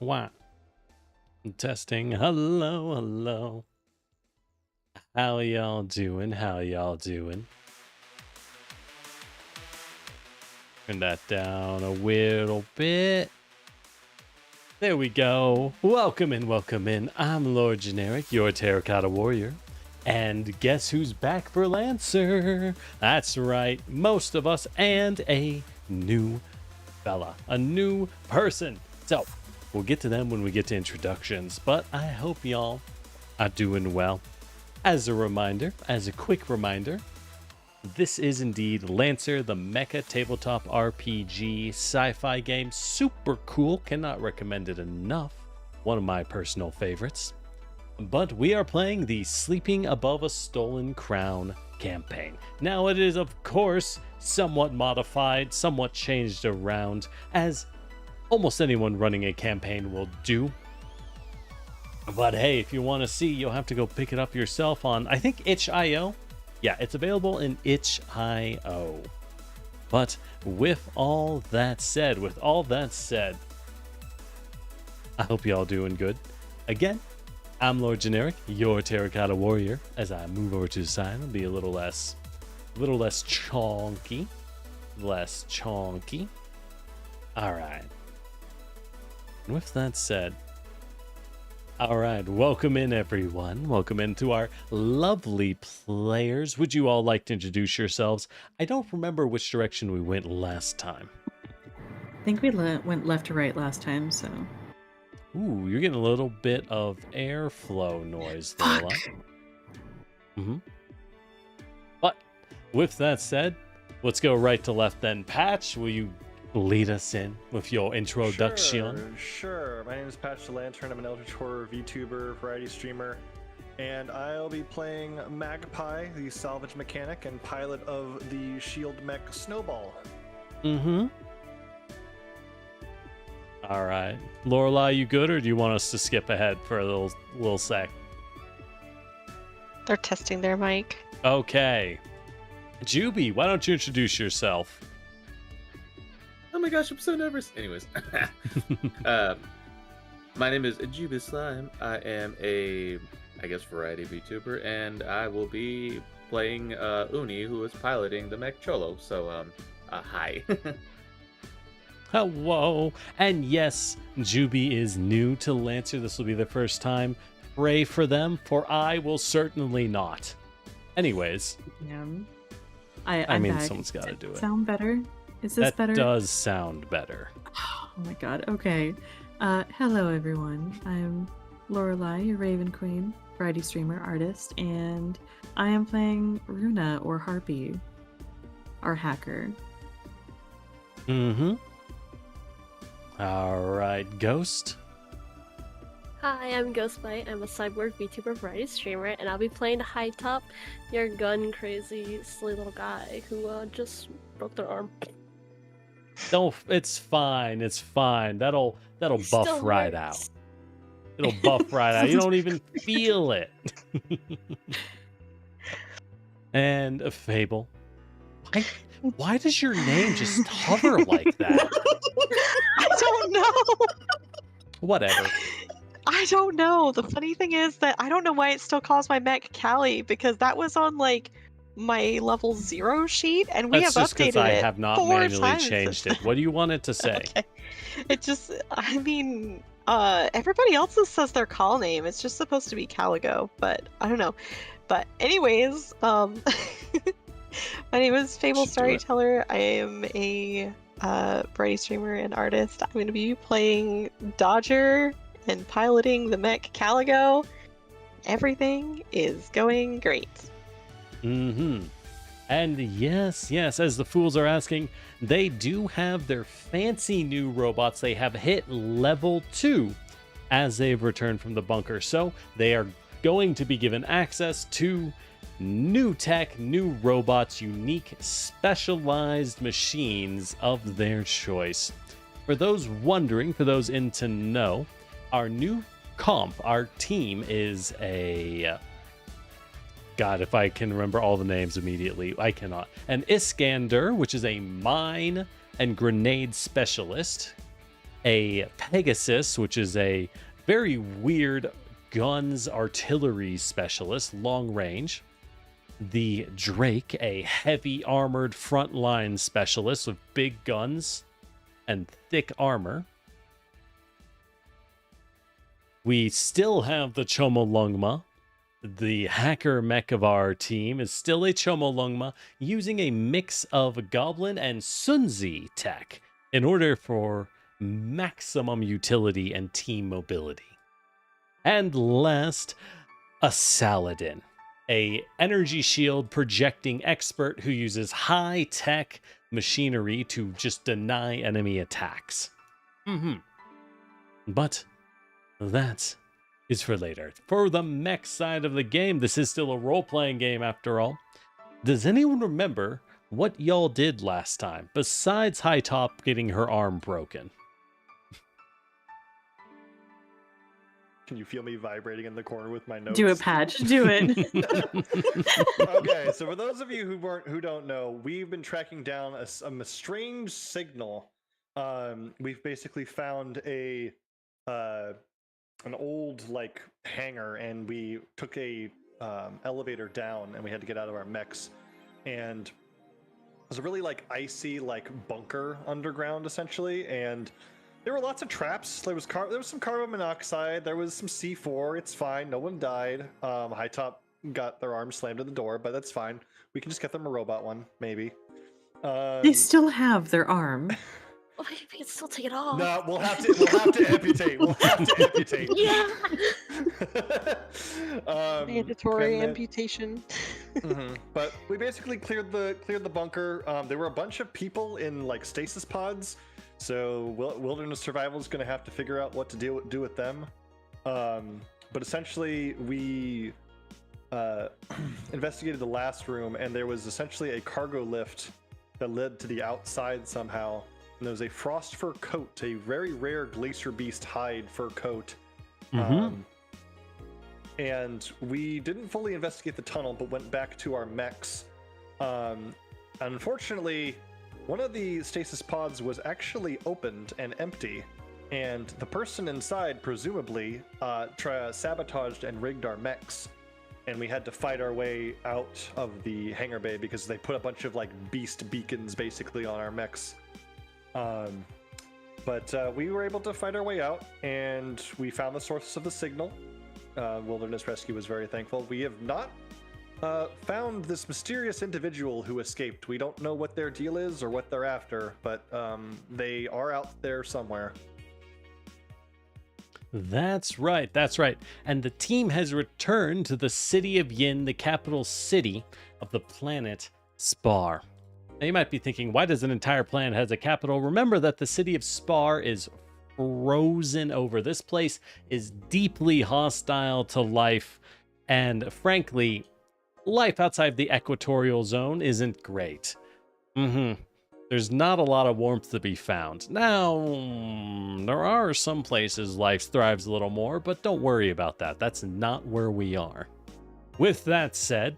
Wow. Testing. Hello, hello. How y'all doing? How y'all doing? Turn that down a little bit. There we go. Welcome in, welcome in. I'm Lord Generic, your Terracotta Warrior. And guess who's back for Lancer? That's right, most of us, and a new fella, a new person. So, we'll get to them when we get to introductions, but I hope y'all are doing well. As a quick reminder, this is indeed Lancer, the Mecha tabletop RPG sci-fi game. Super cool, cannot recommend it enough. One of my personal favorites. But we are playing the Sleeping Above a Stolen Crown campaign. Now it is, of course, somewhat modified, somewhat changed around, as almost anyone running a campaign will do. But hey, if you want to see, you'll have to go pick it up yourself on, I think, itch.io. Yeah, it's available in itch.io. But with all that said, I hope y'all doing good. Again, I'm Lord Generic, your Terracotta Warrior. As I move over to the side, it'll be a little less chonky. All right. And with that said, all right, welcome in, everyone. Welcome into our lovely players. Would you all like to introduce yourselves? I don't remember which direction we went last time. I think we went left to right last time, so... Ooh, you're getting a little bit of airflow noise there. Mm-hmm. But with that said, let's go right to left then. Patch, will you lead us in with your introduction? Sure. My name is Patch the Lantern. I'm an Eldritch Horror VTuber, variety streamer, and I'll be playing Magpie, the salvage mechanic and pilot of the shield mech Snowball. Mm-hmm. All right. Lorelai, you good, or do you want us to skip ahead for a little sec? They're testing their mic. Okay. Juby, why don't you introduce yourself? Oh my gosh, I'm so nervous. Anyways, my name is Juby Slime. I am a, variety VTuber, and I will be playing Uni, who is piloting the Mech Cholo. So, hi. Hello. And yes, Juby is new to Lancer. This will be the first time. Pray for them, for I will certainly not. Anyways. Yeah. I mean, back. someone's got to do it. Sound better? Is this better? That does sound better. Oh my god, okay. Hello everyone. I'm Lorelai, your Raven Queen, variety streamer, artist, and I am playing Runa, or Harpy, our hacker. Mm-hmm. All right, Ghost. Hi, I'm Ghostbite. I'm a cyborg VTuber variety streamer, and I'll be playing High Top, your gun crazy, silly little guy who just broke their arm. No, it's fine. It's fine. That'll buff right out. It'll buff right out. You don't even feel it. And a Fable. Why does your name just hover like that? I don't know. Whatever. I don't know. The funny thing is that I don't know why it still calls my mech Callie, because that was on like my level 0 sheet, and That's have just updated I it have not 4 manually times. changed it. What do you want it to say? Okay. It just, I mean, everybody else says their call name. It's just supposed to be Caligo, but I don't know. But anyways, my name is Fable Storyteller. I am a variety streamer and artist. I'm going to be playing Dodger and piloting the mech Caligo. Everything is going great. Mm-hmm. And yes, as the fools are asking, they do have their fancy new robots. They have hit level 2 as they've returned from the bunker. So they are going to be given access to new tech, new robots, unique, specialized machines of their choice. For those wondering, for those in to know, our new comp, our team is a... God, if I can remember all the names immediately, I cannot. An Iskander, which is a mine and grenade specialist. a Pegasus, which is a very weird guns artillery specialist, long range. The Drake, a heavy armored frontline specialist with big guns and thick armor. We still have the Chomolungma. The hacker mech of our team is still a Chomolungma, using a mix of Goblin and Sunzi tech in order for maximum utility and team mobility. And last, a Saladin, a energy shield projecting expert who uses high-tech machinery to just deny enemy attacks. But that is for later. For the mech side of the game, this is still a role-playing game after all. Does anyone remember what y'all did last time, besides High Top getting her arm broken? Can you feel me vibrating in the corner with my notes? Do it, Patch. Do it. Okay, so for those of you who don't know, we've been tracking down a strange signal. We've basically found an old like hangar, and we took a elevator down, and we had to get out of our mechs, and it was a really like icy like bunker underground essentially, and there were lots of traps. There was some carbon monoxide. There was some C4. It's fine. No one died. High Top got their arm slammed in the door, but that's fine. We can just get them a robot one, maybe. They still have their arm. Well, maybe we can still take it off. No, we'll have to amputate. We'll have to amputate. Yeah. Mandatory and then- amputation. But we basically cleared the bunker. There were a bunch of people in like stasis pods, so Wilderness Survival is going to have to figure out what to do with them. But essentially, we investigated the last room, and there was essentially a cargo lift that led to the outside somehow. And there was a frost fur coat, a very rare glacier beast hide fur coat. And we didn't fully investigate the tunnel, but went back to our mechs. Unfortunately, one of the stasis pods was actually opened and empty, and the person inside presumably sabotaged and rigged our mechs, and we had to fight our way out of the hangar bay because they put a bunch of like beast beacons basically on our mechs. But we were able to fight our way out, and we found the source of the signal. Wilderness Rescue was very thankful. We have not found this mysterious individual who escaped. We don't know what their deal is or what they're after, but they are out there somewhere. That's right, that's right. And the team has returned to the city of Yin, the capital city of the planet Spar. Now you might be thinking, why does an entire planet has a capital? Remember that the city of Spar is frozen over. This place is deeply hostile to life, and frankly, life outside the equatorial zone isn't great. There's not a lot of warmth to be found. Now, there are some places life thrives a little more, but don't worry about that. That's not where we are. With that said,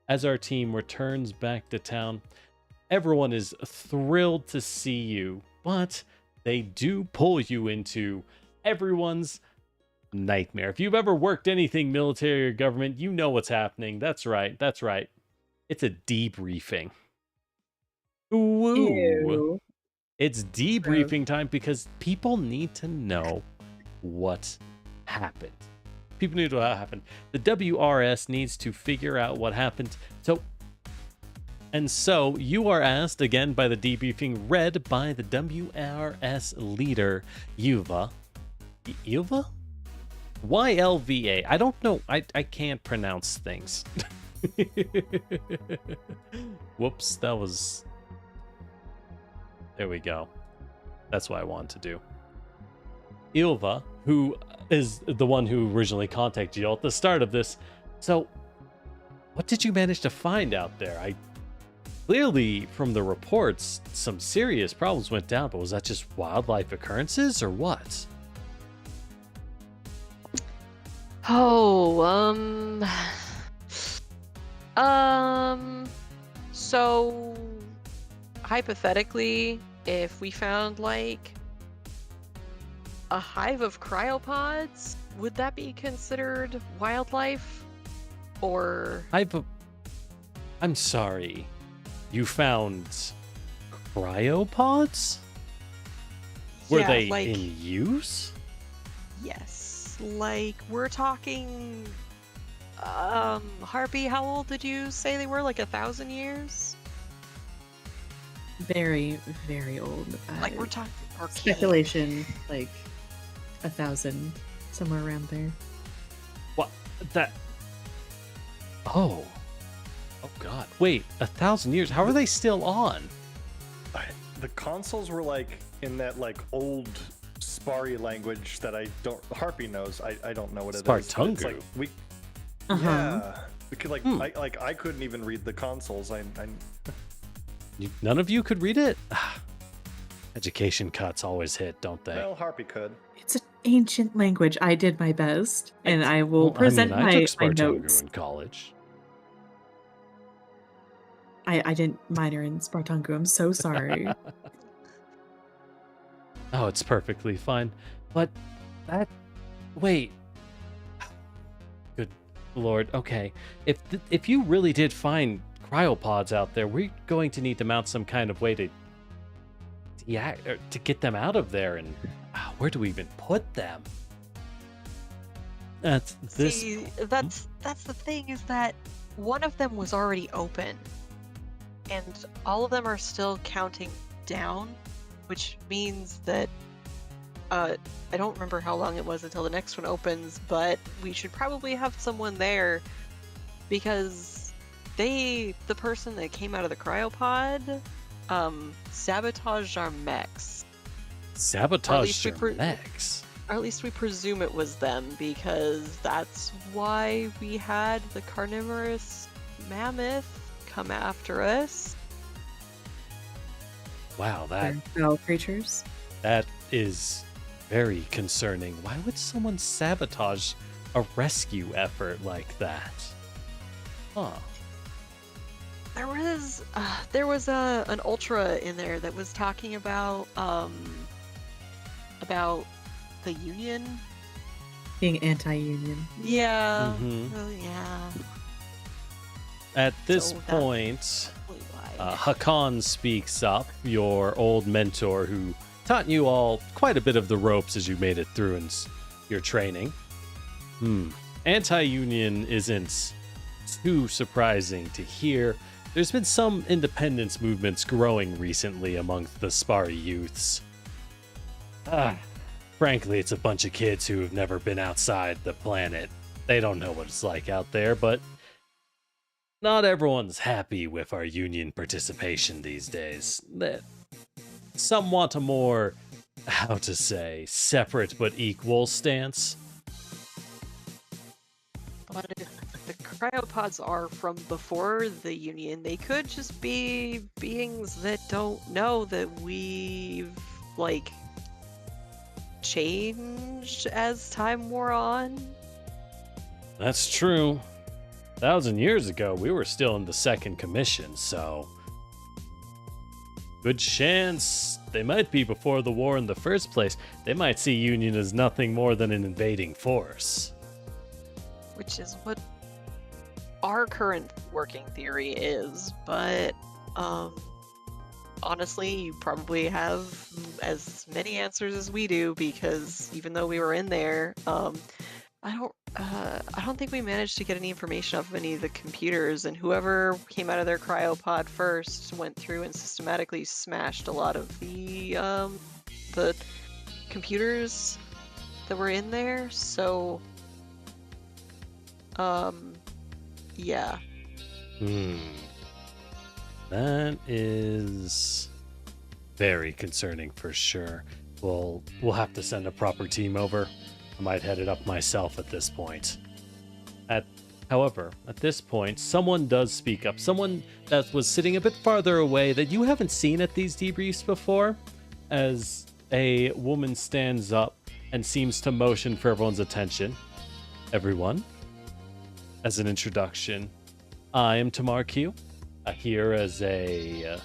as our team returns back to town, everyone is thrilled to see you, but they do pull you into everyone's nightmare. If you've ever worked anything military or government, you know what's happening. That's right. It's a debriefing. Woo! Ew. It's debriefing time because people need to know what happened. People need to know what happened. The WRS needs to figure out what happened. So you are asked again by the debriefing, read by the WRS leader, Yuva. Yuva? YLVA. I don't know. I can't pronounce things. Whoops, that was... There we go. That's what I wanted to do. Ilva, who is the one who originally contacted you at the start of this. So, what did you manage to find out there? Clearly, from the reports, some serious problems went down, but was that just wildlife occurrences or what? So hypothetically, if we found like a hive of cryopods, would that be considered wildlife? Or I'm sorry. You found cryopods? Were yeah, they like, in use? yes, like we're talking. Harpy, how old did you say they were? Like 1,000 years? Very, very old. Like we're talking archaic. Speculation, like 1,000, somewhere around there. What? That... Oh God. Wait, 1,000 years? How are they still on? The consoles were like in that like old Spari language that I don't. Harpy knows. I don't know what it is. But it's Spartungu. like we. Uh-huh. Yeah. We could like I couldn't even read the consoles. None of you could read it? Education cuts always hit, don't they? Well, Harpy could. It's an ancient language. I did my best, and I will present I my took Spartungu notes. in college. I didn't minor in Spartungu. I'm so sorry. Oh, it's perfectly fine. But that... Wait. Good Lord. Okay. If you really did find cryopods out there, we're going to need to mount some kind of way to get them out of there. And where do we even put them? That's this. See, that's the thing, is that one of them was already open, and all of them are still counting down, which means that I don't remember how long it was until the next one opens, but we should probably have someone there, because the person that came out of the cryopod sabotaged our mechs. Sabotaged our mechs? Or at least we presume it was them, because that's why we had the carnivorous mammoth come after us. Wow, They're foul creatures. that is very concerning. Why would someone sabotage a rescue effort like that? Huh. There was an ultra in there that was talking about the Union. Being anti-union. Yeah. Mhm. Oh, yeah. At this So that's point, probably why. Hakan speaks up, your old mentor who taught you all quite a bit of the ropes as you made it through in your training. Anti-union isn't too surprising to hear. There's been some independence movements growing recently amongst the Spari youths. Frankly, it's a bunch of kids who have never been outside the planet. They don't know what it's like out there, but not everyone's happy with our union participation these days. Some want a more, how to say, separate but equal stance. But if the cryopods are from before the Union, they could just be beings that don't know that we've, like, changed as time wore on. That's true. 1,000 years ago, we were still in the Second Commission, so good chance they might be before the war in the first place. They might see Union as nothing more than an invading force. Which is what our current working theory is, but honestly, you probably have as many answers as we do, because even though we were in there, I don't think we managed to get any information off of any of the computers, and whoever came out of their cryopod first went through and systematically smashed a lot of the computers that were in there, so yeah. That is very concerning for sure. We'll have to send a proper team over. I might head it up myself at this point. However, at this point, someone does speak up. Someone that was sitting a bit farther away that you haven't seen at these debriefs before, as a woman stands up and seems to motion for everyone's attention. Everyone, as an introduction, I am Tamar Q, here as a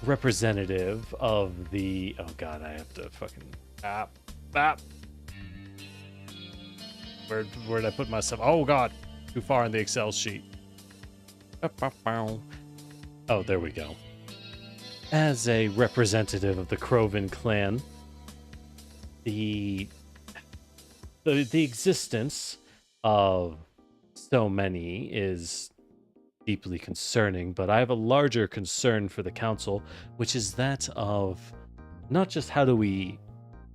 representative of the... Oh god, I have to fucking... Where'd I put myself? Oh god, too far in the Excel sheet. Oh, there we go. As a representative of the Krovan clan, the existence of so many is deeply concerning, but I have a larger concern for the council, which is that of not just how do we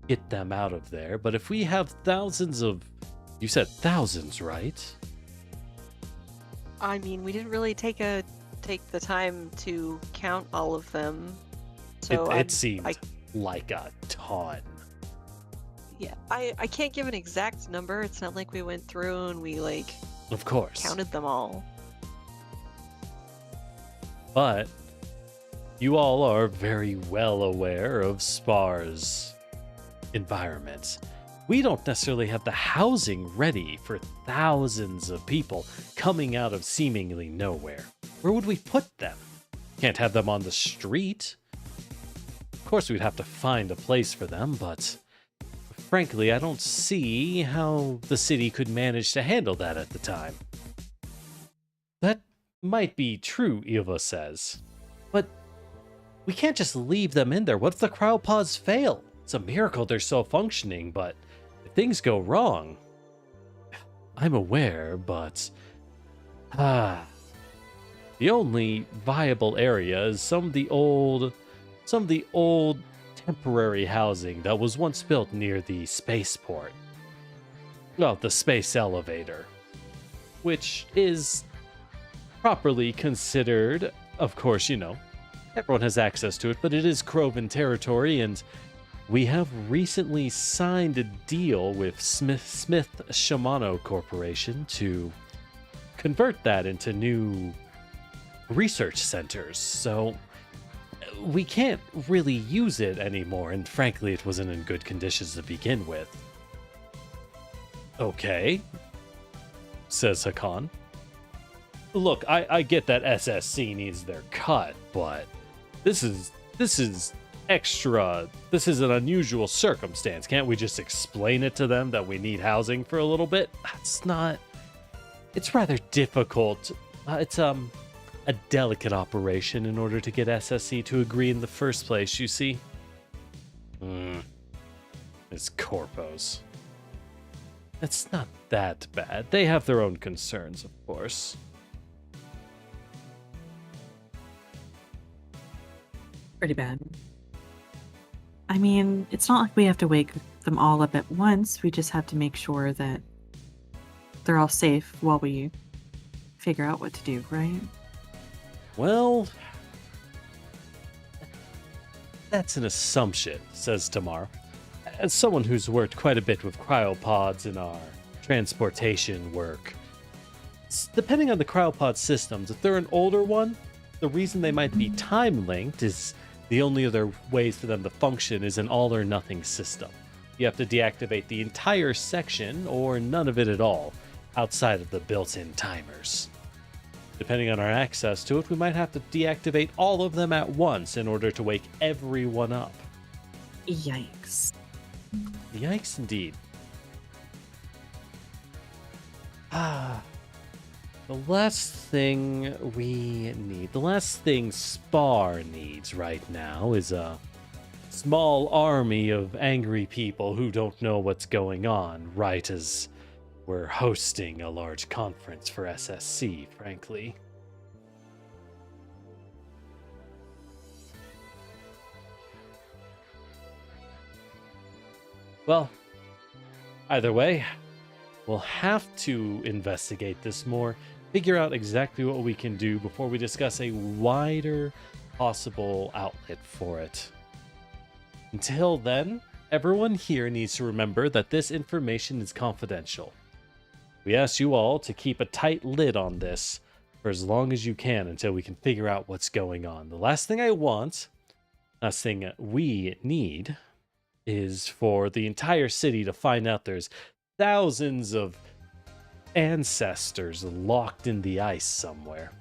get them out of there, but if we have thousands of... You said thousands, right? I mean, we didn't really take the time to count all of them. So it seemed like a ton. Yeah, I can't give an exact number. It's not like we went through and we of course, counted them all. But you all are very well aware of Spar's environment. We don't necessarily have the housing ready for thousands of people coming out of seemingly nowhere. Where would we put them? Can't have them on the street. Of course, we'd have to find a place for them, but frankly, I don't see how the city could manage to handle that at the time. That might be true, Eva says, but we can't just leave them in there. What if the cryopods fail? It's a miracle they're still functioning, but if things go wrong... I'm aware, but... the only viable area is some of the old temporary housing that was once built near the spaceport. Well, the space elevator, which is properly considered, of course, everyone has access to it, but it is Krovan territory, and we have recently signed a deal with Smith Shimano Corporation to convert that into new research centers, so we can't really use it anymore, and frankly, it wasn't in good conditions to begin with. Okay, says Hakan. Look, I get that SSC needs their cut, but this is extra. This is an unusual circumstance. Can't we just explain it to them that we need housing for a little bit? It's rather difficult. It's a delicate operation in order to get SSC to agree in the first place, you see. It's corpos. It's not that bad. They have their own concerns, of course. Pretty bad. I mean, it's not like we have to wake them all up at once. We just have to make sure that they're all safe while we figure out what to do, right? Well, that's an assumption, says Tamar. As someone who's worked quite a bit with cryopods in our transportation work, depending on the cryopod systems, if they're an older one, the reason they might be time-linked is the only other ways for them to function is an all-or-nothing system. You have to deactivate the entire section or none of it at all, outside of the built-in timers. Depending on our access to it, we might have to deactivate all of them at once in order to wake everyone up. Yikes. Yikes indeed. The last thing we need, the last thing Spar needs right now is a small army of angry people who don't know what's going on, right as we're hosting a large conference for SSC, frankly. Well, either way, we'll have to investigate this more, figure out exactly what we can do before we discuss a wider possible outlet for it. Until then, everyone here needs to remember that this information is confidential. We ask you all to keep a tight lid on this for as long as you can until we can figure out what's going on. The last thing we need is for the entire city to find out there's thousands of ancestors locked in the ice somewhere.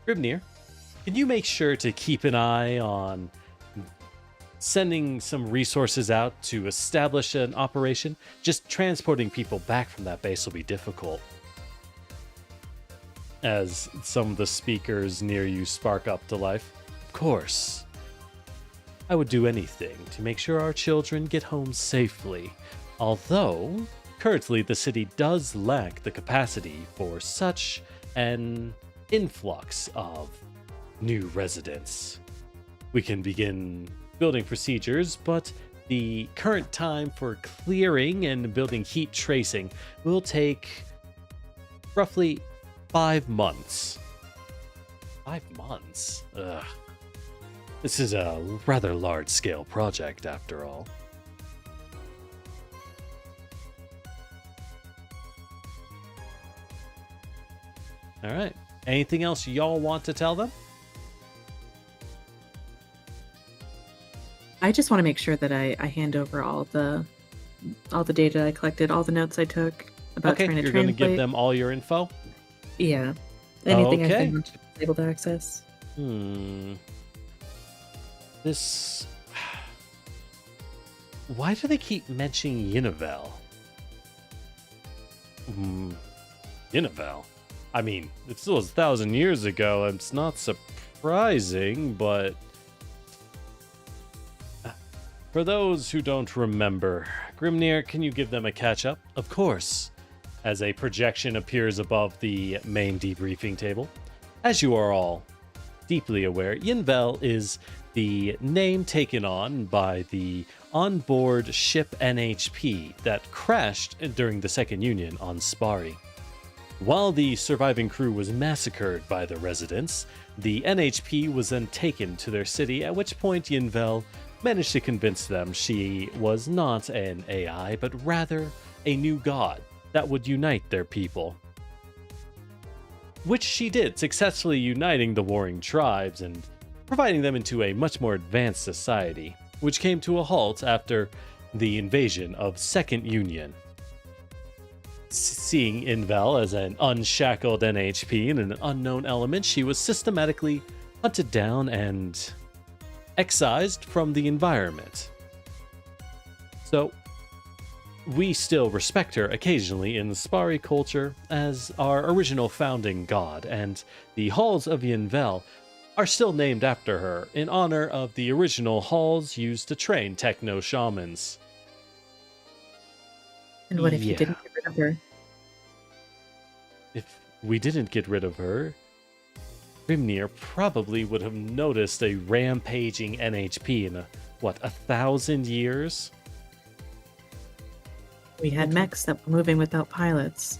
Grimnir, can you make sure to keep an eye on sending some resources out to establish an operation? Just transporting people back from that base will be difficult, as some of the speakers near you spark up to life. Of course. I would do anything to make sure our children get home safely, although currently the city does lack the capacity for such an influx of new residents. We can begin building procedures, but the current time for clearing and building heat tracing will take roughly 5 months. 5 months? Ugh. This is a rather large-scale project, after all. All right. Anything else y'all want to tell them? I just want to make sure that I hand over all the data I collected, all the notes I took about Okay, trying to you're going to translate. give them all your info? Yeah. Anything Okay. I've been able to access. This... Why do they keep mentioning Yinavel? Yinavel? I mean, it still was 1,000 years ago. It's not surprising, but... For those who don't remember, Grimnir, can you give them a catch-up? Of course. As a projection appears above the main debriefing table. As you are all deeply aware, Yinvel is the name taken on by the onboard ship NHP that crashed during the Second Union on Spari. While the surviving crew was massacred by the residents, the NHP was then taken to their city, at which point Yinvel managed to convince them she was not an AI, but rather a new god that would unite their people. Which she did, successfully uniting the warring tribes and providing them into a much more advanced society, which came to a halt after the invasion of Second Union. Seeing Invel as an unshackled NHP and an unknown element, she was systematically hunted down and excised from the environment. So, we still respect her occasionally in the Spari culture as our original founding god, and the halls of Yinvel are still named after her in honor of the original halls used to train techno shamans. And what if you Yeah. didn't get rid of her? If we didn't get rid of her, Grimnir probably would have noticed a rampaging NHP in 1,000 years? We had mechs that were moving without pilots.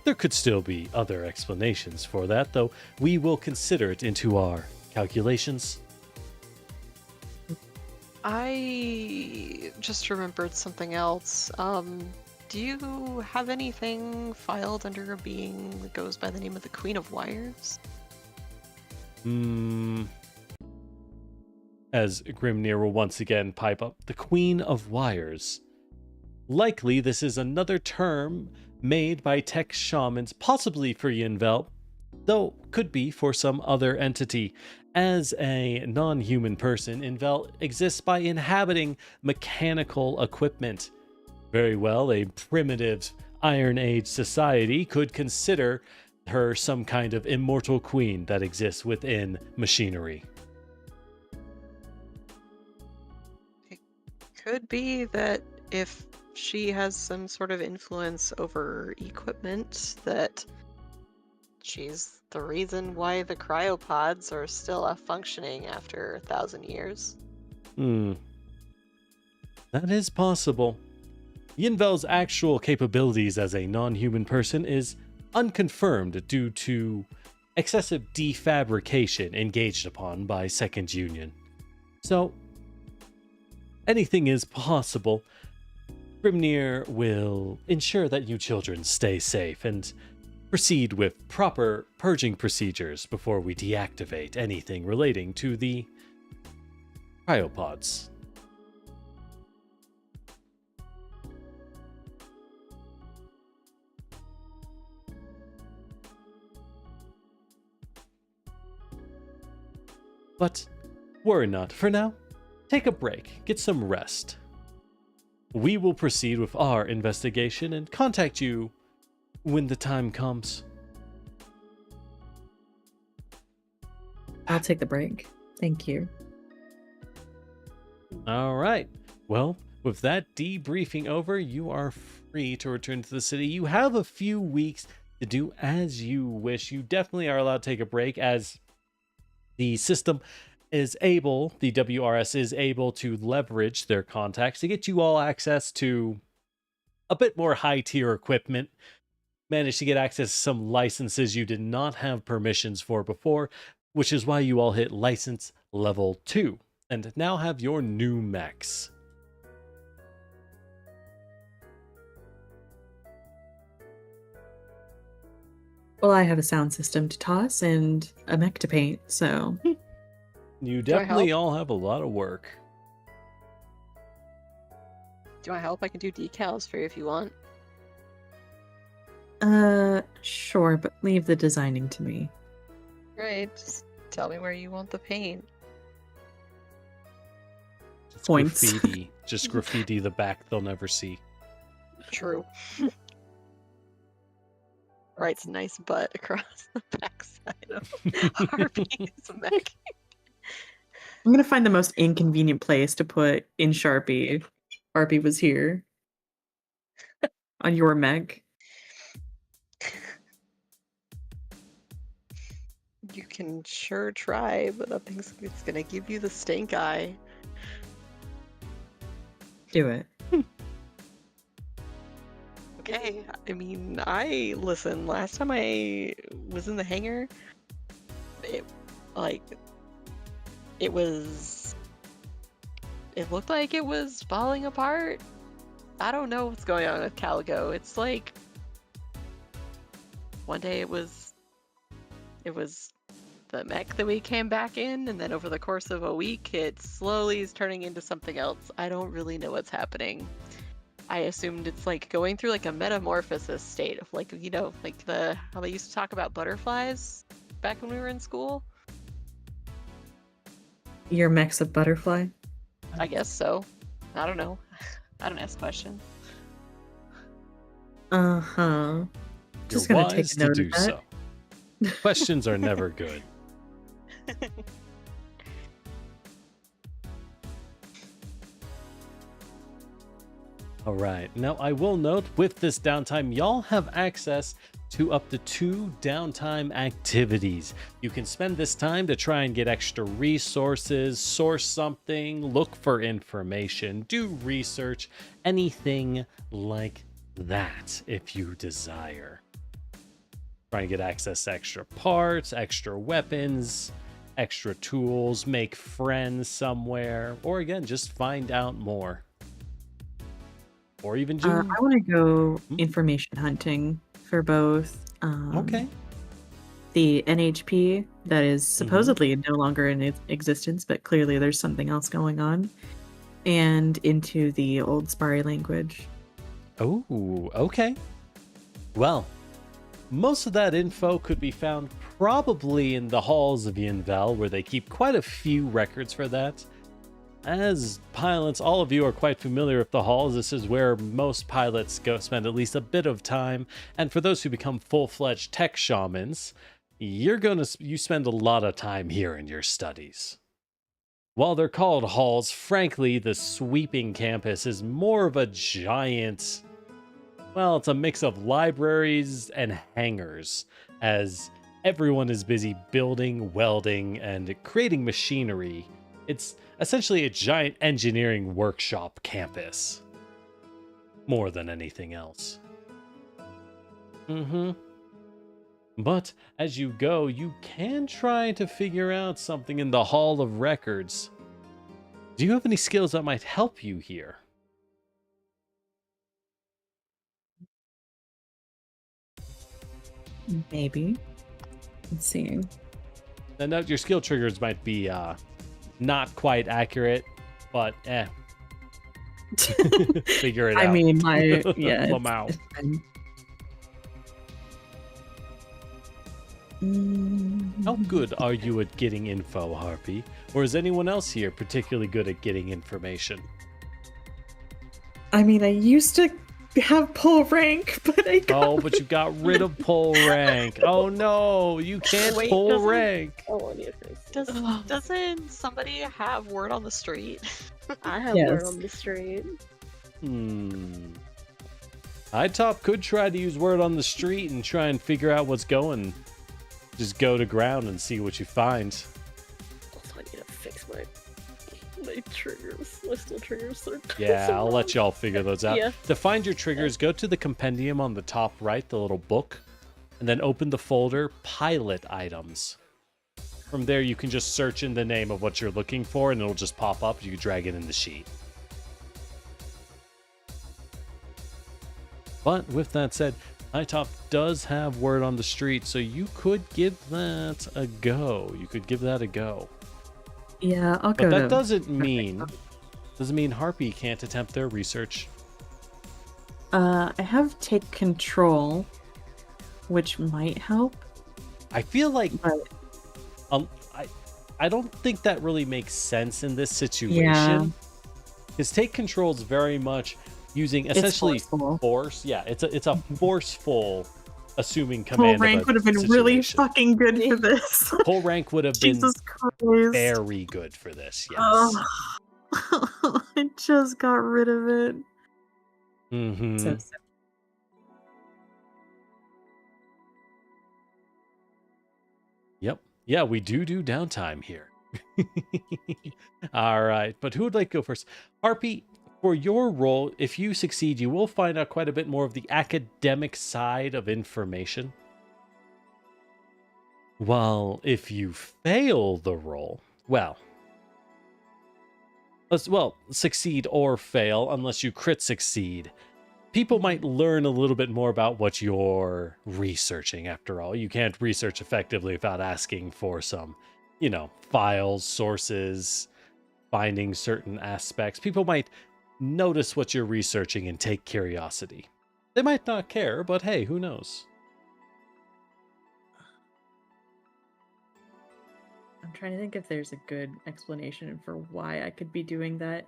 There could still be other explanations for that, though we will consider it into our calculations. I just remembered something else. Do you have anything filed under a being that goes by the name of the Queen of Wires? As Grimnir will once again pipe up, the Queen of Wires. Likely this is another term made by tech shamans, possibly for Yinvel, though could be for some other entity. As a non-human person, Yinvel exists by inhabiting mechanical equipment. Very well, a primitive Iron Age society could consider her some kind of immortal queen that exists within machinery. It could be that if she has some sort of influence over equipment, that she's the reason why the cryopods are still functioning after 1,000 years. That is possible. Yinvel's actual capabilities as a non-human person is unconfirmed due to excessive defabrication engaged upon by Second Union. So, anything is possible. Grimnir will ensure that you children stay safe and proceed with proper purging procedures before we deactivate anything relating to the cryopods. But worry not. For now, take a break, get some rest. We will proceed with our investigation and contact you when the time comes. I'll take the break. Thank you. All right. Well, with that debriefing over, you are free to return to the city. You have a few weeks to do as you wish. You definitely are allowed to take a break, as the system is able, the WRS is able to leverage their contacts to get you all access to a bit more high tier equipment. Managed to get access to some licenses you did not have permissions for before, which is why you all hit license level 2 and now have your new mechs. Well, I have a sound system to toss and a mech to paint, so You Do I definitely help? all have a lot of work. Do I help? I can do decals for you if you want. sure, but leave the designing to me. Right, just tell me where you want the paint. Just Points. graffiti. Just graffiti the back they'll never see. True. Writes nice butt across the backside of Harvey's mech. I'm gonna find the most inconvenient place to put in Sharpie. Harpy was here. On your mech. You can sure try, but I think it's gonna give you the stink eye. Do it. Okay, I mean, listen, last time I was in the hangar, it looked like it was falling apart. I don't know what's going on with Caligo. It's like one day it was the mech that we came back in, and then over the course of a week it slowly is turning into something else. I don't really know what's happening. I assumed it's like going through like a metamorphosis state of like, you know, like how they used to talk about butterflies back when we were in school. Your mech's a butterfly. I guess so. I don't know. I don't ask questions. Uh-huh. Just You're gonna take wise a note to of do that. so. Questions are never good. All right. Now, I will note with this downtime, y'all have access to up to 2 downtime activities. You can spend this time to try and get extra resources, source something, look for information, do research, anything like that if you desire. Try and get access to extra parts, extra weapons, extra tools, make friends somewhere, or again, just find out more. Or even do... I want to go information hunting for both. Okay. The NHP that is supposedly no longer in existence, but clearly there's something else going on, and into the old Spari language. Oh, okay. Well, most of that info could be found probably in the halls of Yinvel, where they keep quite a few records for that. As pilots, all of you are quite familiar with the halls. This is where most pilots go spend at least a bit of time. And for those who become full-fledged tech shamans, you spend a lot of time here in your studies. While they're called halls, frankly, the sweeping campus is more of a giant... Well, it's a mix of libraries and hangars, as everyone is busy building, welding, and creating machinery. It's essentially a giant engineering workshop campus, more than anything else. But as you go, you can try to figure out something in the Hall of Records. Do you have any skills that might help you here? Maybe. Let's see. And note your skill triggers might be not quite accurate, but figure it out. I mean, yeah. Lamau. It's fine. How good are you at getting info, Harpy? Or is anyone else here particularly good at getting information? I mean, I used to have pull rank, but I got Oh, but you got rid of pull rank. Oh no, you can't Wait, pull doesn't- rank. Oh, on your face. Doesn't somebody have word on the street? I have Yes. word on the street. Top could try to use word on the street and try and figure out what's going. Just go to ground and see what you find. Also, I need to fix my triggers. My still triggers. Yeah, I'll let y'all figure those out. Yeah. To find your triggers, go to the compendium on the top right, the little book, and then open the folder Pilot Items. From there, you can just search in the name of what you're looking for, and it'll just pop up. You can drag it in the sheet. But with that said, Top does have word on the street, so you could give that a go. Yeah, I'll go. But that to- doesn't mean Harpy can't attempt their research. I have take control, which might help. I feel like But I don't think that really makes sense in this situation. Yeah. Because take control is very much using It's essentially forceful. force. Yeah, it's a forceful assuming Pull command. rank of a would have been really situation. fucking good for this. Pull rank would have been Jesus Christ. very good for this. Yes. Oh. I just got rid of it. Mm-hmm. So Yep. Yeah, we do downtime here. All right, but who would like to go first? Harpy, for your role, if you succeed, you will find out quite a bit more of the academic side of information. While if you fail the role, succeed or fail, unless you crit succeed, people might learn a little bit more about what you're researching. After all, you can't research effectively without asking for some, files, sources, finding certain aspects. People might notice what you're researching and take curiosity. They might not care, but hey, who knows? I'm trying to think if there's a good explanation for why I could be doing that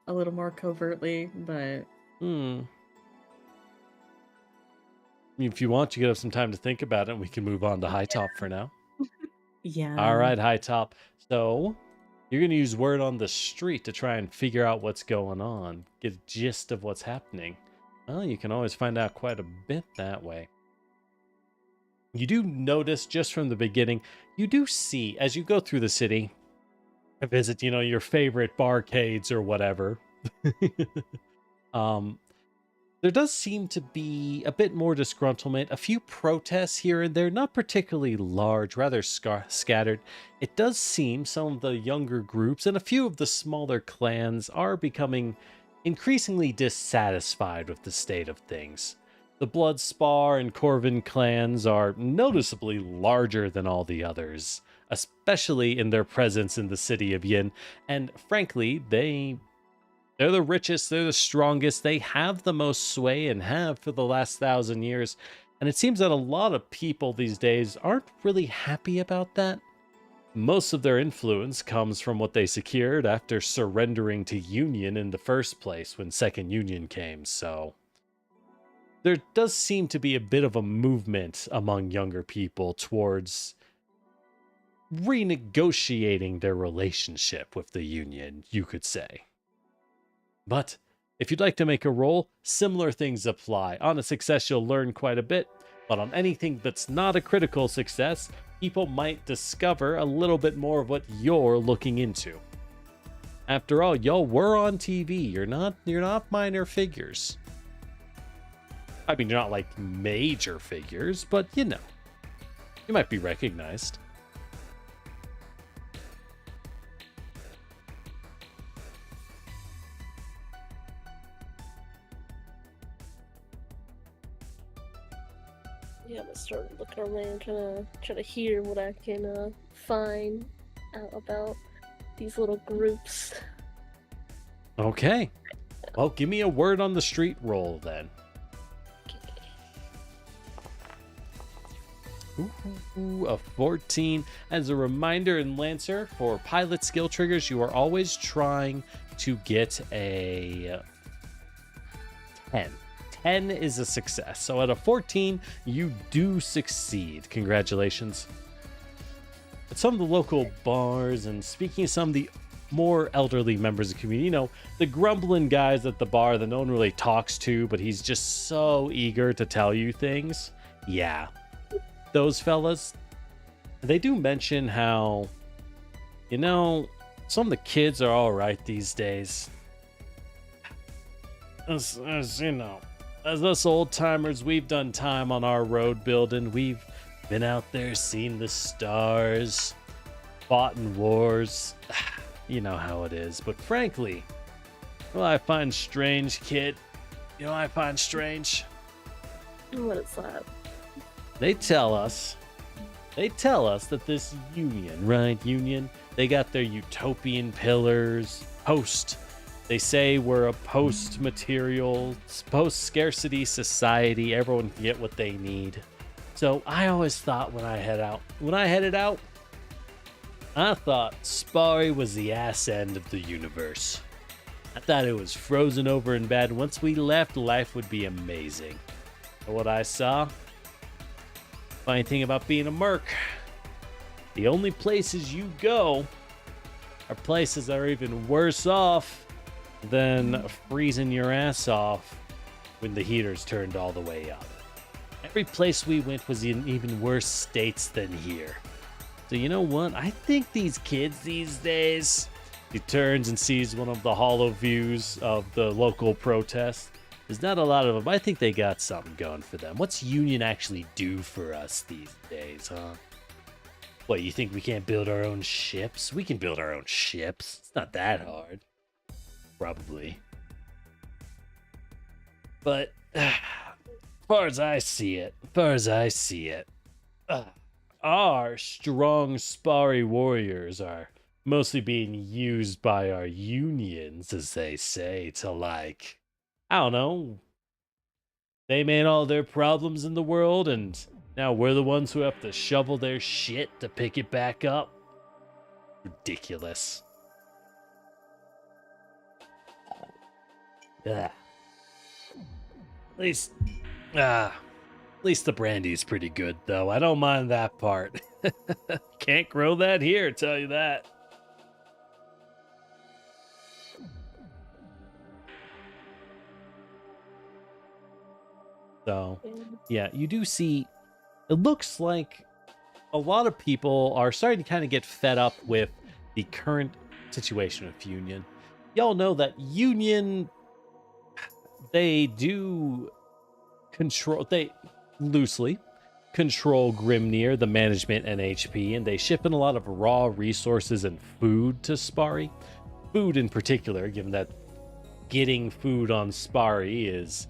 a little more covertly, but I mean, if you want, you could have some time to think about it, and we can move on to High Top for now. yeah. All right, High Top. So you're going to use word on the street to try and figure out what's going on, get a gist of what's happening. Well, you can always find out quite a bit that way. You do notice just from the beginning, you do see, as you go through the city, visit, your favorite barcades or whatever. There does seem to be a bit more disgruntlement, a few protests here and there, not particularly large, rather scattered. It does seem some of the younger groups and a few of the smaller clans are becoming increasingly dissatisfied with the state of things. The Bloodspar and Corvin clans are noticeably larger than all the others, especially in their presence in the city of Yin, and frankly, they're the richest, they're the strongest, they have the most sway and have for the last 1,000 years. And it seems that a lot of people these days aren't really happy about that. Most of their influence comes from what they secured after surrendering to Union in the first place when Second Union came, so there does seem to be a bit of a movement among younger people towards renegotiating their relationship with the Union, you could say. But if you'd like to make a roll, similar things apply. On a success, you'll learn quite a bit, but on anything that's not a critical success, people might discover a little bit more of what you're looking into. After all, y'all were on TV. You're not minor figures. I mean, you're not like major figures, but you might be recognized. Yeah, I'm gonna start looking around, trying to hear what I can find out about these little groups. Okay. Well, give me a word on the street roll then. Ooh, a 14. As a reminder in Lancer, for pilot skill triggers, you are always trying to get a 10. 10 is a success. So at a 14, you do succeed. Congratulations. At some of the local bars, and speaking of some of the more elderly members of the community, you know, the grumbling guys at the bar that no one really talks to, but he's just so eager to tell you things. Yeah. Those fellas, they do mention how, you know, some of the kids are all right these days. As you know, as us old timers, we've done time on our road building. We've been out there, seen the stars, fought in wars. You know how it is. But frankly, well, I find strange, kid. You know, I find strange. What is that? They tell us that this union, right? Union, they got their utopian pillars. They say we're a post-material, post-scarcity society. Everyone can get what they need. So I always thought when I headed out, I thought Spari was the ass end of the universe. I thought it was frozen over and bad. Once we left, life would be amazing. But what I saw, funny thing about being a merc, the only places you go are places that are even worse off than freezing your ass off when the heaters turned all the way up. Every place we went was in even worse states than here. So you know what? I think these kids these days, he turns and sees one of the hollow views of the local protest. There's not a lot of them. I think they got something going for them. What's Union actually do for us these days, huh? What, you think we can't build our own ships? We can build our own ships. It's not that hard. Probably. But, as far as I see it, our strong Spari warriors are mostly being used by our unions, as they say, to like, I don't know, they made all their problems in the world, and now we're the ones who have to shovel their shit to pick it back up. Ridiculous. At least the brandy's pretty good, though. I don't mind that part. Can't grow that here, tell you that. So, yeah, you do see, it looks like a lot of people are starting to kind of get fed up with the current situation with Union. Y'all know that Union, they do control, they loosely control Grimnir, the management and HP, and they ship in a lot of raw resources and food to Spari. Food in particular, given that getting food on Spari is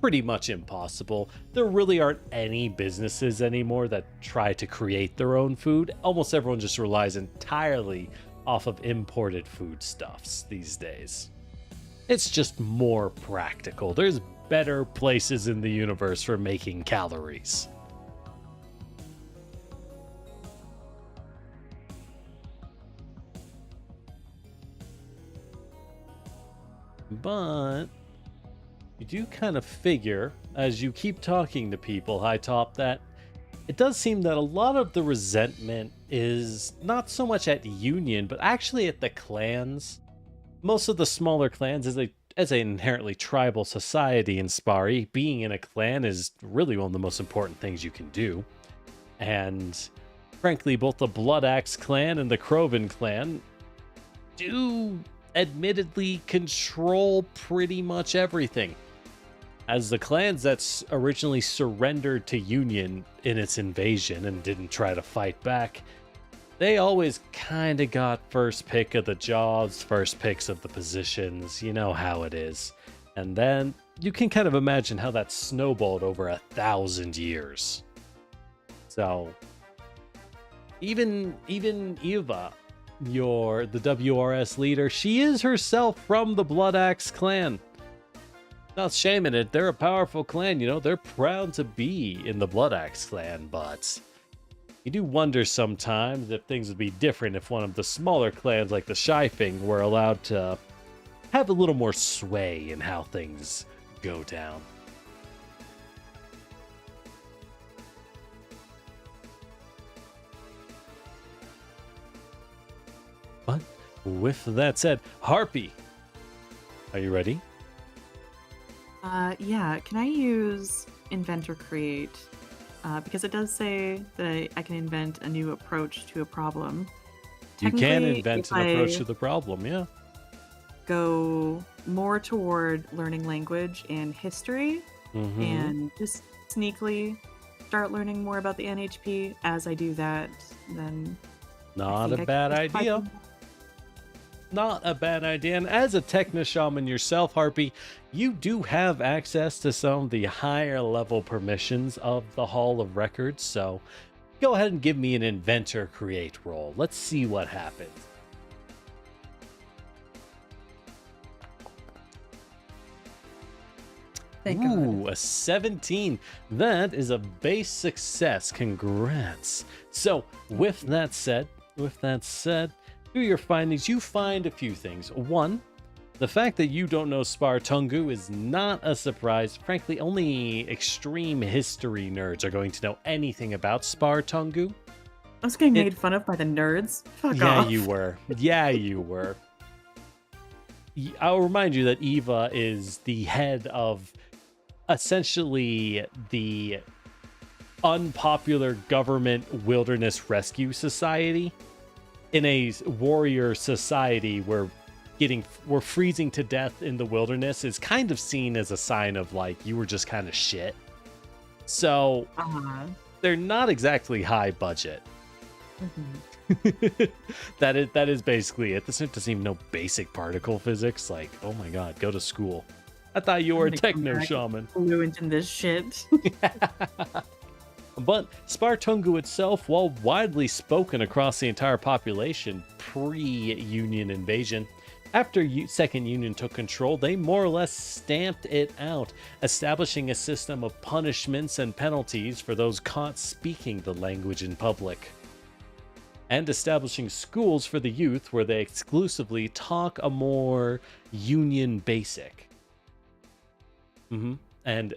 pretty much impossible. There really aren't any businesses anymore that try to create their own food. Almost everyone just relies entirely off of imported foodstuffs these days. It's just more practical. There's better places in the universe for making calories. But you do kind of figure, as you keep talking to people high top, that it does seem that a lot of the resentment is not so much at Union, but actually at the clans. Most of the smaller clans, as an inherently tribal society in Spari, being in a clan is really one of the most important things you can do. And frankly, both the Blood Axe clan and the Krovan clan do admittedly control pretty much everything. As the clans that originally surrendered to Union in its invasion and didn't try to fight back, they always kind of got first pick of the jobs, first picks of the positions. You know how it is. And then you can kind of imagine how that snowballed over 1,000 years. So even Eva, the WRS leader, she is herself from the Blood Axe clan. Not shaming it, they're a powerful clan, you know, they're proud to be in the Blood Axe clan, but You do wonder sometimes if things would be different if one of the smaller clans like the Shifing were allowed to have a little more sway in how things go down. But with that said, Harpy, are you ready? Yeah, can I use invent or create? Because it does say that I can invent a new approach to a problem. You can Technically, invent if an approach I to the problem, yeah. go more toward learning language and history, Mhm. and just sneakily start learning more about the NHP. As I do that, then I Not think a I bad can justify idea. them. Not a bad idea. And as a Techno Shaman yourself, Harpy, you do have access to some of the higher level permissions of the Hall of Records. So go ahead and give me an inventor create roll. Let's see what happens. Thank Ooh, God. a 17. That is a base success. Congrats. So, with that said, through your findings, you find a few things. One, the fact that you don't know Spartungu is not a surprise. Frankly, only extreme history nerds are going to know anything about Spartungu. I was getting It- made fun of by the nerds. Fuck Yeah, off. you were. Yeah, you were. I'll remind you that Eva is the head of essentially the unpopular government wilderness rescue society. In a warrior society where we're freezing to death in the wilderness is kind of seen as a sign of like you were just kind of shit. So they're not exactly high budget. Mhm. That is basically it. This doesn't even know basic particle physics. Like, oh my god, go to school. I thought you were a I'm gonna come techno back shaman. Fluent in this shit. But Spartungu itself, while widely spoken across the entire population pre-Union invasion, after Second Union took control, they more or less stamped it out, establishing a system of punishments and penalties for those caught speaking the language in public, and establishing schools for the youth where they exclusively talk a more Union basic. And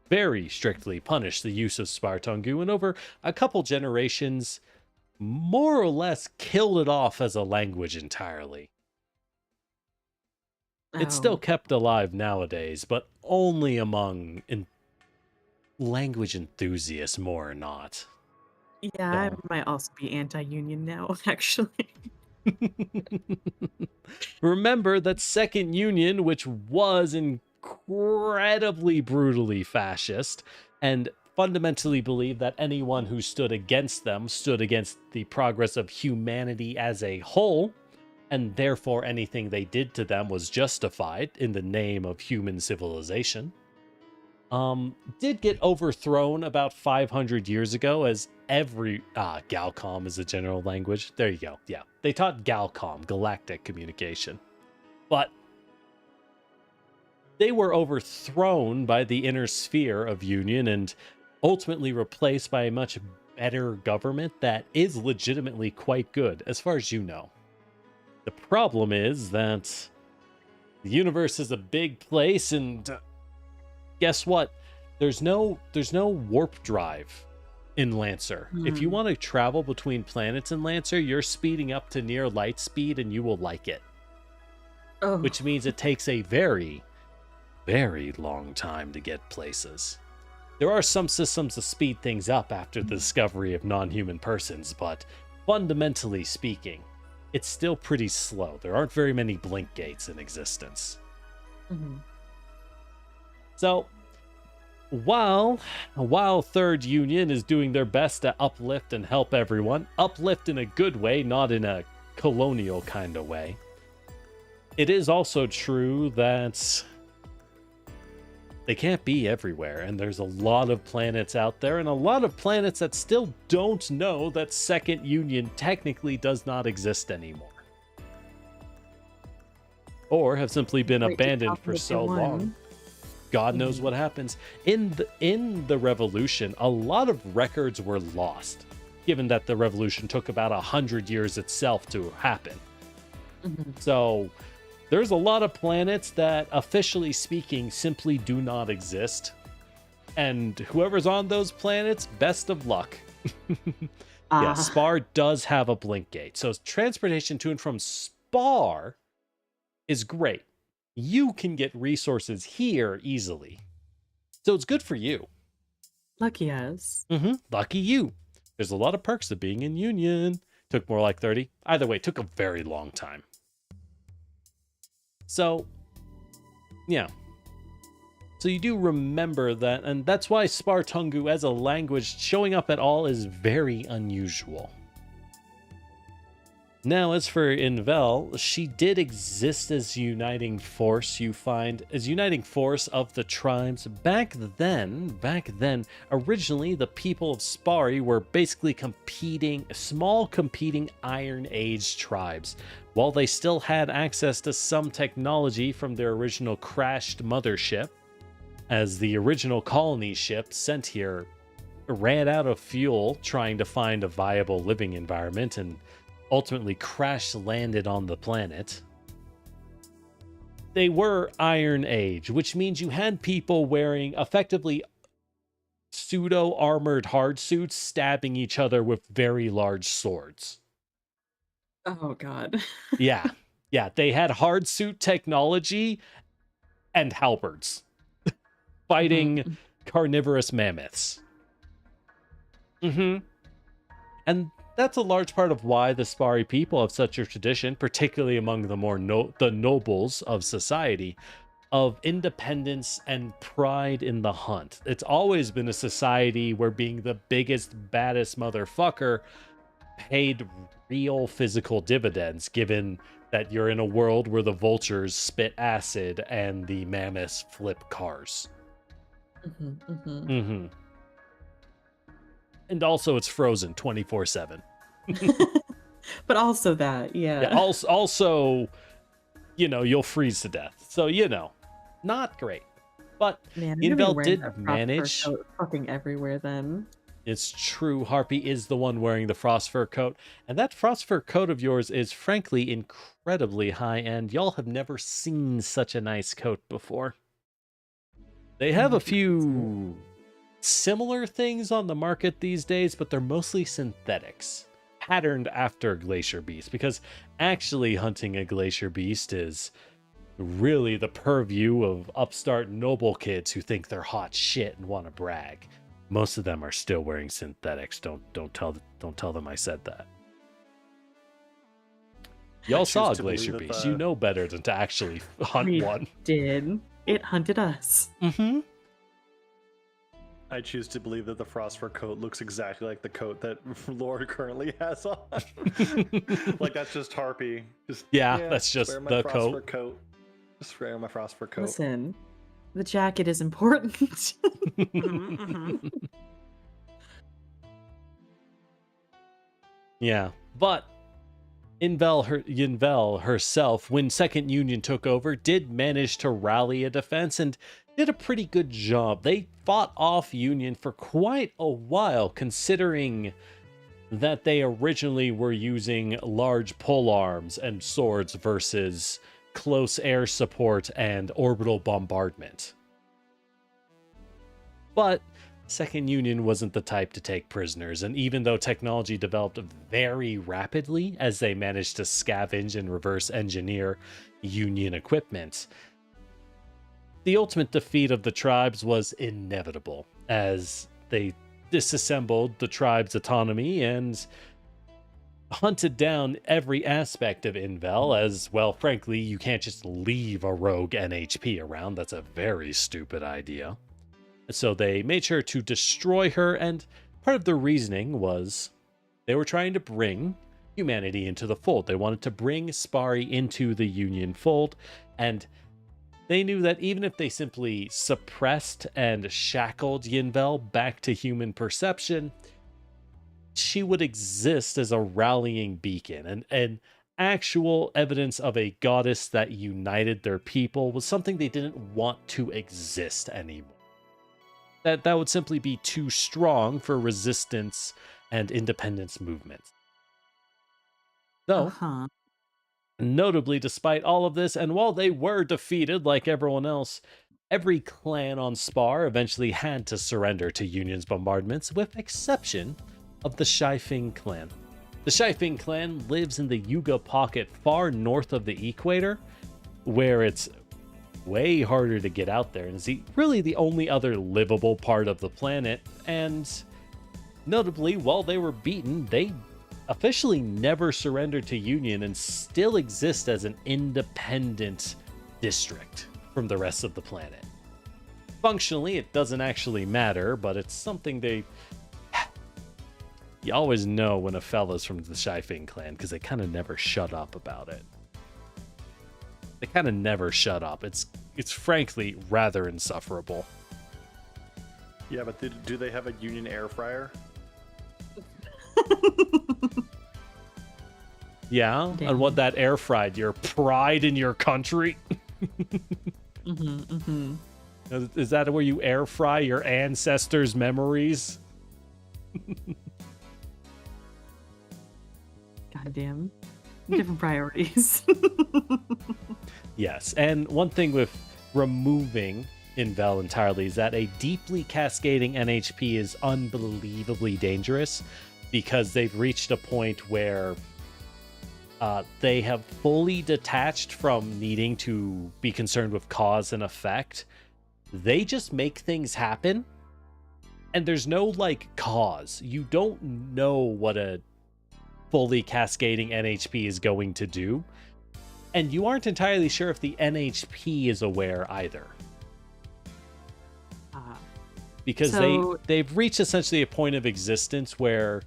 very strictly punish the use of Spartungu, and over a couple generations, more or less killed it off as a language entirely. It's still Oh. kept alive nowadays, but only among language enthusiasts, more or not. Yeah, I So. might also be anti-union now, actually. Remember that Second Union, which was incredibly brutally fascist, and fundamentally believed that anyone who stood against them stood against the progress of humanity as a whole, and therefore anything they did to them was justified in the name of human civilization, did get overthrown about 500 years ago, as every Galcom is a general language. There you go. Yeah, they taught Galcom, galactic communication, but they were overthrown by the inner sphere of Union and ultimately replaced by a much better government that is legitimately quite good, as far as you know. The problem is that the universe is a big place, and guess what? There's no warp drive in Lancer. If you want to travel between planets in Lancer, you're speeding up to near light speed, and you will like it. Oh. Which means it takes a very, very long time to get places. There are some systems to speed things up after the discovery of non-human persons, but fundamentally speaking, it's still pretty slow. There aren't very many blink gates in existence. So, while Third Union is doing their best to uplift and help everyone, uplift in a good way, not in a colonial kind of way, it is also true that they can't be everywhere, and there's a lot of planets out there, and a lot of planets that still don't know that Second Union technically does not exist anymore. Or have simply been Wait to abandoned top for it so to one. long. God knows what happens. In the revolution, a lot of records were lost. given that the revolution took about 100 years itself to happen. Mhm. So there's a lot of planets that, officially speaking, simply do not exist. And whoever's on those planets, best of luck. Yeah, Spar does have a blink gate. So transportation to and from Spar is great. You can get resources here easily. So it's good for you. Lucky us. Lucky you. There's a lot of perks of being in Union. Took more like 30. Either way, took a very long time. So, yeah. So you do remember that, and that's why Spartungu as a language showing up at all is very unusual. Now, as for Invel, she did exist as uniting force, you find, as uniting force of the tribes. Back then, originally the people of Spari were basically small competing Iron Age tribes. While they still had access to some technology from their original crashed mothership, as the original colony ship sent here ran out of fuel trying to find a viable living environment and ultimately crash landed on the planet. They were Iron Age, which means you had people wearing effectively pseudo-armored hard suits stabbing each other with very large swords. Oh, God. Yeah, they had hard suit technology and halberds fighting carnivorous mammoths. And that's a large part of why the Spari people have such a tradition, particularly among the the nobles of society, of independence and pride in the hunt. It's always been a society where being the biggest, baddest motherfucker paid real physical dividends, given that you're in a world where the vultures spit acid and the mammoths flip cars. And also it's frozen 24/7. But also that, yeah. Also, you'll freeze to death. So, not great. But Man, Invel did manage. Fucking everywhere then. It's true. Harpy is the one wearing the frost fur coat. And that frost fur coat of yours is frankly incredibly high end. Y'all have never seen such a nice coat before. They have a few similar things on the market these days, but they're mostly synthetics, patterned after Glacier Beast, because actually hunting a Glacier Beast is really the purview of upstart noble kids who think they're hot shit and want to brag. Most of them are still wearing synthetics. Don't tell them I said that. Y'all saw a Glacier Beast. You know better than to actually hunt one. Did. It hunted us. I choose to believe that the frost fur coat looks exactly like the coat that Lord currently has on. Like that's just Harpy. That's just the coat. Just wearing my frost fur coat. Listen, the jacket is important. Yeah, but Yinvel herself, when Second Union took over, did manage to rally a defense and did a pretty good job. They fought off Union for quite a while, considering that they originally were using large polearms and swords versus close air support and orbital bombardment. But Second Union wasn't the type to take prisoners, and even though technology developed very rapidly as they managed to scavenge and reverse engineer Union equipment, the ultimate defeat of the tribes was inevitable, as they disassembled the tribe's autonomy and hunted down every aspect of Invel, as well, frankly, you can't just leave a rogue NHP around. That's a very stupid idea. So they made sure to destroy her, and part of the reasoning was they were trying to bring humanity into the fold. They wanted to bring Spari into the Union fold, and they knew that even if they simply suppressed and shackled Yinvel back to human perception, she would exist as a rallying beacon, and actual evidence of a goddess that united their people was something they didn't want to exist anymore. That would simply be too strong for resistance and independence movements. So, Uh-huh. notably, despite all of this, and while they were defeated like everyone else, every clan on Spar eventually had to surrender to Union's bombardments, with exception of the Shifeng clan. The Shifeng clan lives in the Yuga pocket far north of the equator, where it's way harder to get out there, and is really the only other livable part of the planet. And notably, while they were beaten, they officially never surrendered to Union and still exist as an independent district from the rest of the planet. Functionally, it doesn't actually matter, but it's something you always know when a fella's from the Shifeng clan, because they kind of never shut up about it. They kind of never shut up. It's frankly rather insufferable. Yeah, but do they have a Union air fryer? Yeah, Damn. and what that air fried, your pride in your country. Is that where you air fry your ancestors' memories? Goddamn. Different priorities. Yes, and one thing with removing Invel entirely is that a deeply cascading NHP is unbelievably dangerous, because they've reached a point where they have fully detached from needing to be concerned with cause and effect. They just make things happen, and there's no like cause. You don't know what a fully cascading NHP is going to do, and you aren't entirely sure if the NHP is aware either. Because they've reached essentially a point of existence where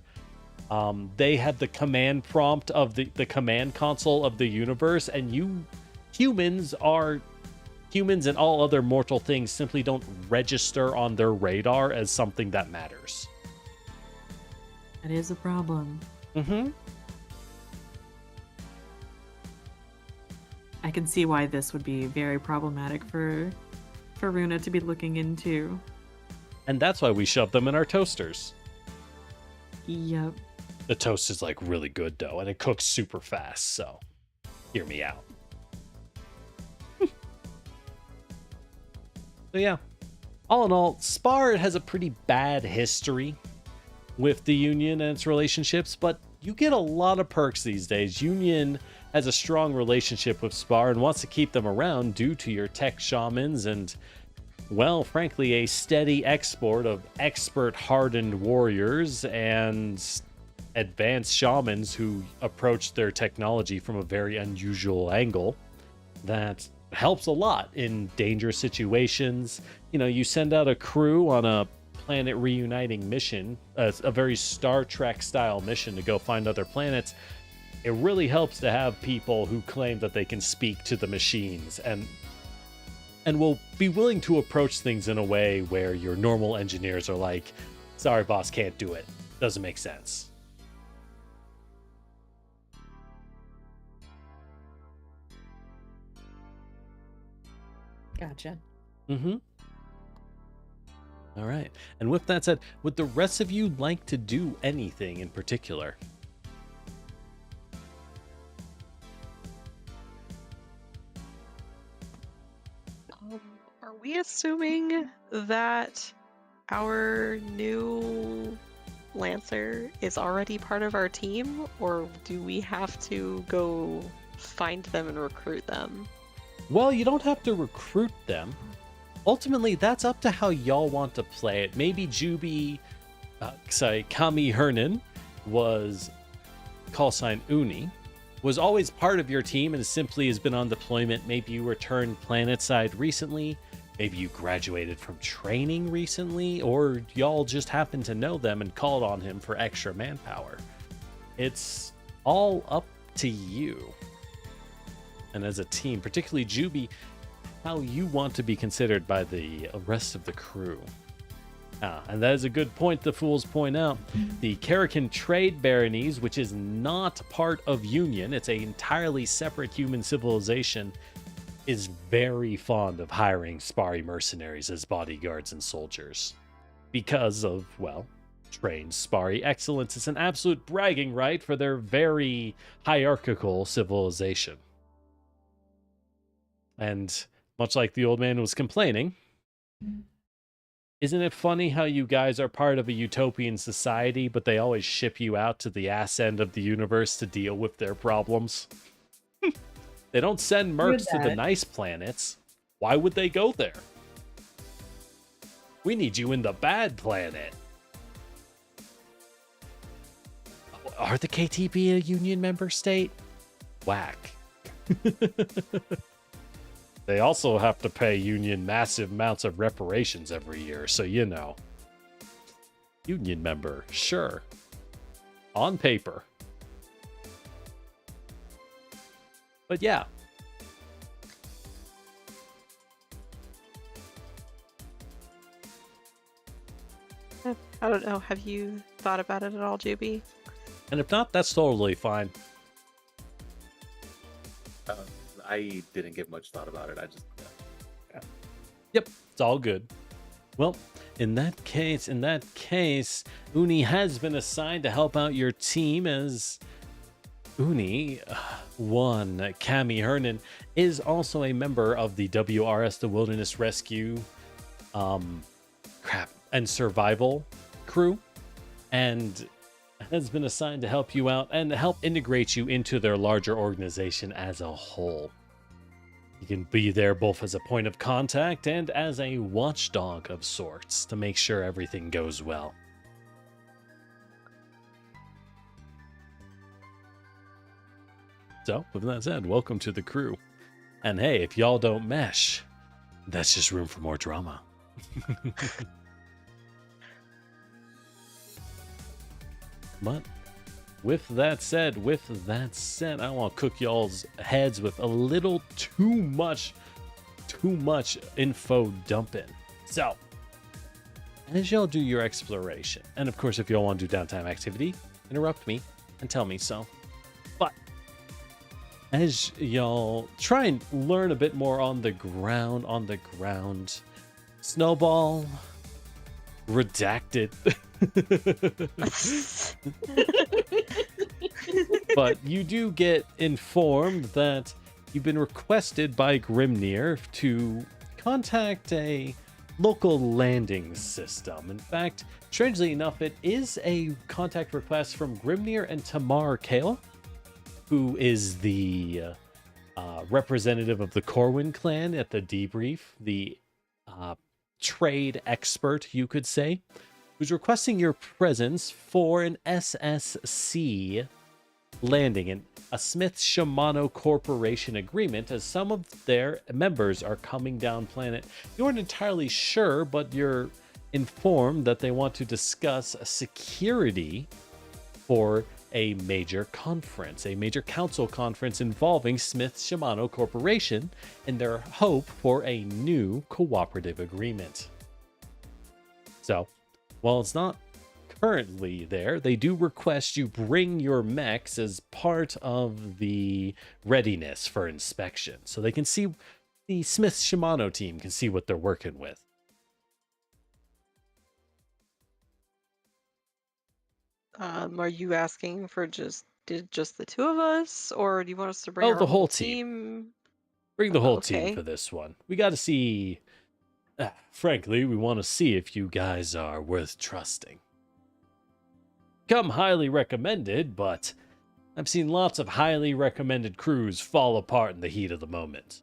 they have the command prompt of the command console of the universe, and humans and all other mortal things simply don't register on their radar as something that matters. That is a problem. I can see why this would be very problematic for Runa to be looking into. And that's why we shove them in our toasters. Yep. The toast is like really good though, and it cooks super fast, so hear me out. So yeah, all in all, Spar has a pretty bad history with the Union and its relationships, but you get a lot of perks these days. Union has a strong relationship with Spar and wants to keep them around due to your tech shamans and, well, frankly, a steady export of expert hardened warriors and advanced shamans who approach their technology from a very unusual angle that helps a lot in dangerous situations. You know, you send out a crew on a planet reuniting mission, a very Star Trek style mission to go find other planets. It really helps to have people who claim that they can speak to the machines and will be willing to approach things in a way where your normal engineers are like, sorry boss, can't do it, doesn't make sense. Gotcha. All right. And with that said, would the rest of you like to do anything in particular? Are we assuming that our new Lancer is already part of our team, or do we have to go find them and recruit them? Well, you don't have to recruit them. Ultimately, that's up to how y'all want to play it. Maybe Kami Hernan was call sign Uni, was always part of your team and simply has been on deployment. Maybe you returned planetside recently. Maybe you graduated from training recently, or y'all just happened to know them and called on him for extra manpower. It's all up to you. And as a team, particularly Juby, how you want to be considered by the rest of the crew. And that is a good point the fools point out. The Karakin Trade Baronies, which is not part of Union, it's an entirely separate human civilization, is very fond of hiring Spari mercenaries as bodyguards and soldiers. Because of, well, trained Spari excellence is an absolute bragging right for their very hierarchical civilization. And much like the old man was complaining, isn't it funny how you guys are part of a utopian society, but they always ship you out to the ass end of the universe to deal with their problems? They don't send mercs to the nice planets. Why would they go there? We need you in the bad planet. Are the KTB a union member state? Whack. They also have to pay union massive amounts of reparations every year, so you know. Union member, sure. On paper. But yeah. I don't know. Have you thought about it at all, Juby? And if not, that's totally fine. I didn't give much thought about it. I just, yeah. Yep, it's all good. Well, in that case, Uni has been assigned to help out your team as Uni, one Cami Hernan, is also a member of the WRS, the Wilderness Rescue, and Survival crew, and has been assigned to help you out and help integrate you into their larger organization as a whole. You can be there both as a point of contact and as a watchdog of sorts to make sure everything goes well. So, with that said, welcome to the crew. And hey, if y'all don't mesh, that's just room for more drama. But with that said, I want to cook y'all's heads with a little too much info dumping. So, as y'all do your exploration, and of course, if y'all want to do downtime activity, interrupt me and tell me so. But as y'all try and learn a bit more on the ground, Snowball, redacted. But you do get informed that you've been requested by Grimnir to contact a local landing system. In fact, strangely enough, it is a contact request from Grimnir and Tamar Kayla, who is the representative of the Corwin clan at the debrief, the trade expert, you could say, who's requesting your presence for an SSC landing in a Smith Shimano Corporation agreement, as some of their members are coming down planet. You aren't entirely sure, but you're informed that they want to discuss security for a major conference, a major council conference involving Smith Shimano Corporation and their hope for a new cooperative agreement. So, while it's not currently there, they do request you bring your mechs as part of the readiness for inspection, so they can see, the Smith Shimano team can see what they're working with. Are you asking for just the two of us, or do you want us to bring our the whole team? Bring the whole Okay. team for this one. We got to see, frankly, we want to see if you guys are worth trusting. Come highly recommended, but I've seen lots of highly recommended crews fall apart in the heat of the moment.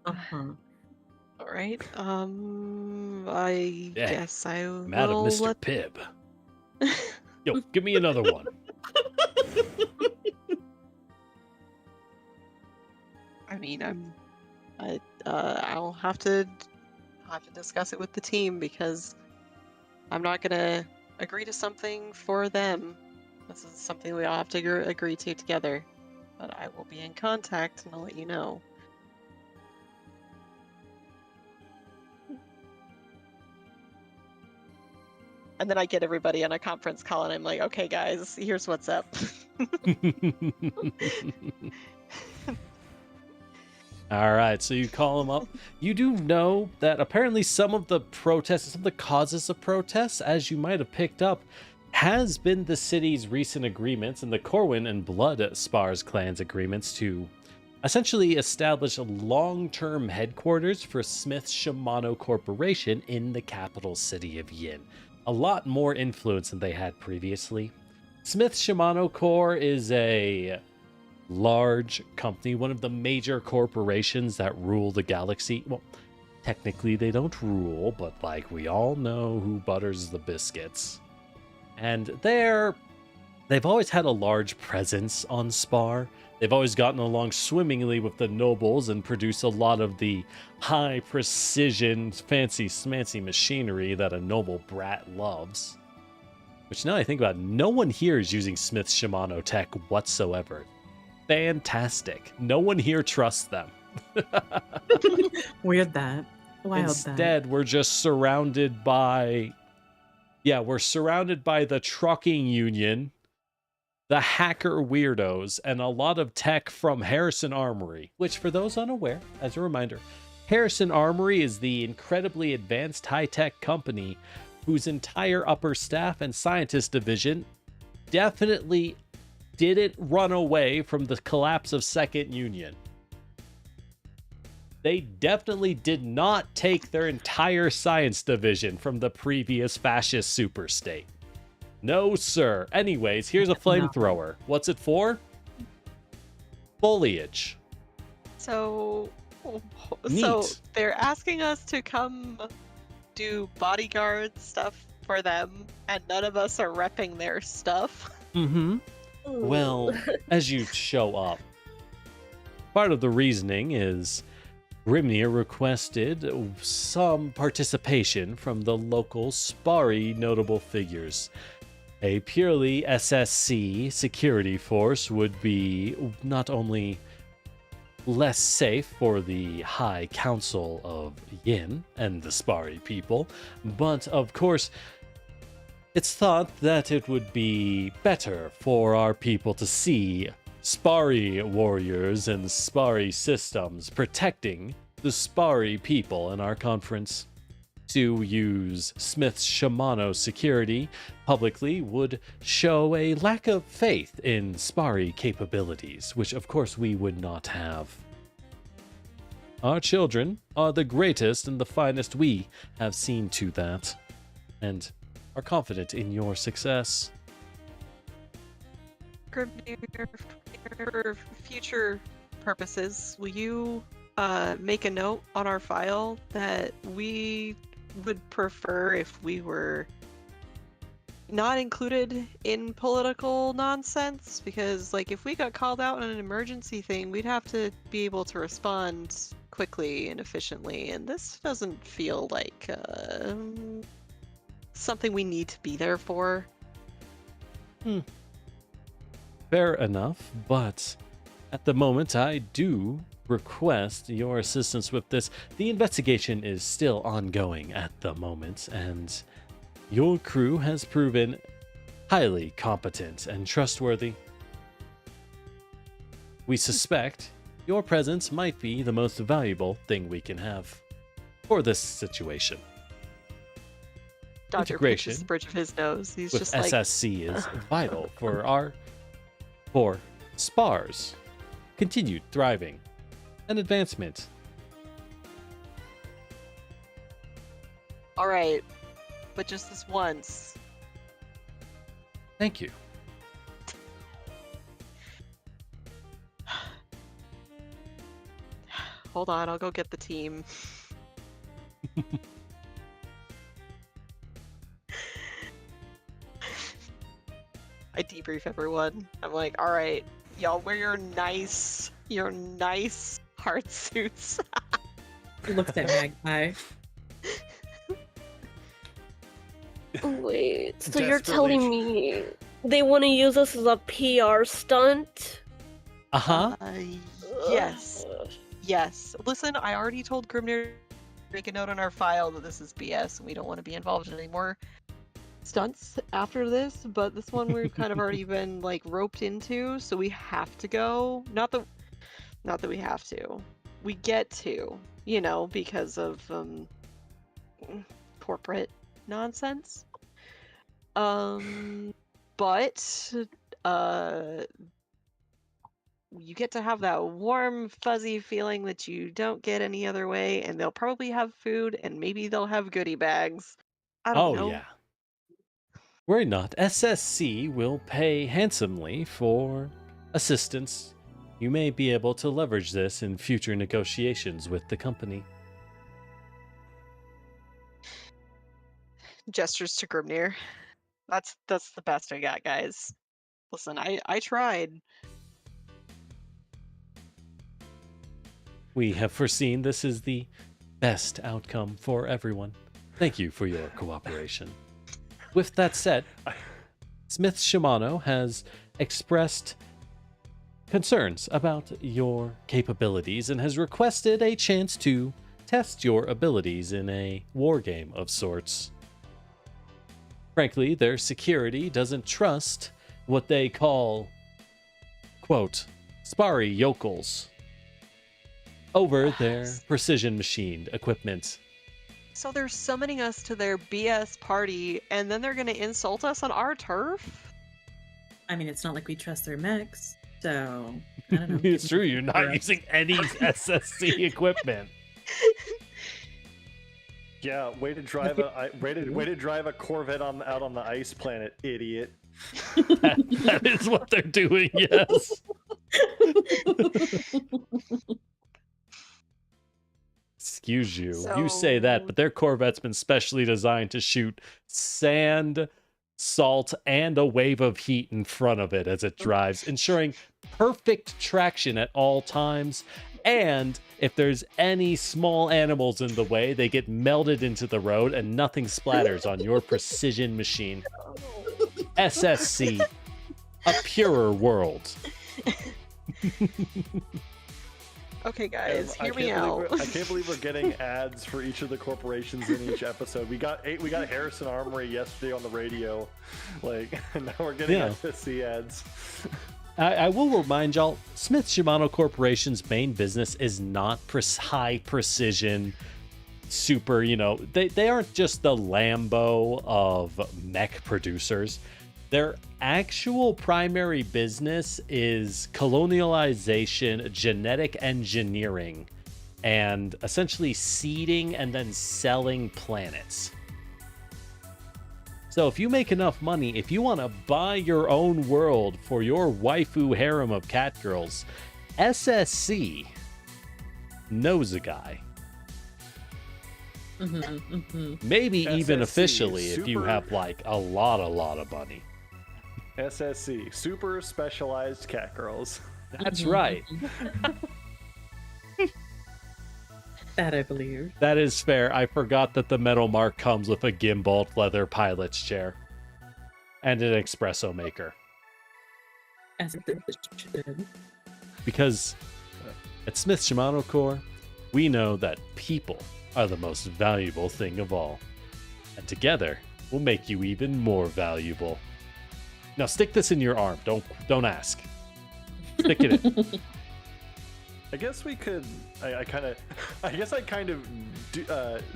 Uh-huh. All right. I Yeah, guess I I'm out of will Mr. let. Pibb. Yo, give me another one. I mean, I'll have to discuss it with the team, because I'm not gonna agree to something for them. This is something we all have to agree to together. But I will be in contact, and I'll let you know. And then I get everybody on a conference call, and I'm like, okay, guys, here's what's up. All right, so you call him up. You do know that apparently some of the protests, some of the causes of protests, as you might have picked up, has been the city's recent agreements and the Corwin and Blood Spars clans agreements to essentially establish a long-term headquarters for Smith Shimano Corporation in the capital city of Yin. A lot more influence than they had previously. Smith Shimano Corp is a large company, one of the major corporations that rule the galaxy. Well, technically they don't rule, but like we all know who butters the biscuits. And they've always had a large presence on Spar. They've always gotten along swimmingly with the nobles and produce a lot of the high precision, fancy smancy machinery that a noble brat loves. Which now I think about it, no one here is using Smith Shimano tech whatsoever. Fantastic. No one here trusts them. Weird that. Wild Instead, we're just surrounded by... Yeah, we're surrounded by the trucking union, the hacker weirdos, and a lot of tech from Harrison Armory. Which, for those unaware, as a reminder, Harrison Armory is the incredibly advanced high-tech company whose entire upper staff and scientist division definitely didn't run away from the collapse of Second Union. They definitely did not take their entire science division from the previous fascist superstate. No, sir. Anyways, here's a flamethrower. What's it for? Foliage. So Neat. they're asking us to come do bodyguard stuff for them, and none of us are repping their stuff. Mm-hmm. Well, as you show up, part of the reasoning is Grimnir requested some participation from the local Spari notable figures. A purely SSC security force would be not only less safe for the High Council of Yin and the Spari people, but of course, it's thought that it would be better for our people to see Spari warriors and Spari systems protecting the Spari people in our conference. To use Smith's Shimano security publicly would show a lack of faith in Spari capabilities, which of course we would not have. Our children are the greatest and the finest. We have seen to that, and are confident in your success. Grimnir, for future purposes, will you make a note on our file that we would prefer if we were not included in political nonsense? Because, like, if we got called out on an emergency thing, we'd have to be able to respond quickly and efficiently, and this doesn't feel like something we need to be there for. Fair enough, but at the moment I do request your assistance with this. The investigation is still ongoing at the moment, and your crew has proven highly competent and trustworthy. We suspect your presence might be the most valuable thing we can have for this situation. Dodger pinches the bridge of his nose. He's with just like, SSC is vital for Spar's continued thriving and advancement. all right, but just this once. Thank you. Hold on, I'll go get the team. I debrief everyone. I'm like, all right, y'all wear your nice heart suits. Looks at Magpie. Wait, so you're telling me they want to use us as a PR stunt? Uh-huh. Yes. Yes. Listen, I already told Grimnir to make a note on our file that this is BS and we don't want to be involved in any more stunts after this, but this one we've kind of already been like roped into, so we have to go. Not that we have to. we get to, you know, because of corporate nonsense. But you get to have that warm, fuzzy feeling that you don't get any other way, and they'll probably have food, and maybe they'll have goodie bags. I don't Oh, know. yeah. Worry not. SSC will pay handsomely for assistance. You may be able to leverage this in future negotiations with the company. Gestures to Grimnir. That's the best I got, guys. Listen, I tried. We have foreseen this is the best outcome for everyone. Thank you for your cooperation. With that said, Smith Shimano has expressed concerns about your capabilities and has requested a chance to test your abilities in a war game of sorts. Frankly, their security doesn't trust what they call, quote, sparry yokels over their precision machined equipment. So they're summoning us to their BS party, and then they're gonna insult us on our turf? I mean, it's not like we trust their mechs, so I don't know. It's true, you're not using any SSC equipment. Yeah, way to drive a Corvette out on the ice planet, idiot. That is what they're doing, yes. Excuse you. You say that, but their Corvette's been specially designed to shoot sand, salt, and a wave of heat in front of it as it drives, ensuring perfect traction at all times. And if there's any small animals in the way, they get melded into the road and nothing splatters on your precision machine. SSC, a purer world. Okay, guys, hear me out. I can't believe we're getting ads for each of the corporations in each episode. We got Harrison Armory yesterday on the radio, like, and now we're getting SSC ads. I will remind y'all, Smith Shimano Corporation's main business is not high precision, super, they aren't just the Lambo of mech producers. Their actual primary business is colonialization, genetic engineering, and essentially seeding and then selling planets. So if you make enough money, if you want to buy your own world for your waifu harem of cat girls, SSC knows a guy. Maybe even SSC, officially if you have like a lot of money. SSC, super specialized cat girls. That's right. That I believe. That is fair. I forgot that the metal mark comes with a gimbaled leather pilot's chair and an espresso maker. As it should. Because at Smith Shimano Corps, we know that people are the most valuable thing of all. And together, we'll make you even more valuable. Now stick this in your arm. Don't ask. Stick it in. I guess we could. I guess I kind of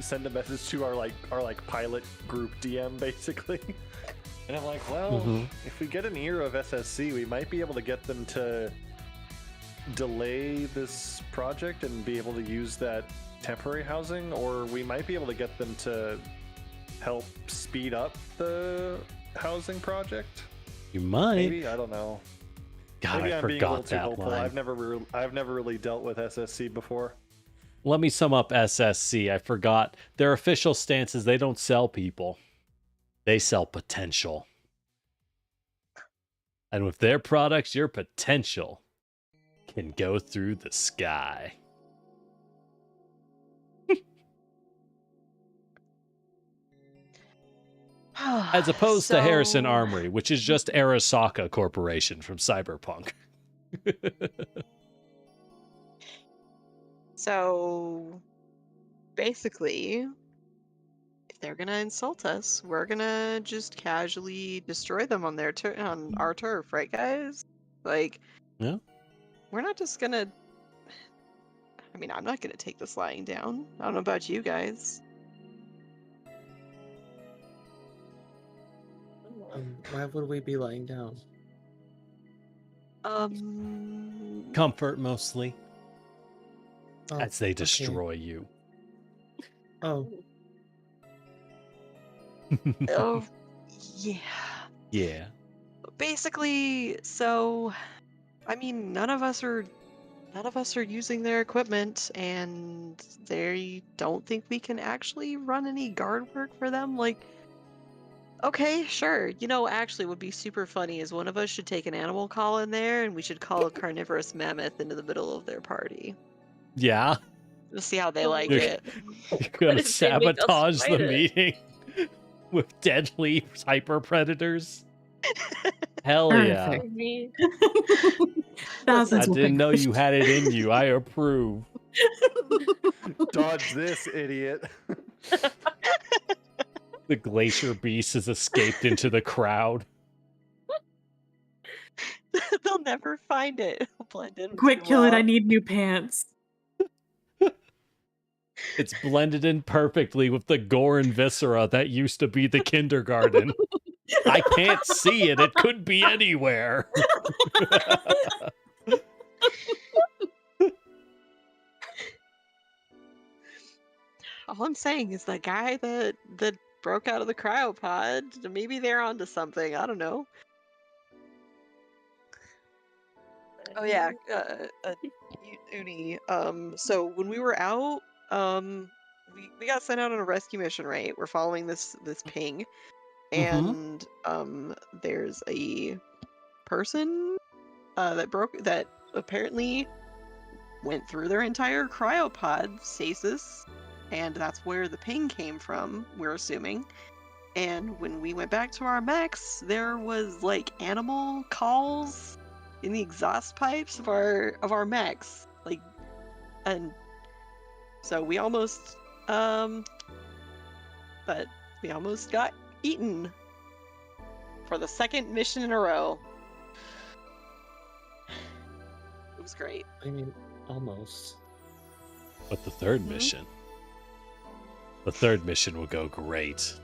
send a message to our pilot group DM basically, and I'm like, well, if we get an ear of SSC, we might be able to get them to delay this project and be able to use that temporary housing, or we might be able to get them to help speed up the housing project. You might. Maybe, I don't know. God, Maybe I I'm being a little forgot too that hopeful. line. I've never really dealt with SSC before. Let me sum up SSC. I forgot. Their official stance is they don't sell people. They sell potential. And with their products, your potential can go through the sky. As opposed to Harrison Armory, which is just Arasaka Corporation from Cyberpunk. So basically, if they're gonna insult us, we're gonna just casually destroy them on on our turf, right, guys? Like, Yeah. we're not just gonna. I mean, I'm not gonna take this lying down. I don't know about you guys. Why would we be lying down? Comfort mostly, Oh, as they okay. destroy you. Oh, Oh, yeah. Yeah. Basically, so, I mean, none of us are using their equipment, and they don't think we can actually run any guard work for them. Like, okay, sure. You know, actually, what would be super funny is one of us should take an animal call in there, and we should call a carnivorous mammoth into the middle of their party. Yeah. We'll see how they Oh, like You're- it. You're gonna if they make us sabotage the fight it? meeting with deadly hyper predators. Hell yeah. Perfect. For me, Thousands I will didn't pick know you had it in you. I approve. Dodge this, idiot. The glacier beast has escaped into the crowd. They'll never find it. It'll blend in. Quick, too kill it. I well. need new pants. It's blended in perfectly with the gore and viscera that used to be the kindergarten. I can't see it. It could be anywhere. All I'm saying is the guy that broke out of the cryopod, maybe they're onto something. I don't know. Oh yeah, Uni. So when we were out, we got sent out on a rescue mission, right? We're following this ping, and there's a person that apparently went through their entire cryopod stasis, and that's where the ping came from, we're assuming. And when we went back to our mechs, there was like animal calls in the exhaust pipes of our mechs, like, and so we almost got eaten for the second mission in a row. It was great. I mean, almost. But the third Mhm. mission. The third mission will go great.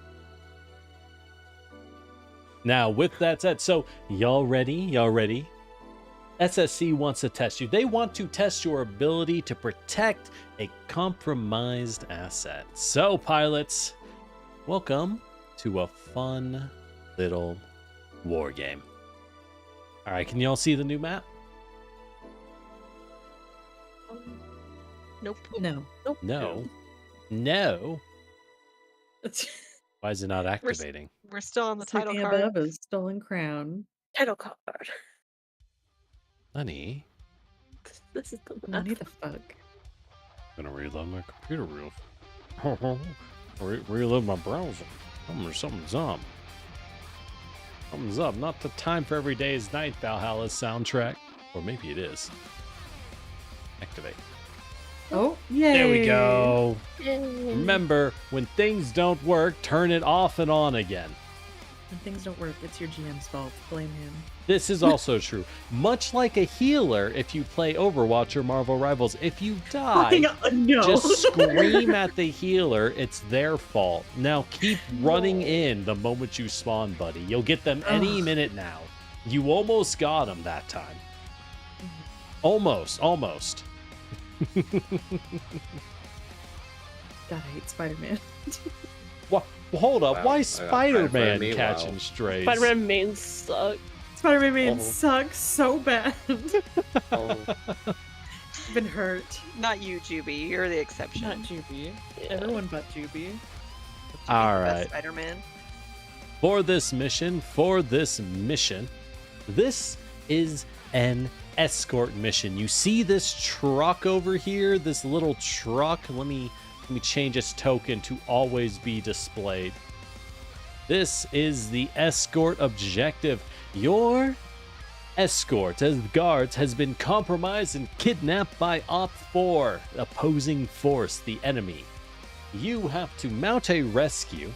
Now, with that said, so y'all ready? Y'all ready? SSC wants to test you. They want to test your ability to protect a compromised asset. So, pilots, welcome to a fun little war game. All right, can y'all see the new map? Nope. No. nope. No. No. Why is it not activating? We're still on the title Something card. above is stolen crown. Title card. Honey, This is the Nani map. the fuck? I'm gonna reload my computer reload my browser. Something's up. Something's up. Not the time for every day is night, Valhalla's soundtrack. Or maybe it is. Activate. Oh, yay! There we go. Yay. Remember, when things don't work, turn it off and on again. When things don't work, it's your GM's fault. Blame him. This is also true. Much like a healer, if you play Overwatch or Marvel Rivals, if you die, No. just scream at the healer. It's their fault. Now keep running in the moment you spawn, buddy. You'll get them any Ugh. minute now. You almost got them that time. Almost. God, I hate Spider-Man. Hold up. Wow, Why I got Spider-Man fired for me, catching wow. strays? Spider-Man mains suck. Spider-Man Oh. sucks so bad. Oh, Been hurt. Not you, Juby. You're the exception. Not Juby. Yeah. Everyone but Juby. All right. Spider-Man. For this mission, this is an escort mission. You see this truck over here, this little truck. Let me change its token to always be displayed. This is the escort objective. Your escort as guards has been compromised and kidnapped by Op 4, opposing force, the enemy. You have to mount a rescue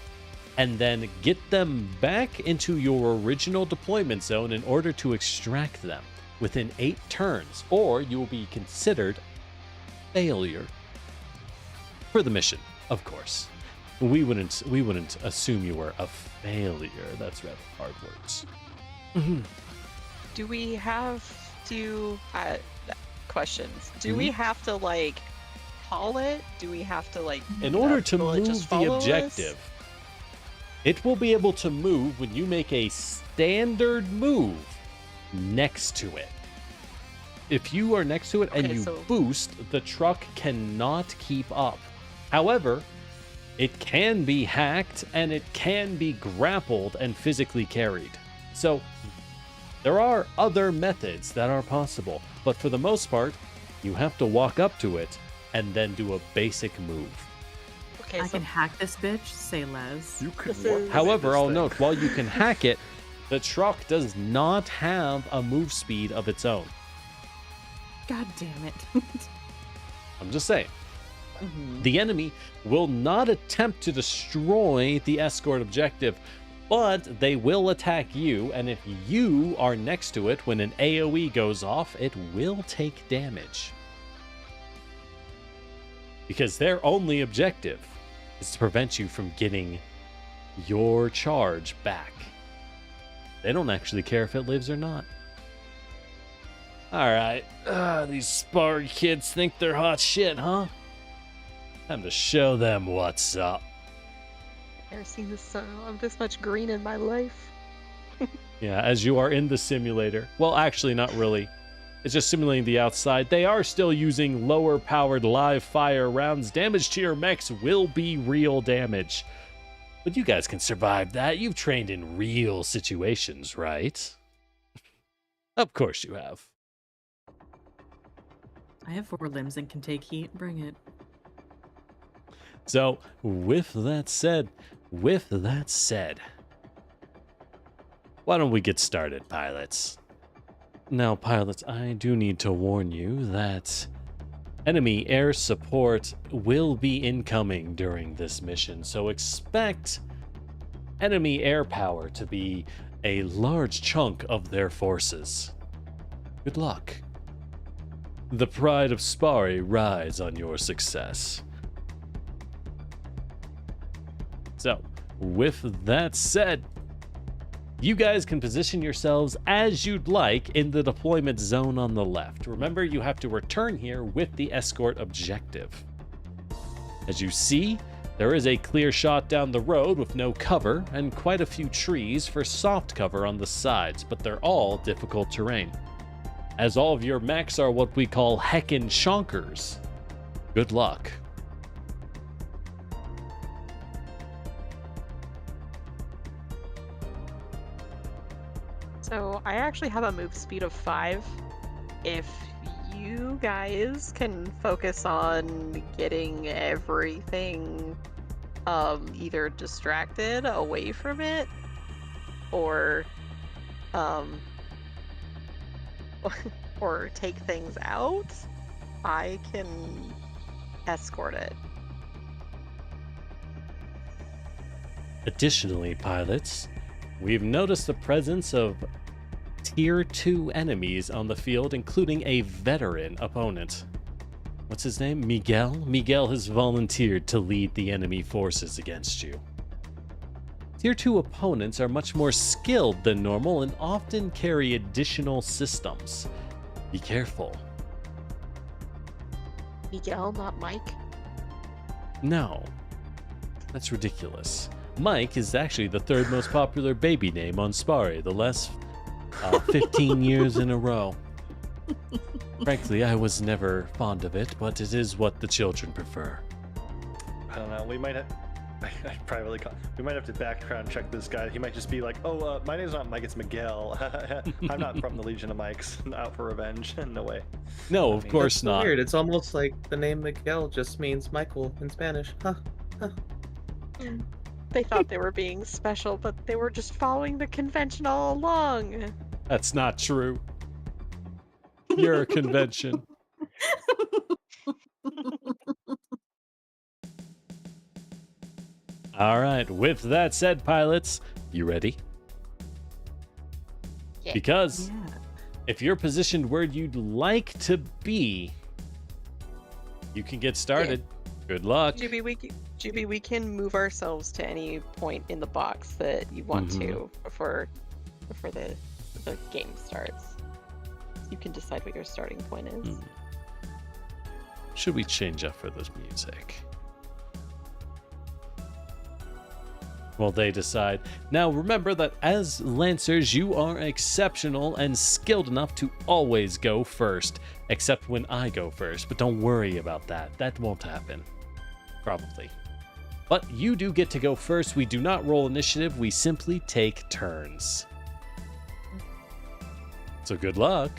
and then get them back into your original deployment zone in order to extract them within 8 turns, or you will be considered failure for the mission, of course. We wouldn't assume you were a failure. That's rather hard words. Do we have to questions? Do we have to like call it? Do we have to like In order to will it move just the follow us? objective, it will be able to move when you make a standard move next to it. If you are next to it and Okay, you so- boost, the truck cannot keep up. However, it can be hacked and it can be grappled and physically carried. So there are other methods that are possible, but for the most part, you have to walk up to it and then do a basic move. Okay, I so can hack this bitch, say Les. You could This warp is- this However, I'll thing. note, while you can hack it, the truck does not have a move speed of its own. God damn it. I'm just saying. Mhm. The enemy will not attempt to destroy the escort objective, but they will attack you, and if you are next to it when an AoE goes off, it will take damage. Because their only objective is to prevent you from getting your charge back. They don't actually care if it lives or not. Alright, these Spar kids think they're hot shit, huh? Time to show them what's up. I've never seen this much green in my life. Yeah, as you are in the simulator. Well, actually, not really. It's just simulating the outside. They are still using lower powered live fire rounds. Damage to your mechs will be real damage. But you guys can survive that. You've trained in real situations, right? Of course you have. I have 4 limbs and can take heat. Bring it. So, with that said, why don't we get started, pilots? Now, pilots, I do need to warn you that enemy air support will be incoming during this mission, so expect enemy air power to be a large chunk of their forces. Good luck. The pride of Spari rides on your success. So, with that said, you guys can position yourselves as you'd like in the deployment zone on the left. Remember, you have to return here with the escort objective. As you see, there is a clear shot down the road with no cover and quite a few trees for soft cover on the sides, but they're all difficult terrain. As all of your mechs are what we call heckin' shonkers. Good luck. So I actually have a move speed of 5. If you guys can focus on getting everything either distracted away from it or or take things out, I can escort it. Additionally, pilots, we've noticed the presence of Tier 2 enemies on the field, including a veteran opponent. What's his name? Miguel? Miguel has volunteered to lead the enemy forces against you. Tier 2 opponents are much more skilled than normal and often carry additional systems. Be careful. Miguel, not Mike. No. That's ridiculous. Mike is actually the 3rd most popular baby name on Spari, the last 15 years in a row. Frankly, I was never fond of it, but it is what the children prefer. I don't know. We might have. I privately call. We might have to background check this guy. He might just be like, "Oh, my name's not Mike. It's Miguel. I'm not from the Legion of Mikes. Out for revenge. No way." No, of course That's not. Weird. It's almost like the name Miguel just means Michael in Spanish. Huh. They thought they were being special, but they were just following the convention all along. That's not true. You're a convention. All right, with that said, pilots, you ready? Yeah. Because Yeah. if you're positioned where you'd like to be, You can get started. Good luck. GB, we can move ourselves to any point in the box that you want to before the game starts. You can decide what your starting point is. Should we change up for this music? Well, they decide. Now, remember that as Lancers, you are exceptional and skilled enough to always go first, except when I go first. But don't worry about that. That won't happen. Probably. But you do get to go first. We do not roll initiative. We simply take turns. So good luck.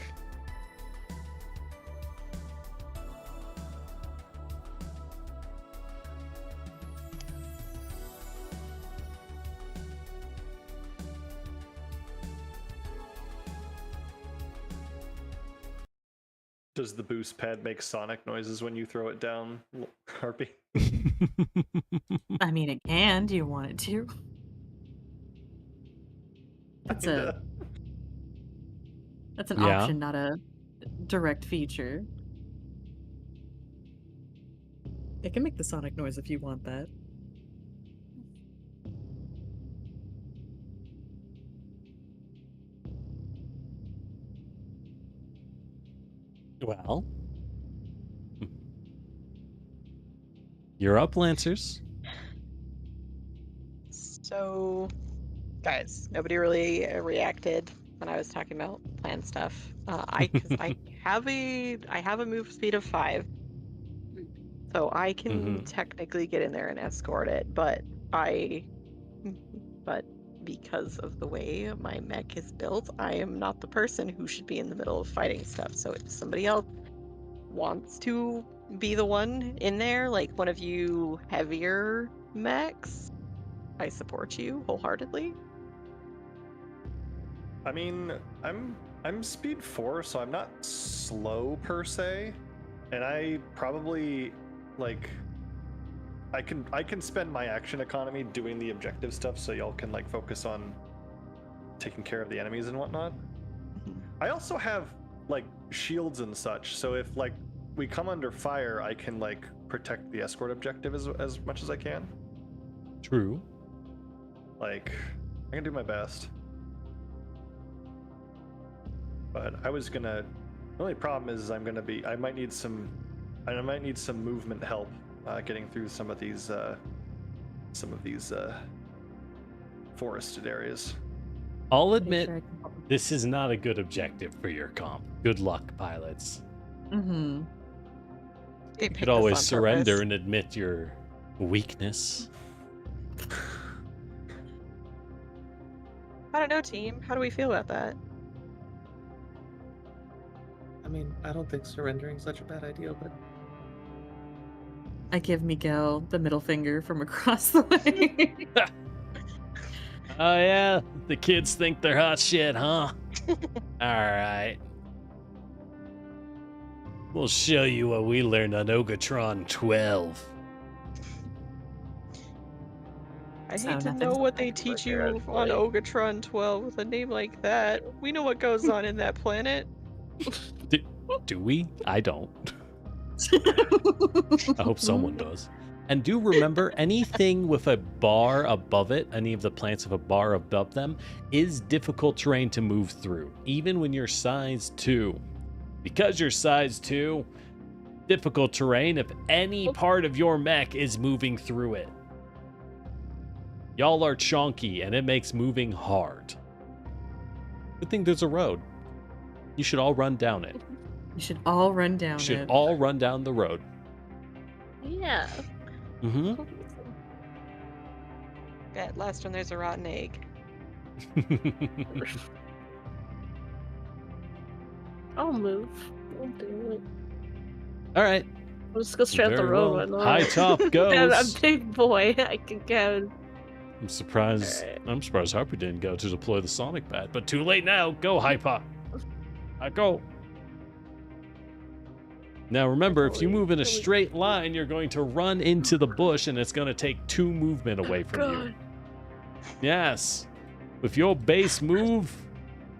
Does the boost pad make sonic noises when you throw it down, Harpy? I mean, it can. Do you want it to? That's an option, not a direct feature. It can make the sonic noise if you want that. Well, you're up, Lancers. So, guys, nobody really reacted when I was talking about plan stuff. I have a move speed of 5, so I can technically get in there and escort it. But because of the way my mech is built, I am not the person who should be in the middle of fighting stuff. So if somebody else wants to be the one in there, like one of you heavier mechs, I support you wholeheartedly. I mean, I'm speed 4, so I'm not slow per se, and I probably I can spend my action economy doing the objective stuff, so y'all can focus on taking care of the enemies and whatnot. I also have shields and such, so if we come under fire, I can protect the escort objective as much as I can. True. I can do my best. But the only problem is I might need some movement help getting through some of these forested areas. I'll admit, this is not a good objective for your comp. Good luck, pilots. Mm-hmm. You could always surrender and admit your weakness. I don't know, team. How do we feel about that? I mean, I don't think surrendering is such a bad idea, but I give Miguel the middle finger from across the way. Oh yeah, the kids think they're hot shit, huh? Alright. We'll show you what we learned on Ogatron 12. I hate to know what they teach you on Ogatron 12 with a name like that. We know what goes on in that planet. Do we? I don't. I hope someone does. And do remember, anything with a bar above it, any of the plants with a bar above them, is difficult terrain to move through, even when you're size 2. Because you're size 2, difficult terrain if any part of your mech is moving through it. Y'all are chonky, and it makes moving hard. Good thing there's a road. You should all run down it. You should all run down You should all run down the road. Yeah. Mm-hmm. At last when there's a rotten egg. I'll move. I'll do it. All right. I'll just go straight up the Very road. well. Why not? High top goes. I'm a big boy. I can go. I'm surprised. Alright. I'm surprised Harper didn't go to deploy the sonic pad, but too late now. Go, Hyper. I go. Now remember, if you move in a straight line, you're going to run into the bush, and it's going to take 2 movement away from you. Yes. With your base move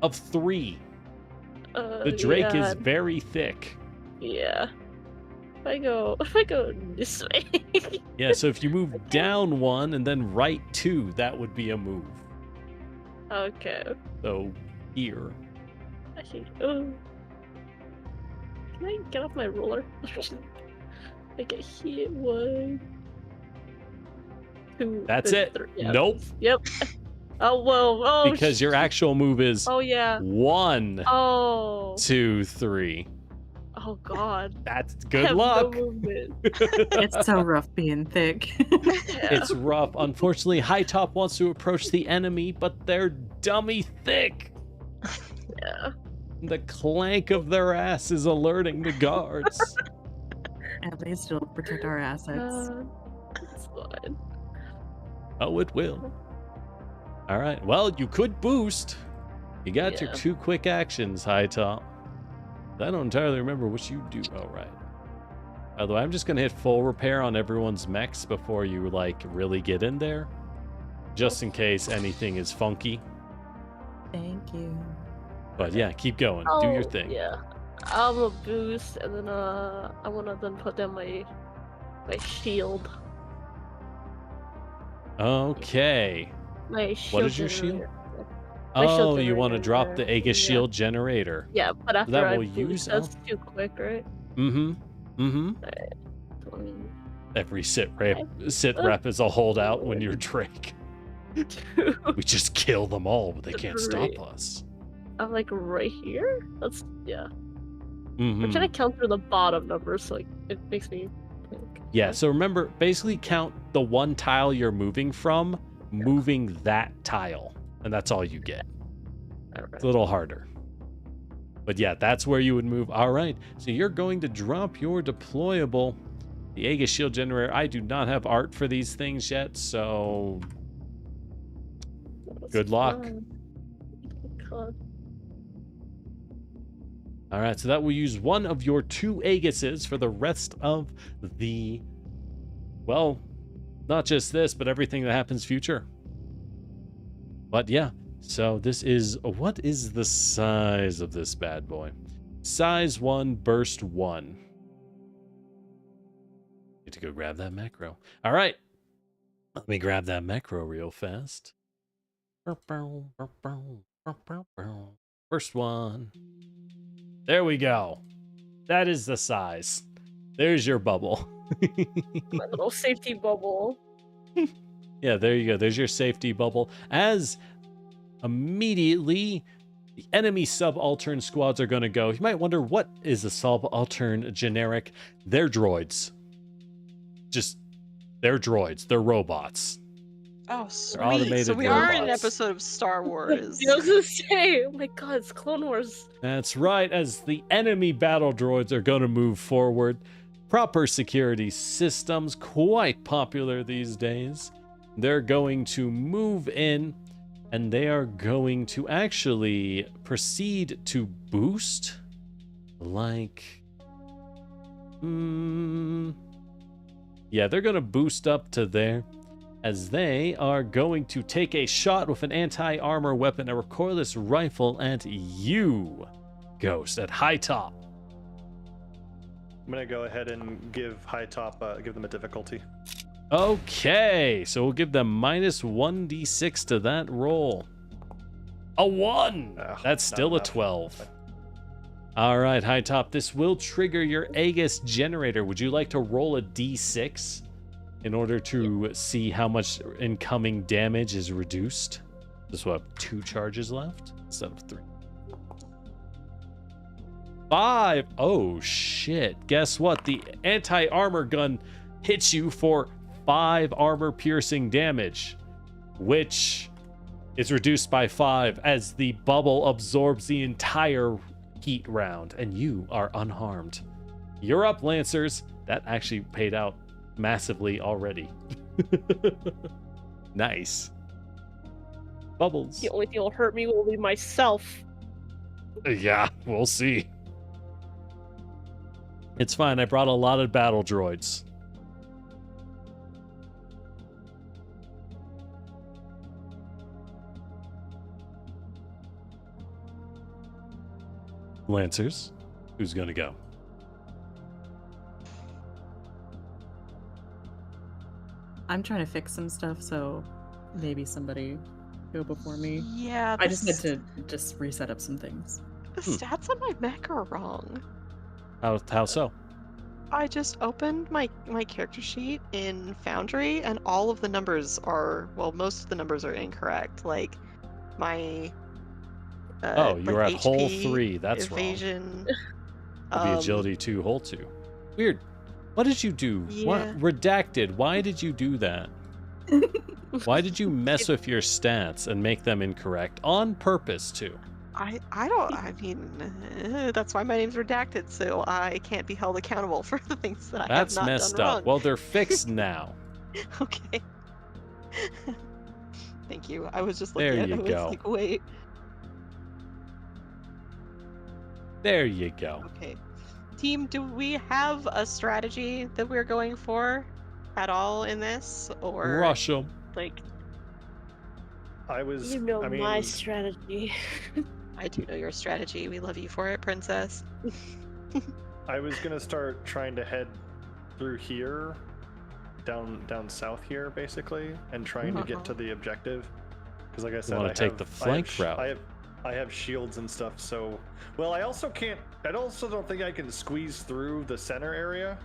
of 3, the Drake is very thick. Yeah. If I go this way. Yeah, so if you move down 1 and then right 2, that would be a move. Okay. So here. I see. Oh. Can I get off my roller? I get hit 1, 2. That's it. 3. Yeah. Nope. Yep. Oh whoa. Oh. Because your actual move is Oh yeah. 1, Oh. 2, 3. Oh god. That's I good have luck. No movement. It's so rough being thick. Yeah. It's rough. Unfortunately, High Top wants to approach the enemy, but they're dummy thick. Yeah. The clank of their ass is alerting the guards. At least it'll protect our assets. It's fine. Oh, it will. All right. Well, you could boost. You got your Yeah. 2 quick actions, High Top. I don't entirely remember what you do. Oh, right. By the way, I'm just going to hit full repair on everyone's mechs before you, like, really get in there. Just in case anything is funky. Thank you. But yeah, keep going. Do your thing. Yeah. I'm gonna boost and then I wanna then put down my shield. Okay. My shield. What is your shield? generator. My shield Oh, you want to drop the generator. Aegis Yeah. shield generator. Yeah, but after that I will boost, use- that's too quick, right? Mm-hmm. Mm-hmm. Um, Every sit rep is a holdout when you're Drake. We just kill them all, but they can't stop Great. us. I'm like right here. That's yeah. Mhm. We're trying to count through the bottom numbers, so like it makes me think. Yeah, so remember, basically count the one tile you're moving from, moving that tile, and that's all you get. It's a little harder. But yeah, that's where you would move. All right, so you're going to drop your deployable. The Aegis shield generator, I do not have art for these things yet, so good luck. God. All right, so that will use one of your 2 Aegises for the rest of the, well, not just this, but everything that happens future. But yeah, so this is, what is the size of this bad boy? Size 1, burst 1. Need to go grab that macro. All right, let me grab that macro real fast. First one. There we go. That is the size. There's your bubble. My little safety bubble. Yeah, there you go. There's your safety bubble. As immediately the enemy subaltern squads are going to go. You might wonder, what is a subaltern generic? They're droids. Just, they're droids. They're robots. Oh, sweet. automated So we are in an robots. episode of Star Wars. I was gonna say, oh my god, it's Clone Wars. That's right. As the enemy battle droids are going to move forward, proper security systems, quite popular these days. They're going to move in, and they are going to actually proceed to boost, like, yeah, they're going to boost up to there, as they are going to take a shot with an anti-armor weapon, a recoilless rifle at you, Ghost, at high top. I'm gonna go ahead and give high top, give them a difficulty. Okay, so we'll give them minus 1d6 to that roll. A 1! That's not still a enough. 12. All right, high top, this will trigger your Aegis generator. Would you like to roll a d6 in order to see how much incoming damage is reduced? This will have 2 charges left instead of 3. 5! Oh, shit. Guess what? The anti-armor gun hits you for 5 armor-piercing damage, which is reduced by 5 as the bubble absorbs the entire heat round, and you are unharmed. You're up, Lancers. That actually paid out massively already. Nice. Bubbles. The only thing that'll hurt me will be myself. Yeah, we'll see. It's fine. I brought a lot of battle droids. Lancers, who's gonna go? I'm trying to fix some stuff, so maybe somebody go before me. Yeah, I just had to just reset up some things. the stats on my mech are wrong. How so? I just opened my character sheet in Foundry, and all of the numbers are, well, most of the numbers are incorrect. Like my Oh, you're like at hole HP, 3. That's evasion. wrong. The agility 2, hole 2. Weird. What did you do? What Yeah. redacted? Why did you do that? Why did you mess with your stats and make them incorrect on purpose too? I mean, that's why my name's redacted, so I can't be held accountable for the things that I That's have not messed done up. wrong. Well, they're fixed now. Okay. Thank you. I was just There looking at you it. I go. was like, wait. There you go. Okay. Team, do we have a strategy that we're going for at all in this? Or Rush 'em. like I was. You know I mean, my strategy. I do know your strategy. We love you for it, princess. I was gonna start trying to head through here, down south here, basically, and trying to get to the objective. Because, like I said, wanna take the flank route. I have shields and stuff. So, well, I also can't. I also don't think I can squeeze through the center area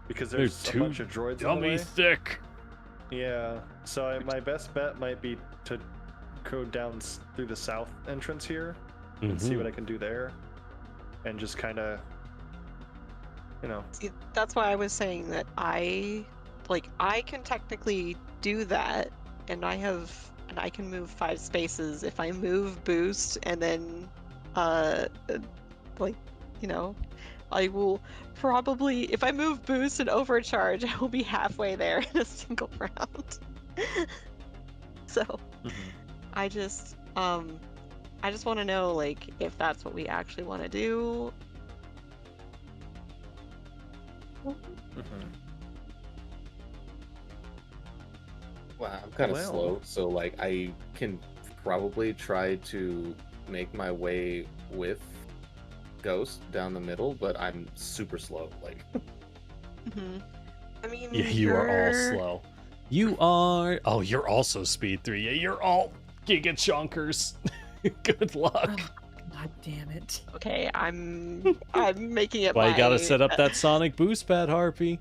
because there's They're a too bunch of droids in the Dummy way. thick. Yeah. So my best bet might be to go down through the south entrance here and see what I can do there, and just kind of, See, that's why I was saying that I can technically do that, and I can move 5 spaces if I move boost, and then I will probably, if I move boost and overcharge, I will be halfway there in a single round. So I just want to know, like, if that's what we actually want to do. Wow, I'm kind of Well. slow, so like I can probably try to make my way with Ghost down the middle, but I'm super slow. Like, I mean, Yeah, you are all slow. You are. Oh, you're also speed 3. Yeah, you're all giga chunkers. Good luck. God damn it. Okay, I'm making it. Why you gotta my- set up that sonic boost pad, Harpy?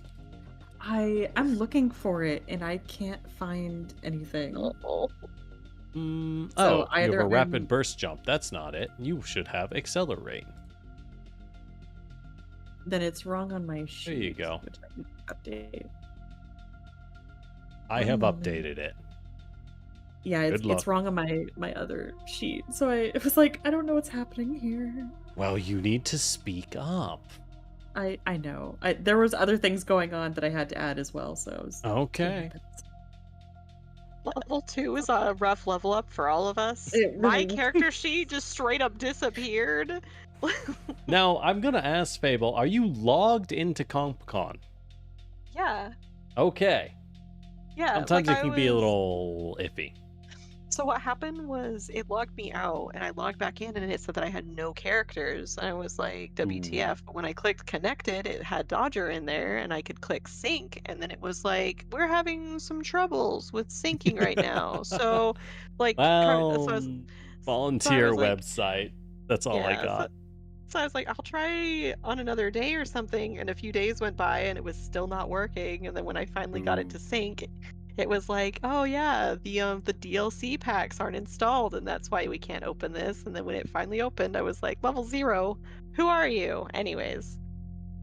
I'm looking for it and I can't find anything. Oh. You So have either a rapid I'm- burst jump. That's not it. You should have accelerate. Then it's wrong on my sheet. There you go. Which I can update. I have Oh, updated it. Yeah, Good luck. it's wrong on my other sheet. So it was like, I don't know what's happening here. Well, you need to speak up. I know. There was other things going on that I had to add as well, so I was Okay. Level 2 is a rough level up for all of us. It My really- character sheet just straight up disappeared. Now, I'm gonna ask Fable, are you logged into CompCon? Yeah. Okay. Yeah. Sometimes like it I can be a was- little iffy. So what happened was it logged me out, and I logged back in, and it said that I had no characters. And I was like, WTF? But when I clicked connected, it had Dodger in there, and I could click sync, and then it was like, we're having some troubles with syncing right now. So, like, Well, so I was- volunteer like- website. That's all I Yeah, got. So I was like, I'll try on another day or something. And a few days went by and it was still not working. And then when I finally got it to sync, it was like, oh yeah, the DLC packs aren't installed and that's why we can't open this. And then when it finally opened, I was like, level 0. Who are you? Anyways,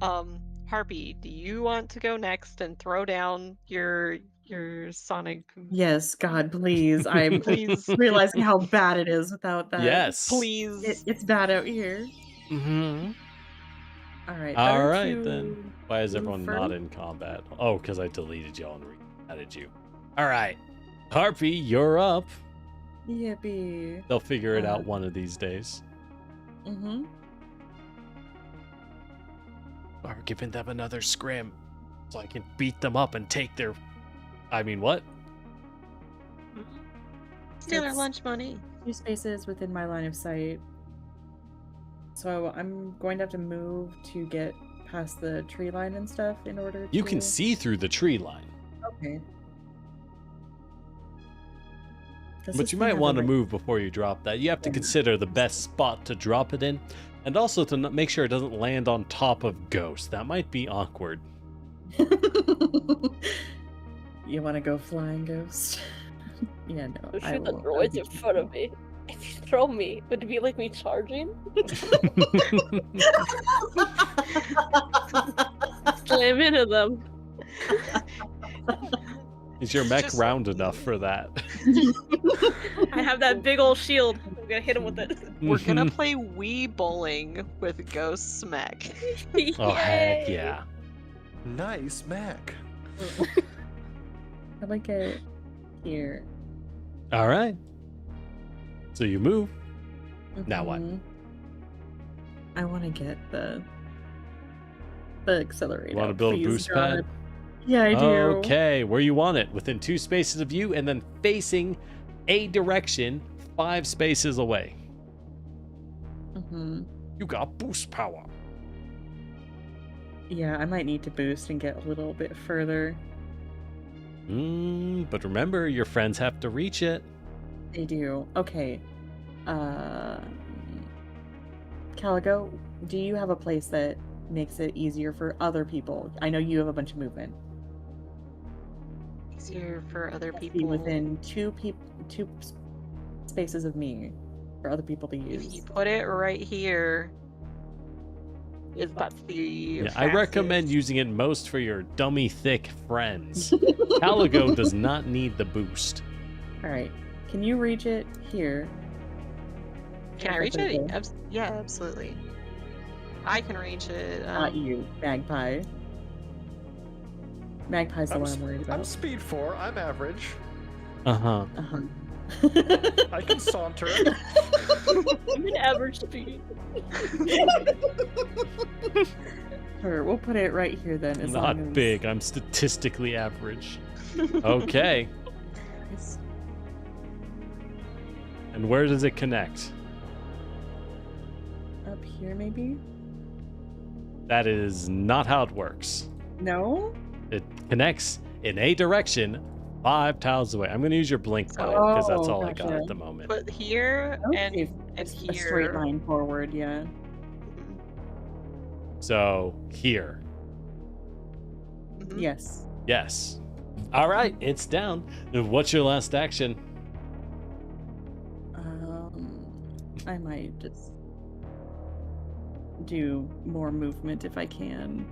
Harpy, do you want to go next and throw down your Sonic? Yes, God, please. I'm Please. realizing how bad it is without that. Yes. Please. It's bad out here. Mm-hmm. All right. All better right, to then. Why is move everyone first. not in combat? Oh, because I deleted y'all and re-added you. All right. Harpy, you're up. Yippee. They'll figure it out one of these days. Mm-hmm. Or giving them another scrim so I can beat them up and take their... I mean, what? Steal their It's- lunch money. 2 spaces within my line of sight. So I'm going to have to move to get past the tree line and stuff in order to... You can see through the tree line. Okay. But you might want to move before you drop that. You have to consider the best spot to drop it in, and also to make sure it doesn't land on top of Ghost. That might be awkward. You want to go flying, Ghost? Yeah, no. Don't I shoot the will. droids in front of me. If you throw me, would it be like me charging? Slam into them. Is your mech Just- round enough for that? I have that big old shield. I'm gonna hit him with it. We're gonna play Wii bowling with Ghost's Mech. Oh, heck Yay. yeah. Nice Mac. I like it here. All right. So you move. Now what? Mhm. I want to get the accelerator. You want to build a Please, boost God. pad? Yeah, I do. Okay, where you want it, within 2 spaces of you, and then facing a direction 5 spaces away. Hmm. You got boost power. Yeah, I might need to boost and get a little bit further. But remember, your friends have to reach it. They do. Okay. Caligo, do you have a place that makes it easier for other people? I know you have a bunch of movement. Easier for other Be people. within two spaces of me for other people to If you use. put it right here, that's the Yeah, I recommend fastest. using it most for your dummy thick friends. Caligo does not need the boost. All right. Can you reach it here? Can I reach Okay. it? Yeah, absolutely. I can reach it. Not you, Magpie. Magpie's the one I'm worried I'm about. speed 4. I'm average. Uh-huh. Uh-huh. I can saunter. I'm an average speed. Sure, we'll put it right here then. As Not long as... big. I'm statistically average. Okay. And where does it connect? Up here, maybe? That is not how it works. No? It connects in a direction 5 tiles away. I'm going to use your blink mode because that's all I got gotcha. at the moment. But here Okay, and it's here. a straight line forward, yeah. So here. Mhm. Yes. Yes. All right, it's down. What's your last action? I might just do more movement if I can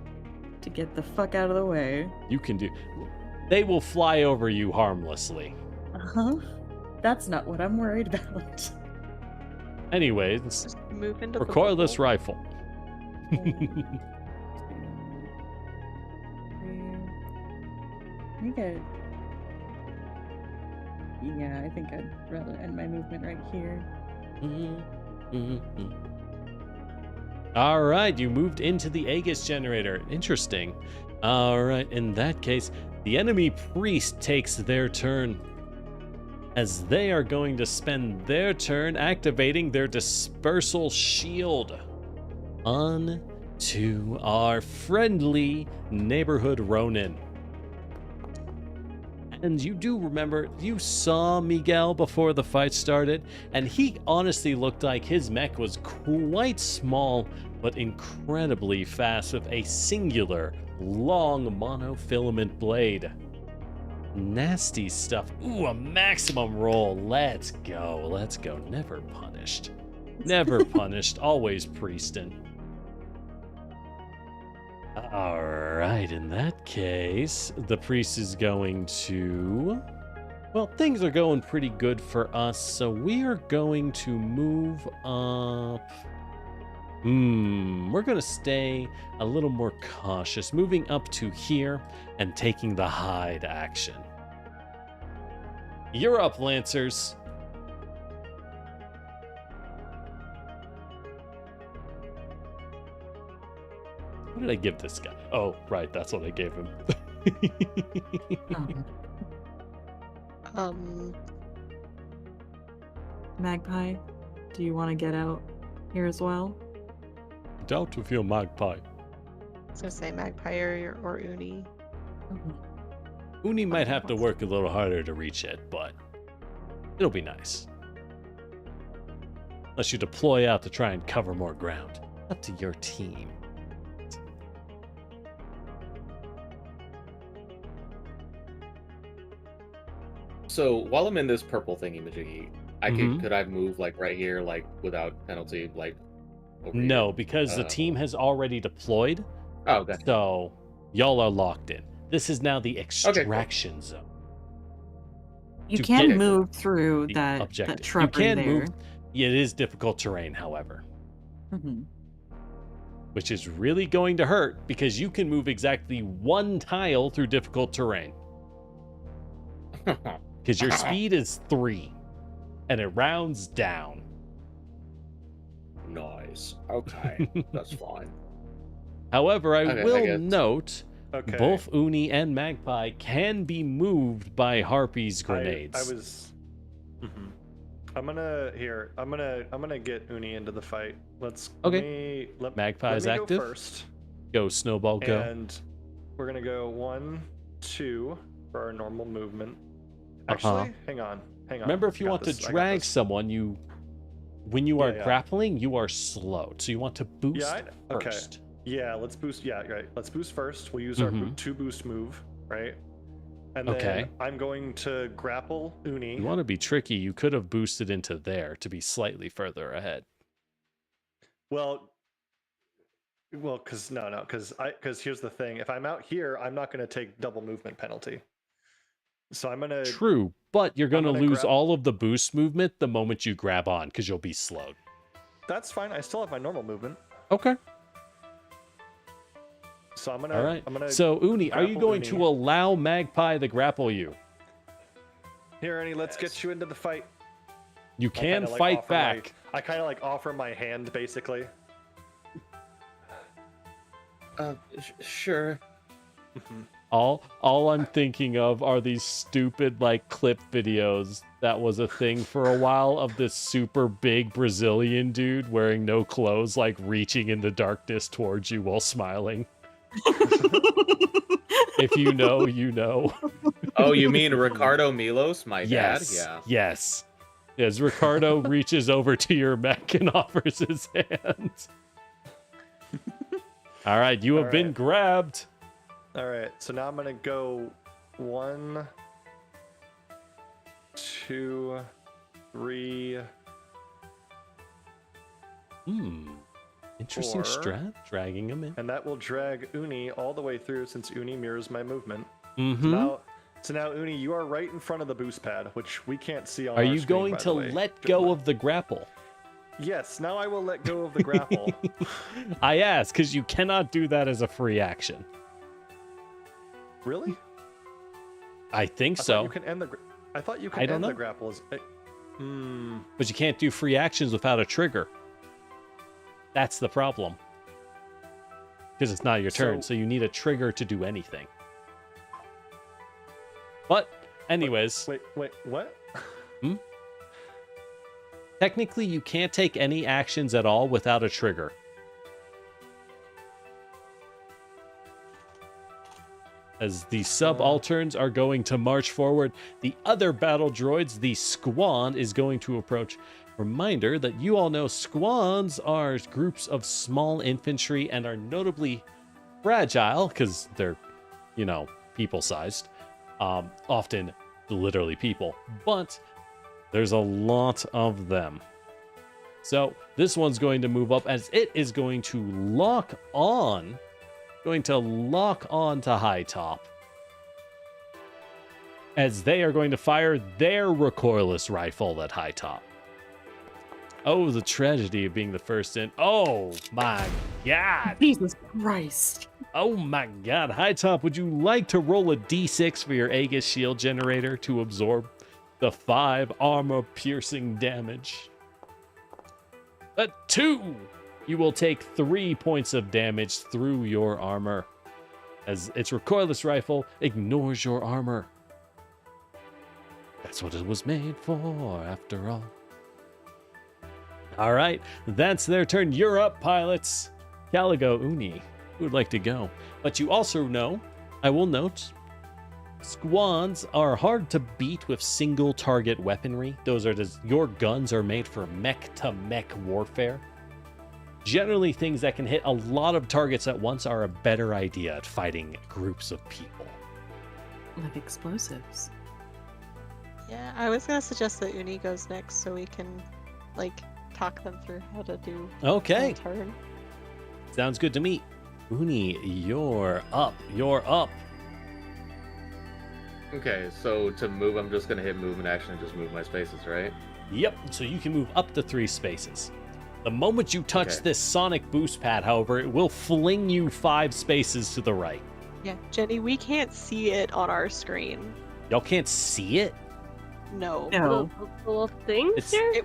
to get the fuck out of the way. You can do. They will fly over you harmlessly. Uh-huh. That's not what I'm worried about. Anyways, Just move into the recoilless bubble. rifle. I think I'd rather end my movement right here. All right, you moved into the Aegis generator. Interesting. All right, in that case, the enemy priest takes their turn, as they are going to spend their turn activating their dispersal shield on to our friendly neighborhood Ronin. And you do remember, you saw Miguel before the fight started, and he honestly looked like his mech was quite small, but incredibly fast with a singular, long monofilament blade. Nasty stuff. Ooh, a maximum roll. Let's go. Let's go. Never punished. Never punished. Always priestin'. All right, in that case, the priest is going to... Well, things are going pretty good for us, so we are going to move up... We're going to stay a little more cautious, moving up to here and taking the hide action. You're up, Lancers. What did I give this guy? Oh, right, that's what I gave him. Magpie, do you want to get out here as well? Doubt if you're Magpie. I was gonna say Magpie or Uni. Uni might have to work a little harder to reach it, but It'll be nice. Unless you deploy out to try and cover more ground. Up to your team. So while I'm in this purple thingy majiggy, Mhm. could I move like right here, like without penalty, like over No, here? because the team has already deployed, Oh, gotcha. so y'all are locked in. This is now the cool. extraction zone. You To can get move through The that objective. shrubbery you can there. move. Yeah, it is difficult terrain, however, Mhm. which is really going to hurt because you can move exactly one tile through difficult terrain. Because your speed is 3, and it rounds down. Nice. Okay, that's fine. However, I Okay, I will guess. note Okay. both Uni and Magpie can be moved by Harpy's grenades. I was. Mhm. I'm gonna get Uni into the fight. Let's. Okay. Let Magpie's me active. Go first, Go, Snowball, go. and we're gonna go 1, 2 for our normal movement. Uh-huh. Actually, hang on. Remember, if you I got want this, to I got drag this. someone, when you are Yeah. grappling, you are slowed. So you want to boost Yeah, okay. first. Yeah, let's boost. Yeah, right. Let's boost first. We'll use Mhm. our 2 boost move, right? And then Okay. I'm going to grapple Uni. You want to be tricky, you could have boosted into there to be slightly further ahead. Well, because because here's the thing: if I'm out here, I'm not going to take double movement penalty. So I'm gonna. True, but you're going to gonna lose grab- all of the boost movement the moment you grab on because you'll be slowed. That's fine. I still have my normal movement. Okay. So I'm gonna. All right. I'm gonna. So, Uni, are you grapple going Uni. to allow Magpie to grapple you? Here, Ernie. Let's get you into the fight. You I can kinda, like, fight offer my- back. I kind of like offer my hand, basically. Sure. All I'm thinking of are these stupid like clip videos that was a thing for a while of this super big Brazilian dude wearing no clothes, like reaching in the darkness towards you while smiling. If you know, you know. Oh, you mean Ricardo Milos, my Yes. dad? Yeah. Yes. As Ricardo reaches over to your mech and offers his hand. All right, you have All been right. grabbed. All right. So now I'm gonna go 1, 2, 3. Interesting 4. strat. Dragging him in. And that will drag Uni all the way through since Uni mirrors my movement. Mm-hmm. So now, Uni, you are right in front of the boost pad, which we can't see on Are our you screen, going by to the way. let go of the grapple? Yes, now I will let go of the grapple. I ask because you cannot do that as a free action. Really? I think I thought so, you can end the. I thought you I could don't end the know. grapple as. but you can't do free actions without a trigger. That's the problem. Because it's not your turn, So- so you need a trigger to do anything. But, anyways, Wait, what? technically you can't take any actions at all without a trigger. As the subalterns are going to march forward, the other battle droids, the Squan, is going to approach. Reminder that you all know Squans are groups of small infantry and are notably fragile because they're, people-sized. Often literally people, but there's a lot of them. So this one's going to move up as it is going to lock on to High Top, as they are going to fire their recoilless rifle at High Top. Oh, the tragedy of being the first in. Oh my god. Jesus Christ. Oh my god. High Top, would you like to roll a d6 for your Aegis shield generator to absorb the 5 armor-piercing damage? A 2! You will take 3 points of damage through your armor, as its recoilless rifle ignores your armor. That's what it was made for, after all. All right, that's their turn. You're up, pilots. Caligo, Uni, who would like to go? But you also know, I will note, Squads are hard to beat with single target weaponry. Your guns are made for mech to mech warfare. Generally, things that can hit a lot of targets at once are a better idea at fighting groups of people. Like explosives. Yeah, I was gonna suggest that Uni goes next so we can, like, talk them through how to do Okay, a turn. sounds good to me. Uni, you're up. You're up. Okay, so to move, I'm just gonna hit movement action and just move my spaces, right? Yep, so you can move up to 3 spaces. The moment you touch Okay. this sonic boost pad, however, it will fling you 5 spaces to the right. Yeah, Jenny, we can't see it on our screen. Y'all can't see it? No. No. The little things It's- here?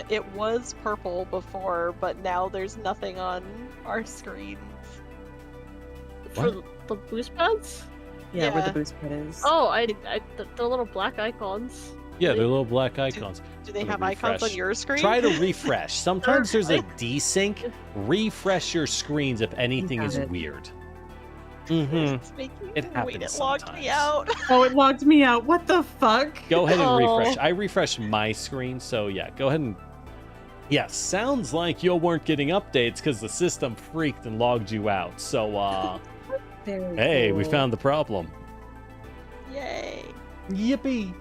It was purple before, but now there's nothing on our screens. For the boost pads? Yeah, where Yeah. the boost pad is. Oh, the little black icons. Yeah, they're little black icons. Do they Gonna have icons on refresh. your screen? Try to refresh. Sometimes there's a desync. Refresh your screens if anything got is it. weird. Mm-hmm. It's making It wait, happens it logged sometimes. me out. Oh, it logged me out. What the fuck? Go ahead and Oh. refresh. I refreshed my screen, so yeah, go ahead and... Yeah, sounds like you weren't getting updates because the system freaked and logged you out. So, Very hey, we cool. found the problem. Yay. Yippee!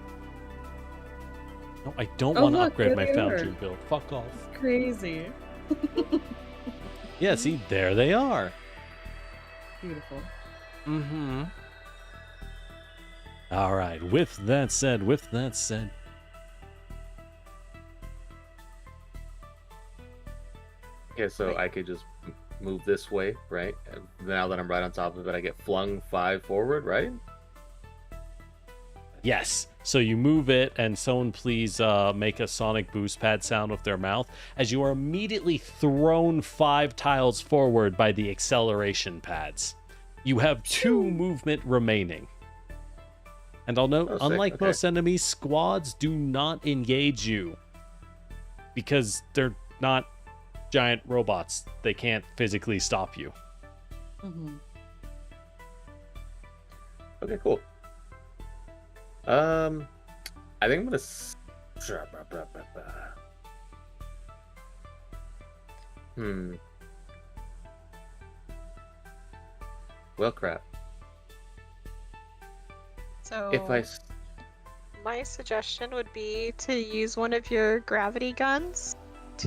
No, I don't Oh, want to look, upgrade there my they foundry are. build. Fuck off. Crazy. Yeah, see, there they are. Beautiful. Mm-hmm. All right. With that said, Okay, so I could just move this way, right? And now that I'm right on top of it, I get flung 5 forward, right? yes. So you move it, and someone please make a sonic boost pad sound with their mouth as you are immediately thrown 5 tiles forward by the acceleration pads. You have 2 movement remaining. And I'll note, Oh, sick, unlike okay. most enemies, squads do not engage you because they're not giant robots. They can't physically stop you. Mm-hmm. Okay, cool. I think I'm gonna. Well, crap. So If I my suggestion would be to use one of your gravity guns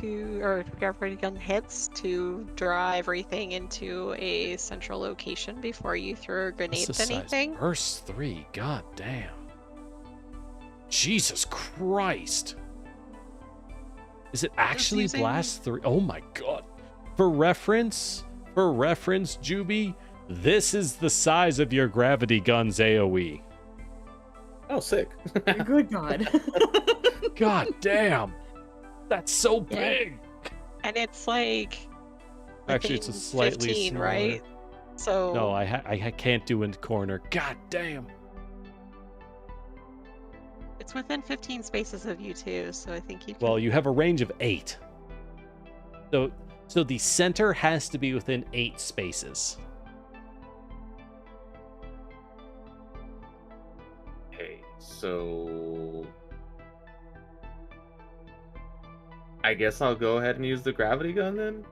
or gravity gun hits to draw everything into a central location before you throw a grenade at Exercise anything. Verse 3. God damn. Jesus Christ. Is it actually using- Blast 3? Oh my god. For reference, Juby, this is the size of your gravity gun's AoE. Oh, sick. Good God. God damn. That's so Yeah. big. And it's like Actually, it's a within slightly 15, smaller. right? So No, I can't do in corner. God damn. it's within 15 spaces of you too, so I think you can. Well, you have a range of 8. So the center has to be within 8 spaces. Okay, so I guess I'll go ahead and use the gravity gun then.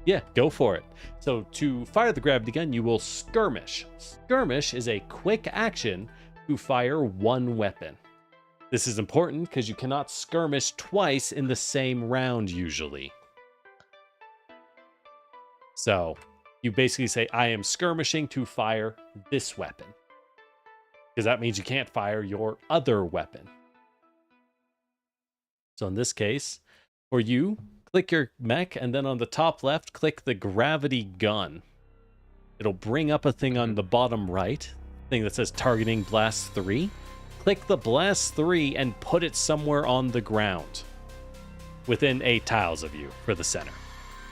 Yeah, go for it. So to fire the gravity gun, you will skirmish. Skirmish is a quick action to fire 1 weapon. This is important because you cannot skirmish twice in the same round usually. So you basically say, I am skirmishing to fire this weapon. Because that means you can't fire your other weapon. So in this case, for you, click your mech, and then on the top left, click the gravity gun. It'll bring up a thing on the bottom right, thing that says targeting blast 3. Click the blast 3 and put it somewhere on the ground within 8 tiles of you for the center.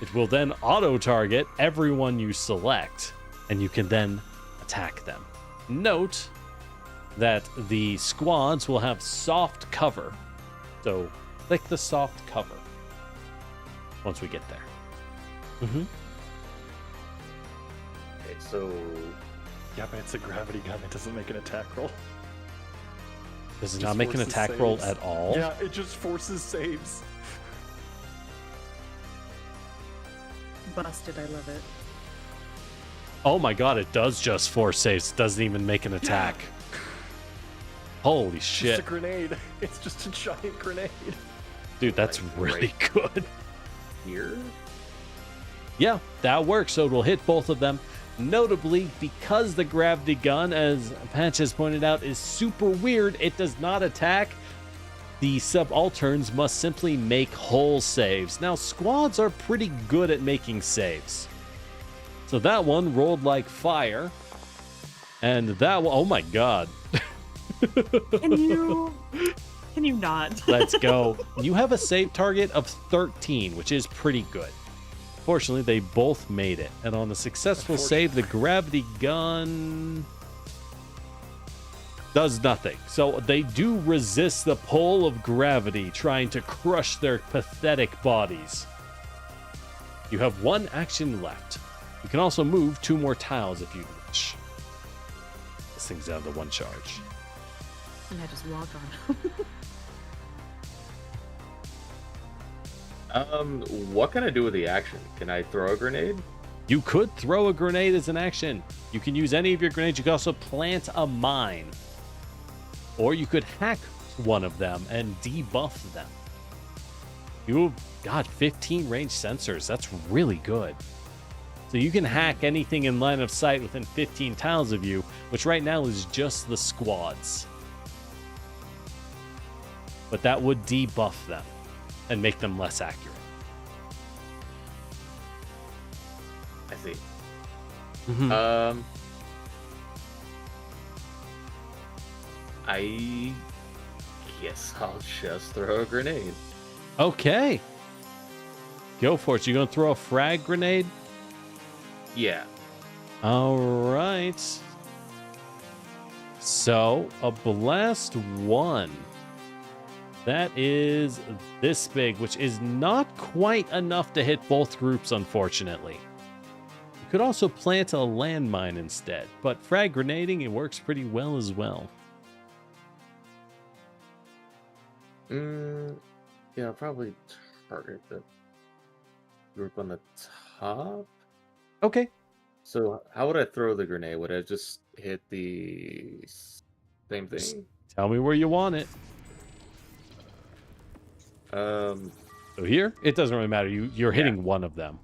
It will then auto-target everyone you select, and you can then attack them. Note that the squads will have soft cover, so click the soft cover once we get there. Okay, so Yeah, but it's a gravity gun. It doesn't make an attack roll. Does it Just not make an forces attack roll saves. at all? Yeah, it just forces saves. Busted, I love it. Oh my god, it does just force saves. It doesn't even make an attack. Holy It's shit. just a grenade. It's just a giant grenade. Dude, that's Like, really good. here. Yeah, that works. So it'll hit both of them. Notably, because the gravity gun, as Patch has pointed out, is super weird, it does not attack. The subalterns must simply make hull saves. Now, squads are pretty good at making saves. So that one rolled like fire. And that one, oh my god. Can you not? Let's go. You have a save target of 13, which is pretty good. Fortunately, they both made it. And on the successful save, the gravity gun does nothing. So they do resist the pull of gravity, trying to crush their pathetic bodies. You have one action left. You can also move 2 more tiles if you wish. This thing's down to 1 charge. Yeah, just walk on. What can I do with the action? Can I throw a grenade? You could throw a grenade as an action. You can use any of your grenades. You can also plant a mine. Or you could hack one of them and debuff them. You got 15 range sensors. That's really good. So you can hack anything in line of sight within 15 tiles of you, which right now is just the squads. But that would debuff them and make them less accurate. I see. Mhm. I guess I'll just throw a grenade. Okay. Go for it. You gonna throw a frag grenade? Yeah. All right. So, a blast 1. That is this big, which is not quite enough to hit both groups, unfortunately. You could also plant a landmine instead, but frag grenading, it works pretty well as well. Yeah, I'll probably target the group on the top. Okay. So how would I throw the grenade? Would I just hit the same thing? Tell me where you want it. Um, So here, it doesn't really matter. You're hitting one of them.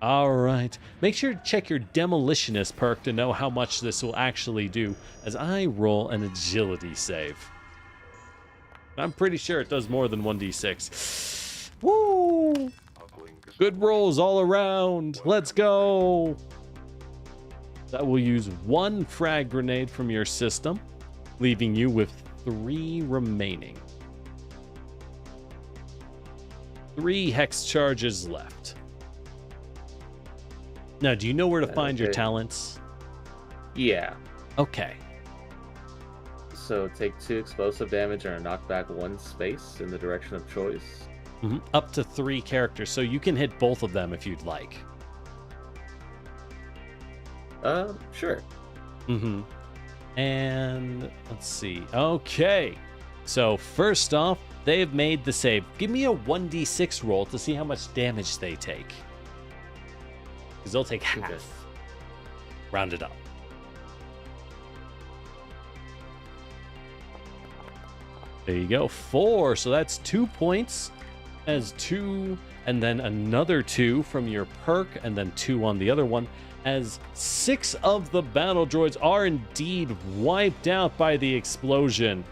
All right. Make sure to check your demolitionist perk to know how much this will actually do as I roll an agility save. I'm pretty sure it does more than 1d6. Woo! Good rolls all around. Let's go. That will use 1 frag grenade from your system, leaving you with 3 remaining. 3 hex charges left. Now, do you know where to find your Okay. talents? yeah. Okay. So take 2 explosive damage and knock back 1 space in the direction of choice. Up to 3 characters, so you can hit both of them if you'd like. Sure. And let's see. Okay. So first off, they've made the save. Give me a 1d6 roll to see how much damage they take. Because they'll take half. Okay. Round it up. There you go. 4. So that's 2 points. As 2, and then another 2 from your perk, and then 2 on the other one. As 6 of the battle droids are indeed wiped out by the explosion,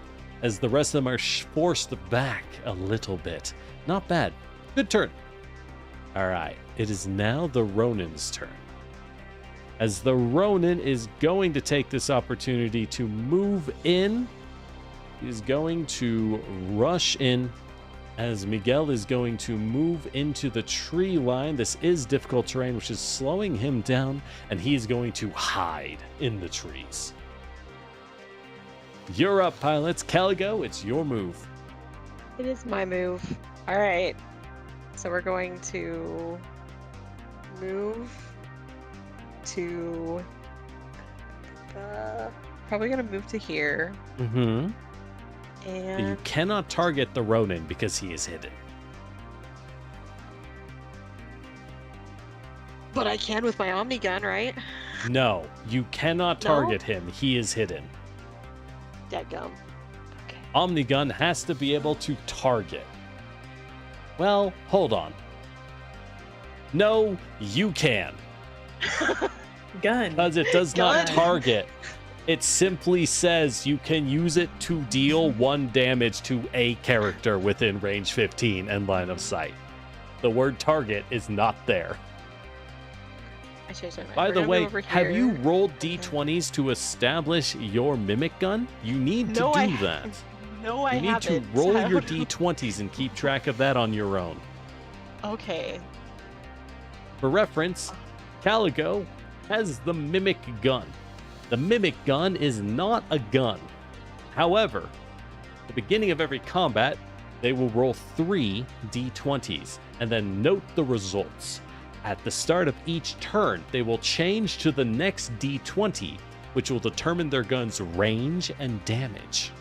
as the rest of them are forced back a little bit. Not bad. Good turn. All right. It is now the Ronin's turn. As the Ronin is going to take this opportunity to move in, he is going to rush in, as Miguel is going to move into the tree line. This is difficult terrain, which is slowing him down, and he's going to hide in the trees. You're up, pilots. Caligo, it's your move. It is my move. All right. So we're going to move to probably gonna move to here. Mm-hmm. And You cannot target the Ronin because he is hidden. but I can with my Omni gun, right? No, you cannot No? target him. He is hidden. Dadgum. Okay. Omnigun has to be able to target. Well, hold on. No, you can. Gun. Because it does not Gun. target. It simply says you can use it to deal 1 damage to a character within range 15 and line of sight. The word target is not there. I changed my mind. By We're the gonna way, move over have you here. rolled Okay. d20s to establish your mimic gun? You need to No, do I that. No, I You need to haven't. roll I your don't know. d20s and keep track of that on your own. Okay. For reference, Caligo has the Mimic Gun. The Mimic Gun is not a gun. However, at the beginning of every combat, they will roll 3 d20s and then note the results. At the start of each turn, they will change to the next d20, which will determine their gun's range and damage.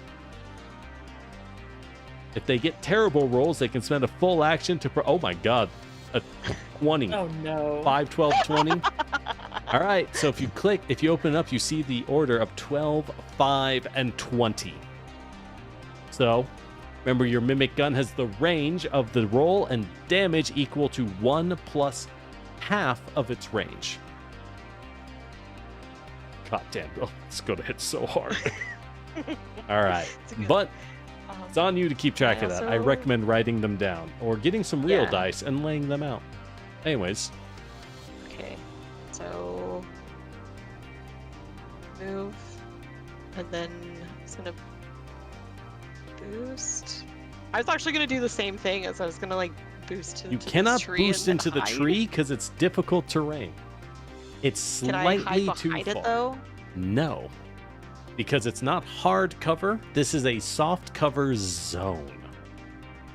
If they get terrible rolls, they can spend a full action to... oh my god, a 20. Oh no. 5, 12, 20. All right, so if you open it up, you see the order of 12, 5, and 20. So, remember your Mimic Gun has the range of the roll and damage equal to 1 plus half of its range. God damn, bro, it's gonna hit so hard. All right, It's a good- but it's on you to keep track I of that. I also- recommend writing them down or getting some real Yeah. dice and laying them out. Anyways, Okay. So move, and then it's gonna boost. I was actually gonna do the same thing as I was gonna like boost into you this cannot tree boost and into then the hide. tree because it's difficult terrain. It's Can I hide slightly too behind it far. though? No, because it's not hard cover. This is a soft cover zone.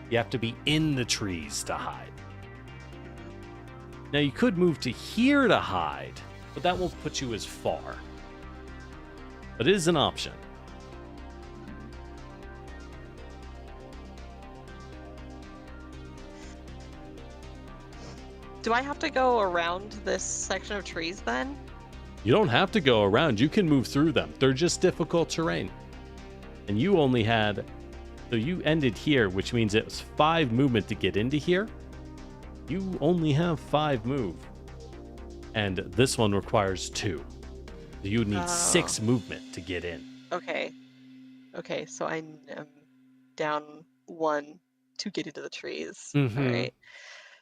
You have to be in the trees to hide. Now you could move to here to hide, but that won't put you as far. But it is an option. Do I have to go around this section of trees then? You don't have to go around. You can move through them. They're just difficult terrain. And you only had... so you ended here, which means it was 5 movement to get into here. You only have 5 move. And this one requires 2. So you would need 6 movement to get in. Okay. Okay, so I am down 1 to get into the trees. Mhm. All right.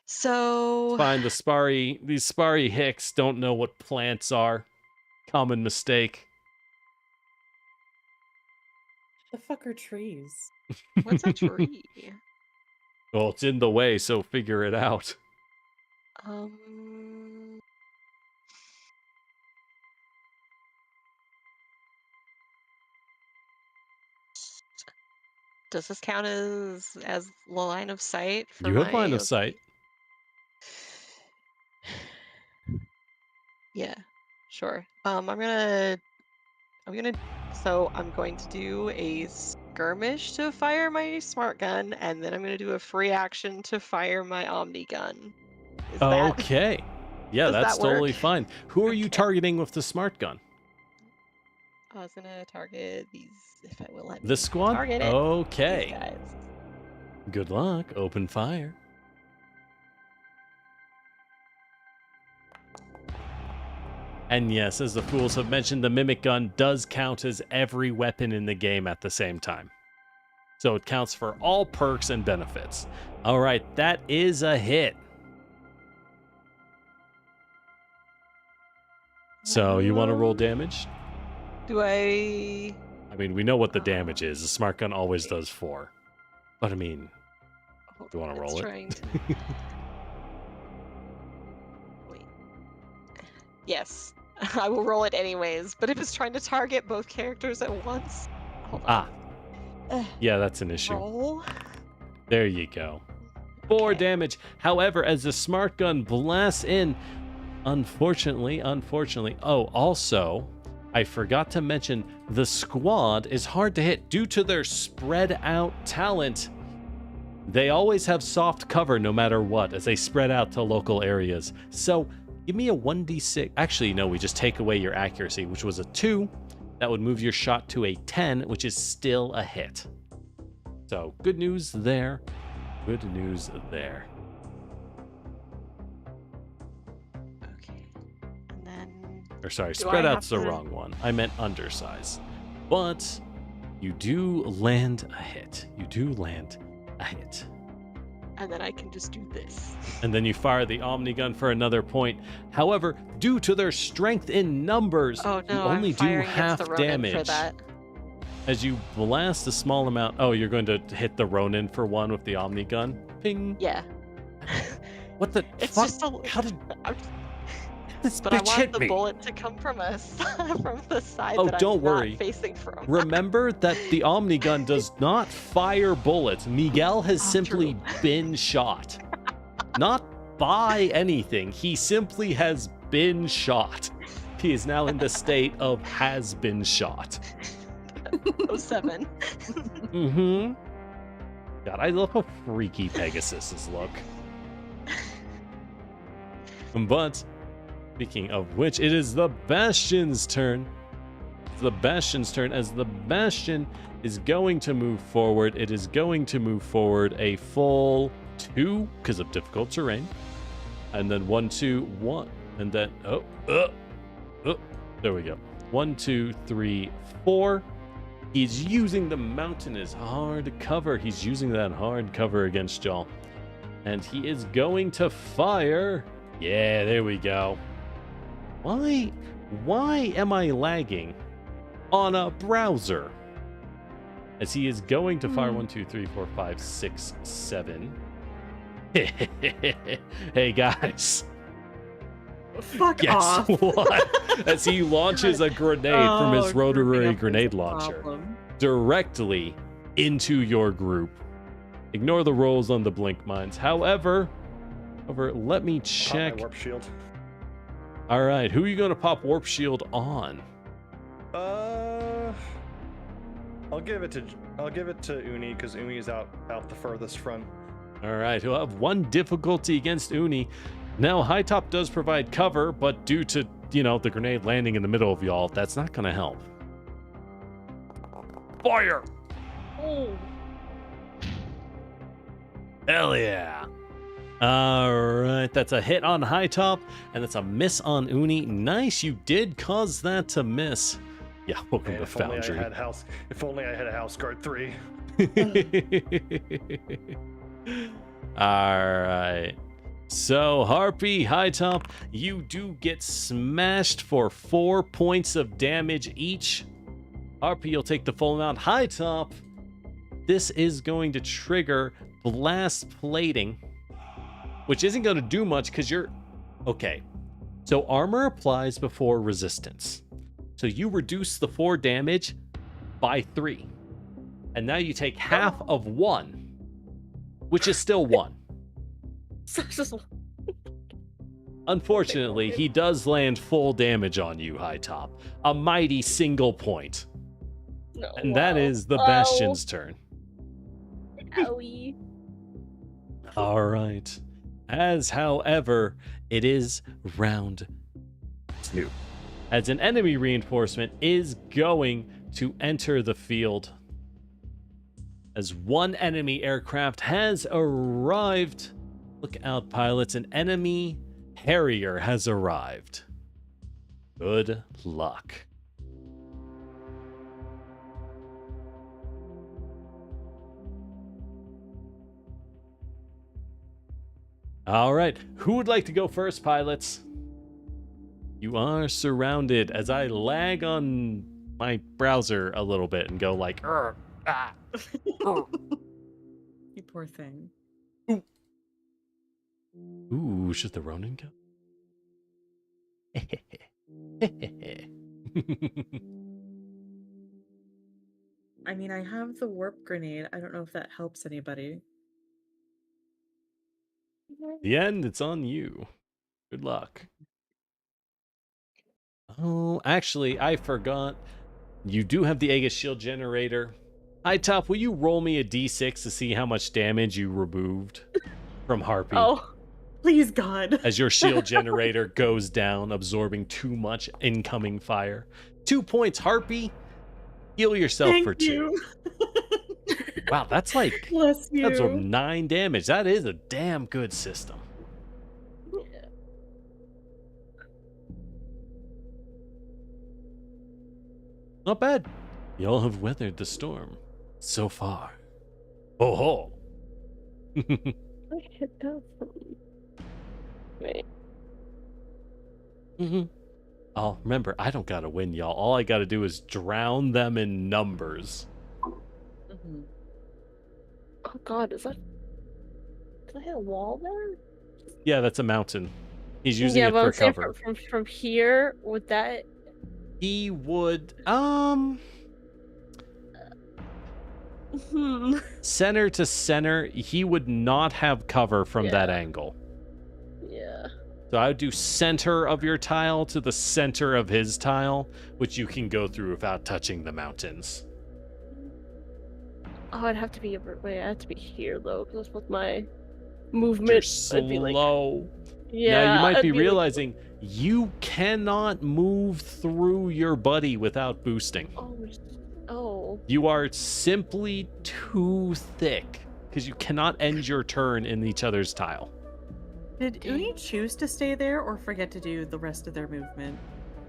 So Fine, these sparry hicks don't know what plants are. Common mistake. The fuck are trees? what's a tree? Well, it's in the way, so figure it out. Um. Does this count as line of sight for You have my- line of sight. Yeah, sure. I'm going to do a skirmish to fire my smart gun, and then I'm gonna do a free action to fire my Omni gun. Is that Okay. Yeah, does that's that work? totally fine. Who are you Okay. targeting with the smart gun? I was gonna target these if it will let me. This squad? Target it. These Okay. guys. Good luck. Open fire. And yes, as the fools have mentioned, the Mimic Gun does count as every weapon in the game at the same time. So it counts for all perks and benefits. All right, that is a hit. So you want to roll damage? Do I? I mean, we know what the damage is. The smart gun always does 4. But I mean, Hold You wanna on, roll it's it? trying to... Wait. Yes, I will roll it anyways. But if it's trying to target both characters at once, hold on. yeah, that's an issue. Roll. There you go. 4 Okay. damage. However, as the smart gun blasts in, Unfortunately. Oh, also, I forgot to mention the squad is hard to hit due to their spread out talent. They always have soft cover no matter what as they spread out to local areas. So give me a 1d6. Actually, no, we just take away your accuracy, which was a 2. That would move your shot to a 10, which is still a hit. So good news there. Good news there. Okay. And then Or sorry, Do spread I out's the have to- wrong one. I meant undersize. But you do land a hit. You do land a hit. and then I can just do this. And then you fire the Omni gun for another point. However, due to their strength in numbers, Oh no, you only I'm firing do half against the Ronin damage. for that. As you blast a small amount. Oh, you're going to hit the Ronin for one with the Omni gun. Ping. Yeah. What the It's fuck? just a. How did I'm- this But I bitch want hit the me? bullet to come from from the side Oh, that don't I'm worry. not facing from. Remember that the Omni gun does not fire bullets. Miguel has Oh, simply true. been shot. Not by anything. He simply has been shot. He is now in the state of has been shot. 07. Mm-hmm. God, I love how freaky Pegasus's look. But, speaking of which, it is the Bastion's turn. It's the Bastion's turn as the Bastion is going to move forward. It is going to move forward a full 2 because of difficult terrain. And then 1, 2, 1. And then, there we go. 1, 2, 3, 4. He's using the mountain as hard cover. He's using that hard cover against y'all. And he is going to fire. Yeah, there we go. Why am I lagging on a browser? As he is going to fire 1, 2, 3, 4, 5, 6, 7. Hey guys. Fuck Guess off. what? As he launches a grenade from his rotary grenade launcher directly into your group. Ignore the rolls on the blink mines. However, let me Pop my check. warp shield. All right, who are you going to pop warp shield on? I'll give it to Uni because Uni is out the furthest front. All right, he'll have 1 difficulty against Uni. Now, High Top does provide cover, but due to, the grenade landing in the middle of y'all, that's not going to help. Fire! Oh, Hell yeah. All right, that's a hit on High Top, and that's a miss on Uni. Nice, you did cause that to miss. Yeah, welcome Man, to if only Foundry. if only I had a house guard 3. All right. So, Harpy, High Top, you do get smashed for 4 points of damage each. Harpy, you'll take the full amount. High Top, this is going to trigger blast plating, which isn't going to do much because you're... Okay. So, armor applies before resistance. So, you reduce the 4 damage by 3. And now you take half of 1, which is still 1. Unfortunately, he does land full damage on you, High Top. A mighty single point. no. And that is the Bastion's turn. Owie. All right. However, it is round 2. As an enemy reinforcement is going to enter the field. As 1 enemy aircraft has arrived. Look out, pilots. An enemy Harrier has arrived. Good luck. All right. Who would like to go first, pilots? You are surrounded as I lag on my browser a little bit and go like, "Arr, ah, arr." You poor thing. Ooh, should the Ronin go? I mean, I have the warp grenade. I don't know if that helps anybody. The end, it's on you. Good luck. Oh, actually, I forgot. You do have the Aegis shield generator. High top, will you roll me a d6 to see how much damage you removed from Harpy? Oh, please, God. As your shield generator goes down, absorbing too much incoming fire. 2 points, Harpy. Heal yourself Thank for 2. you. Wow, that's like Bless you. that's 9 damage. That is a damn good system. Yeah. Not bad. Y'all have weathered the storm so far. Oh ho. I hit that from. Wait. Oh, remember, I don't gotta win, y'all. All I gotta do is drown them in numbers. Mhm. Oh God, is that? Did I hit a wall there? Yeah, that's a mountain. He's using yeah, it but for I'm saying cover. from here, would that? He would Hmm. center to center, he would not have cover from that Yeah. angle. Yeah. So I would do center of your tile to the center of his tile, which you can go through without touching the mountains. Oh, I'd have to be wait. I have to be here though, because with my You're movement, I'd be slow. like, yeah. Now you might I'd be like- realizing you cannot move through your buddy without boosting. Oh. You are simply too thick because you cannot end your turn in each other's tile. Did Uni choose to stay there or forget to do the rest of their movement?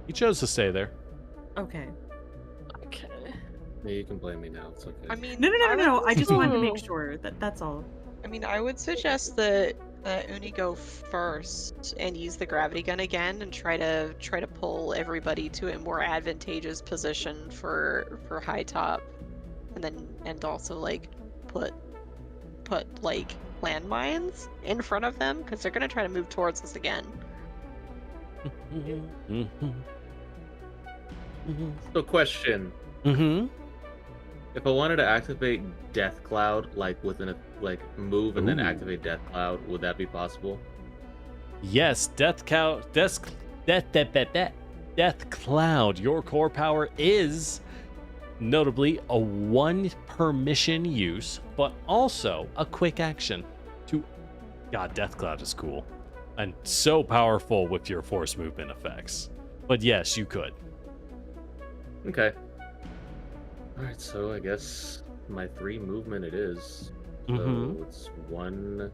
He chose to stay there. Okay. Okay. Yeah, you can blame me now. It's okay. I mean, No. I just wanted to make Oh. sure that's all. I mean, I would suggest that Uni go first and use the gravity gun again and try to pull everybody to a more advantageous position for high top, and also like put like landmines in front of them because they're gonna try to move towards us again. So, question: if I wanted to activate Death Cloud, like within a move and then Ooh. activate Death Cloud, would that be possible? Yes, Death Cloud. Death Cloud. Your core power is notably a 1 permission use, but also a quick action. God, Death Cloud is cool and so powerful with your force movement effects. But yes, you could. Okay. All right. So I guess my 3 movement it is. So Mhm. it's 1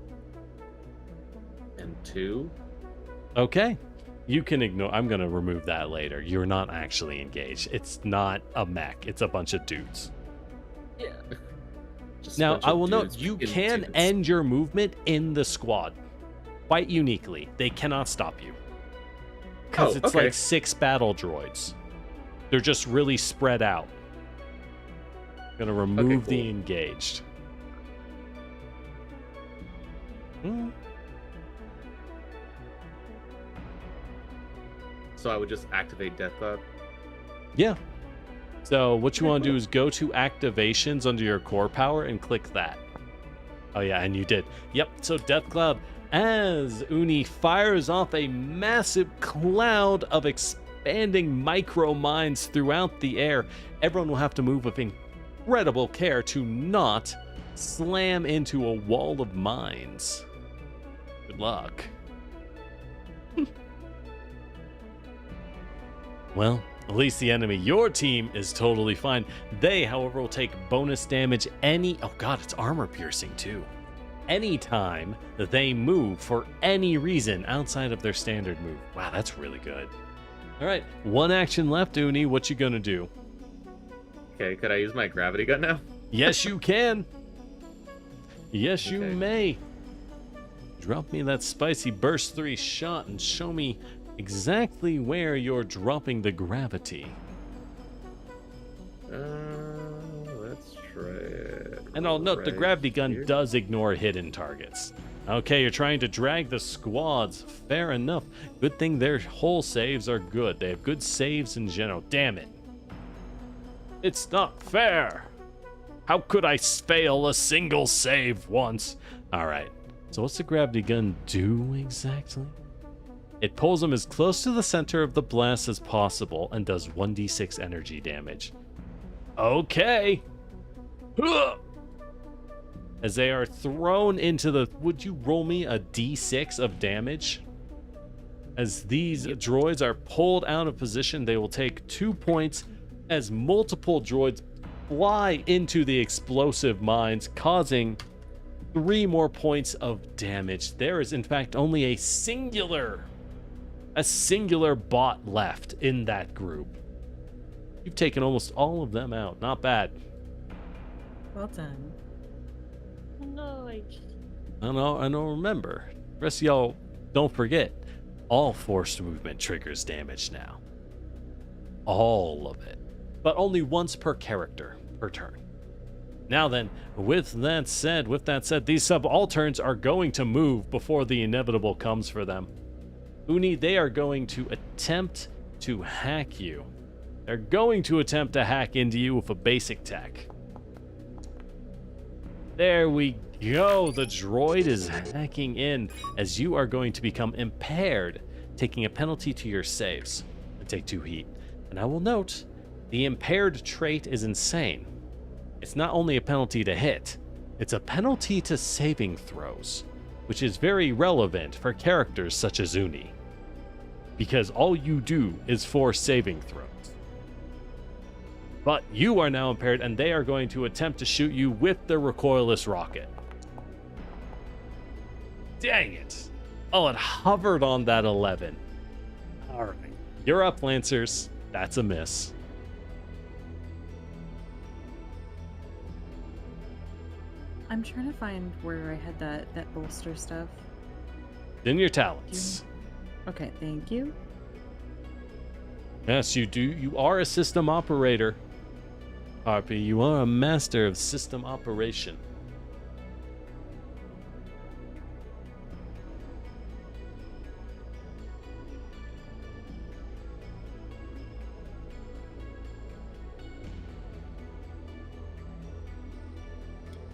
and 2. Okay. You can ignore. I'm going to remove that later. You're not actually engaged. It's not a mech. It's a bunch of dudes. Yeah. Just a Now, bunch I of will note, dudes you being can dudes. end your movement in the squad. Quite uniquely. They cannot stop you. Because Oh, it's okay. like 6 battle droids. They're just really spread out. Gonna remove the cool. engaged. Hmm. So I would just activate Death Cloud. Yeah. So what you want to do is go to activations under your core power and click that. Oh yeah, and you did. Yep. So Death Cloud, as Uni fires off a massive cloud of expanding micro mines throughout the air, everyone will have to move with incredible care to not slam into a wall of mines. Good luck. Well, at least the enemy, your team, is totally fine. They, however, will take bonus damage oh god, it's armor piercing too. Anytime that they move for any reason outside of their standard move. Wow, that's really good. All right, 1 action left, Uni. What you gonna do? Okay, could I use my gravity gun now? Yes, you can. Yes, you Okay. may. Drop me that spicy burst 3 shot and show me exactly where you're dropping the gravity. Let's try it. And I'll note the right gravity gun here. does ignore hidden targets. Okay, you're trying to drag the squads. Fair enough. Good thing their whole saves are good. They have good saves in general. Damn it. It's not fair. How could I fail a single save once? All right. So what's the gravity gun do exactly? It pulls him as close to the center of the blast as possible and does 1d6 energy damage. Okay. As they are thrown into the... Would you roll me a d6 of damage? As these droids are pulled out of position, they will take 2 points as multiple droids fly into the explosive mines, causing 3 more points of damage. There is, in fact, only a singular bot left in that group. You've taken almost all of them out. Not bad. Well done. Nice. I know. Remember, the rest of y'all, don't forget, all forced movement triggers damage now. All of it. But only once per character per turn. Now then, with that said, these subalterns are going to move before the inevitable comes for them. Uni, they are going to attempt to hack you. They're going to attempt to hack into you with a basic tech. There we go. The droid is hacking in as you are going to become impaired, taking a penalty to your saves and take 2 heat. And I will note, the impaired trait is insane. It's not only a penalty to hit, it's a penalty to saving throws, which is very relevant for characters such as Uni, because all you do is force saving throws. But you are now impaired, and they are going to attempt to shoot you with the recoilless rocket. Dang it. Oh, it hovered on that 11. All right. You're up, Lancers. That's a miss. I'm trying to find where I had that bolster stuff. In your talents. Okay, thank you. Yes, you do. You are a system operator. Harpy, you are a master of system operation.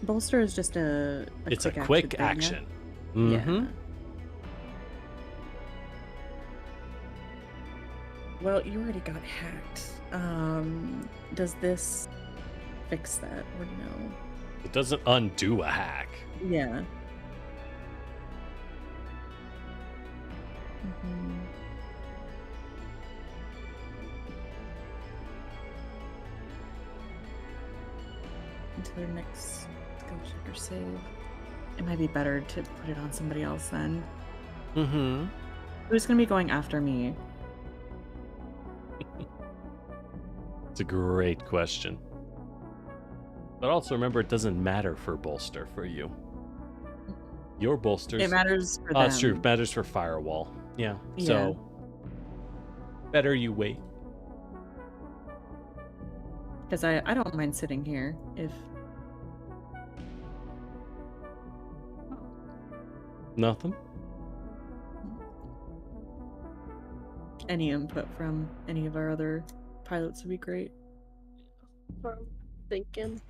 Bolster is just It's a quick action. Thing, yeah? Mm-hmm. Yeah. Well, you already got hacked. Does this fix that or no? It doesn't undo a hack. Yeah. Mm-hmm. Until your next skill check or save. It might be better to put it on somebody else then. Mm-hmm. Who's gonna be going after me? It's a great question. But also remember, it doesn't matter for bolster for you. Your bolsters... It matters for them. That's true. It matters for firewall. Yeah. So, better you wait. Because I don't mind sitting here if... Nothing? Any input from any of our other pilots would be great. I'm thinking.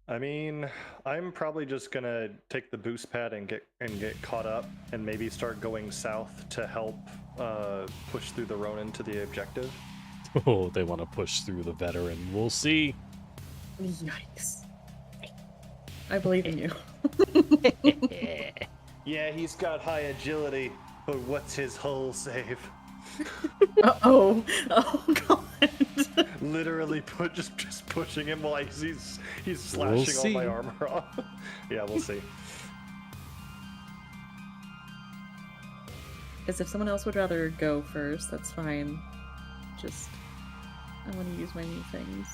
I mean, I'm probably just gonna take the boost pad and get caught up, and maybe start going south to help push through the Ronin to the objective. Oh, they want to push through the veteran. We'll see. Yikes. I believe in you. Yeah, he's got high agility, but what's his hull save? Oh god. Literally just pushing him while he's slashing all my armor off. Yeah, we'll see. Because if someone else would rather go first, that's fine. Just, I want to use my new things.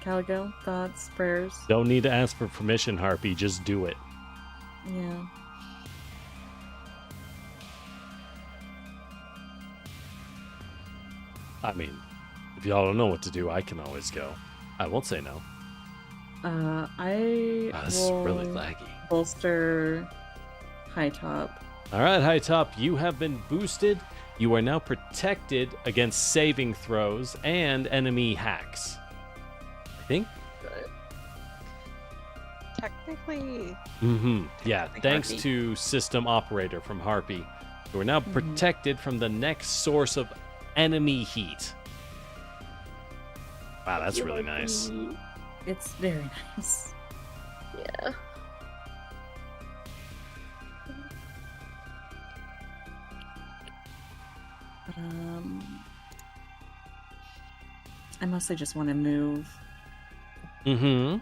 Caligo, thoughts, prayers? Don't need to ask for permission, Harpy. Just do it. Yeah. I mean, if y'all don't know what to do, I can always go. I won't say no. This is really laggy. Bolster high top. All right, high top, you have been boosted. You are now protected against saving throws and enemy hacks. think. Technically, Yeah, thanks Harpy. to System Operator from Harpy. We're now protected from the next source of enemy heat. Wow, that's really nice. It's very nice. Yeah. But, I mostly just want to move. Wow,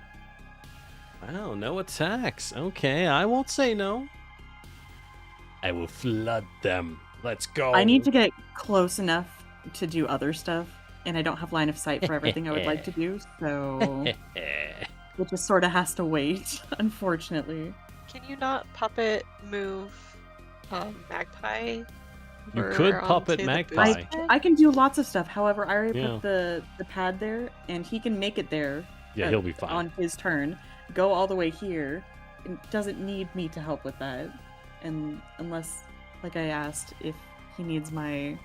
no attacks. Okay, I won't say no. I will flood them. Let's go. I need to get close enough to do other stuff, and I don't have line of sight for everything I would like to do, so it just sort of has to wait, unfortunately. can you not puppet move Magpie? You could puppet onto the Magpie. boost pad? I can do lots of stuff. However, I already Yeah. put the pad there, and he can make it there. Yeah, he'll be fine. On his turn. Go all the way here. It doesn't need me to help with that. And unless, like I asked, if he needs my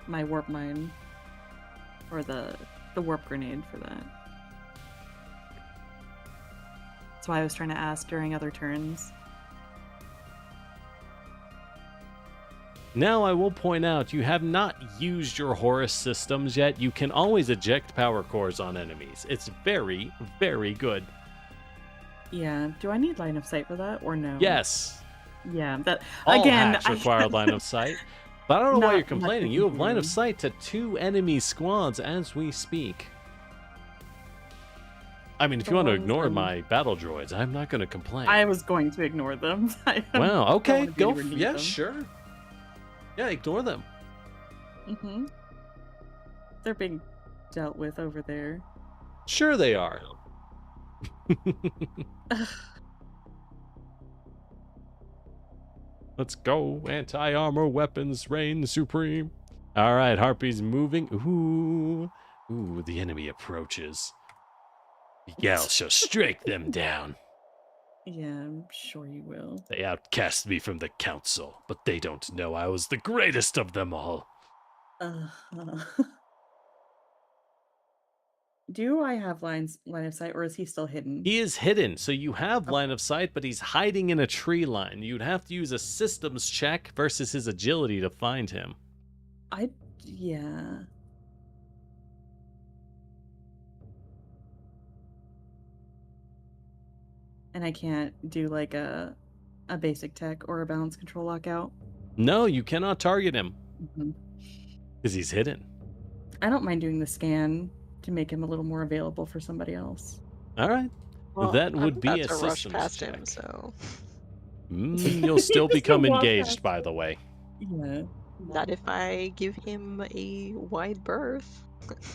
warp mine or the warp grenade for that. That's why I was trying to ask during other turns. Now I will point out, you have not used your Horus systems yet. You can always eject power cores on enemies. It's very, very good. Yeah. Do I need line of sight for that or no? Yes. Yeah. That All again. hacks require line of sight. But I don't know why Not- you're complaining. not You have line of completely. sight to 2 enemy squads as we speak. I mean, if you want to ones ignore on- my battle droids, I'm not going to complain. I was going to ignore them. Wow, okay, go. Yeah, them. sure. Yeah, ignore them. Mm-hmm. They're being dealt with over there. Sure they are. Let's go. Anti-armor weapons reign supreme. All right, Harpy's moving. Ooh, the enemy approaches. Miguel shall strike them down. Yeah, I'm sure you will. They outcast me from the council, but they don't know I was the greatest of them all. Do I have line of sight, or is he still hidden? He is hidden, so you have line of sight, but he's hiding in a tree line. You'd have to use a systems check versus his agility to find him. Yeah. And I can't do like a basic tech or a balance control lockout. No, you cannot target him Mhm. because he's hidden. I don't mind doing the scan to make him a little more available for somebody else. All right. Well, that would I'm be about a to rush systems past check. him, so You'll still Just become walk engaged, past by him. the way. Yeah. not if I give him a wide berth.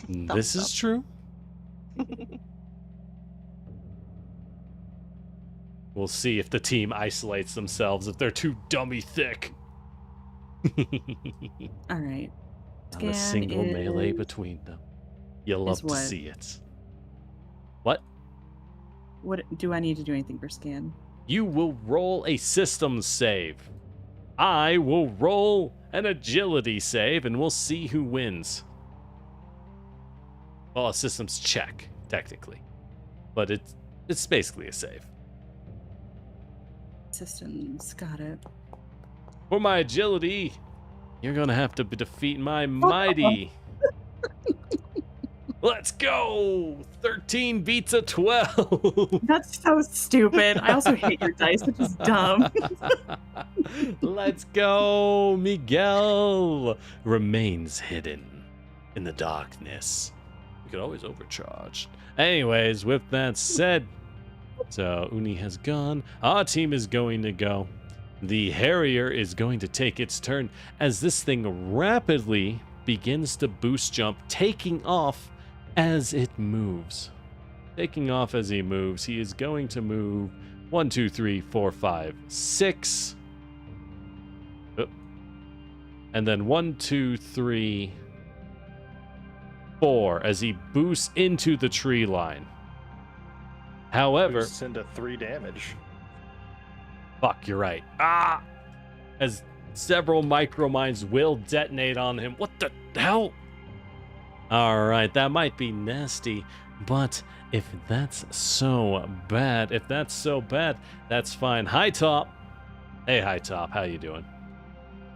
This Thumbs is true. up. We'll see if the team isolates themselves, if they're too dummy thick. All right. Not a single melee between them. You'll love to what? see it. What? What do I need to do anything for scan? You will roll a systems save. I will roll an agility save, and we'll see who wins. Well, a systems check, technically. But it's basically a save. Systems, got it. For my agility, you're gonna have to defeat my mighty. Let's go! 13 beats a 12. That's so stupid. I also hate your dice, which is dumb. Let's go! Miguel remains hidden in the darkness. We could always overcharge. Anyways, with that said, so Uni has gone. Our team is going to go. The Harrier is going to take its turn as this thing rapidly begins to boost jump, taking off as it moves. Taking off as he moves, he is going to move 1, 2, 3, 4, 5, 6. And then 1, 2, 3, 4 as he boosts into the tree line. However, Boosts into 3 damage. fuck, you're right. As several micromines will detonate on him. What the hell? All right, that might be nasty. But if that's so bad, that's fine. Hi Top. Hey Hi Top, how you doing?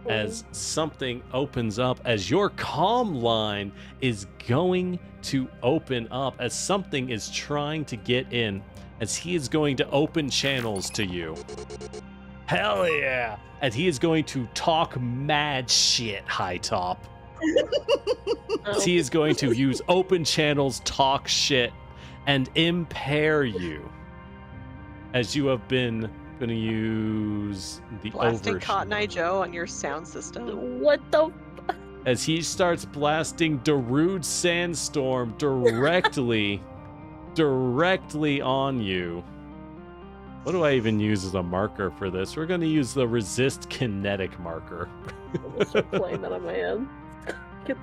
As something opens up, as your comm line is going to open up, as something is trying to get in, as he is going to open channels to you. Hell yeah! And he is going to talk mad shit, High Top. He is going to use open channels, talk shit, and impair you. As you have been going to use the Blasting over. Cotton Eye Joe on your sound system. What the? As he starts blasting Darude Sandstorm directly on you. What do I even use as a marker for this? We're going to use the resist kinetic marker. I'm gonna start playing that on my end. Get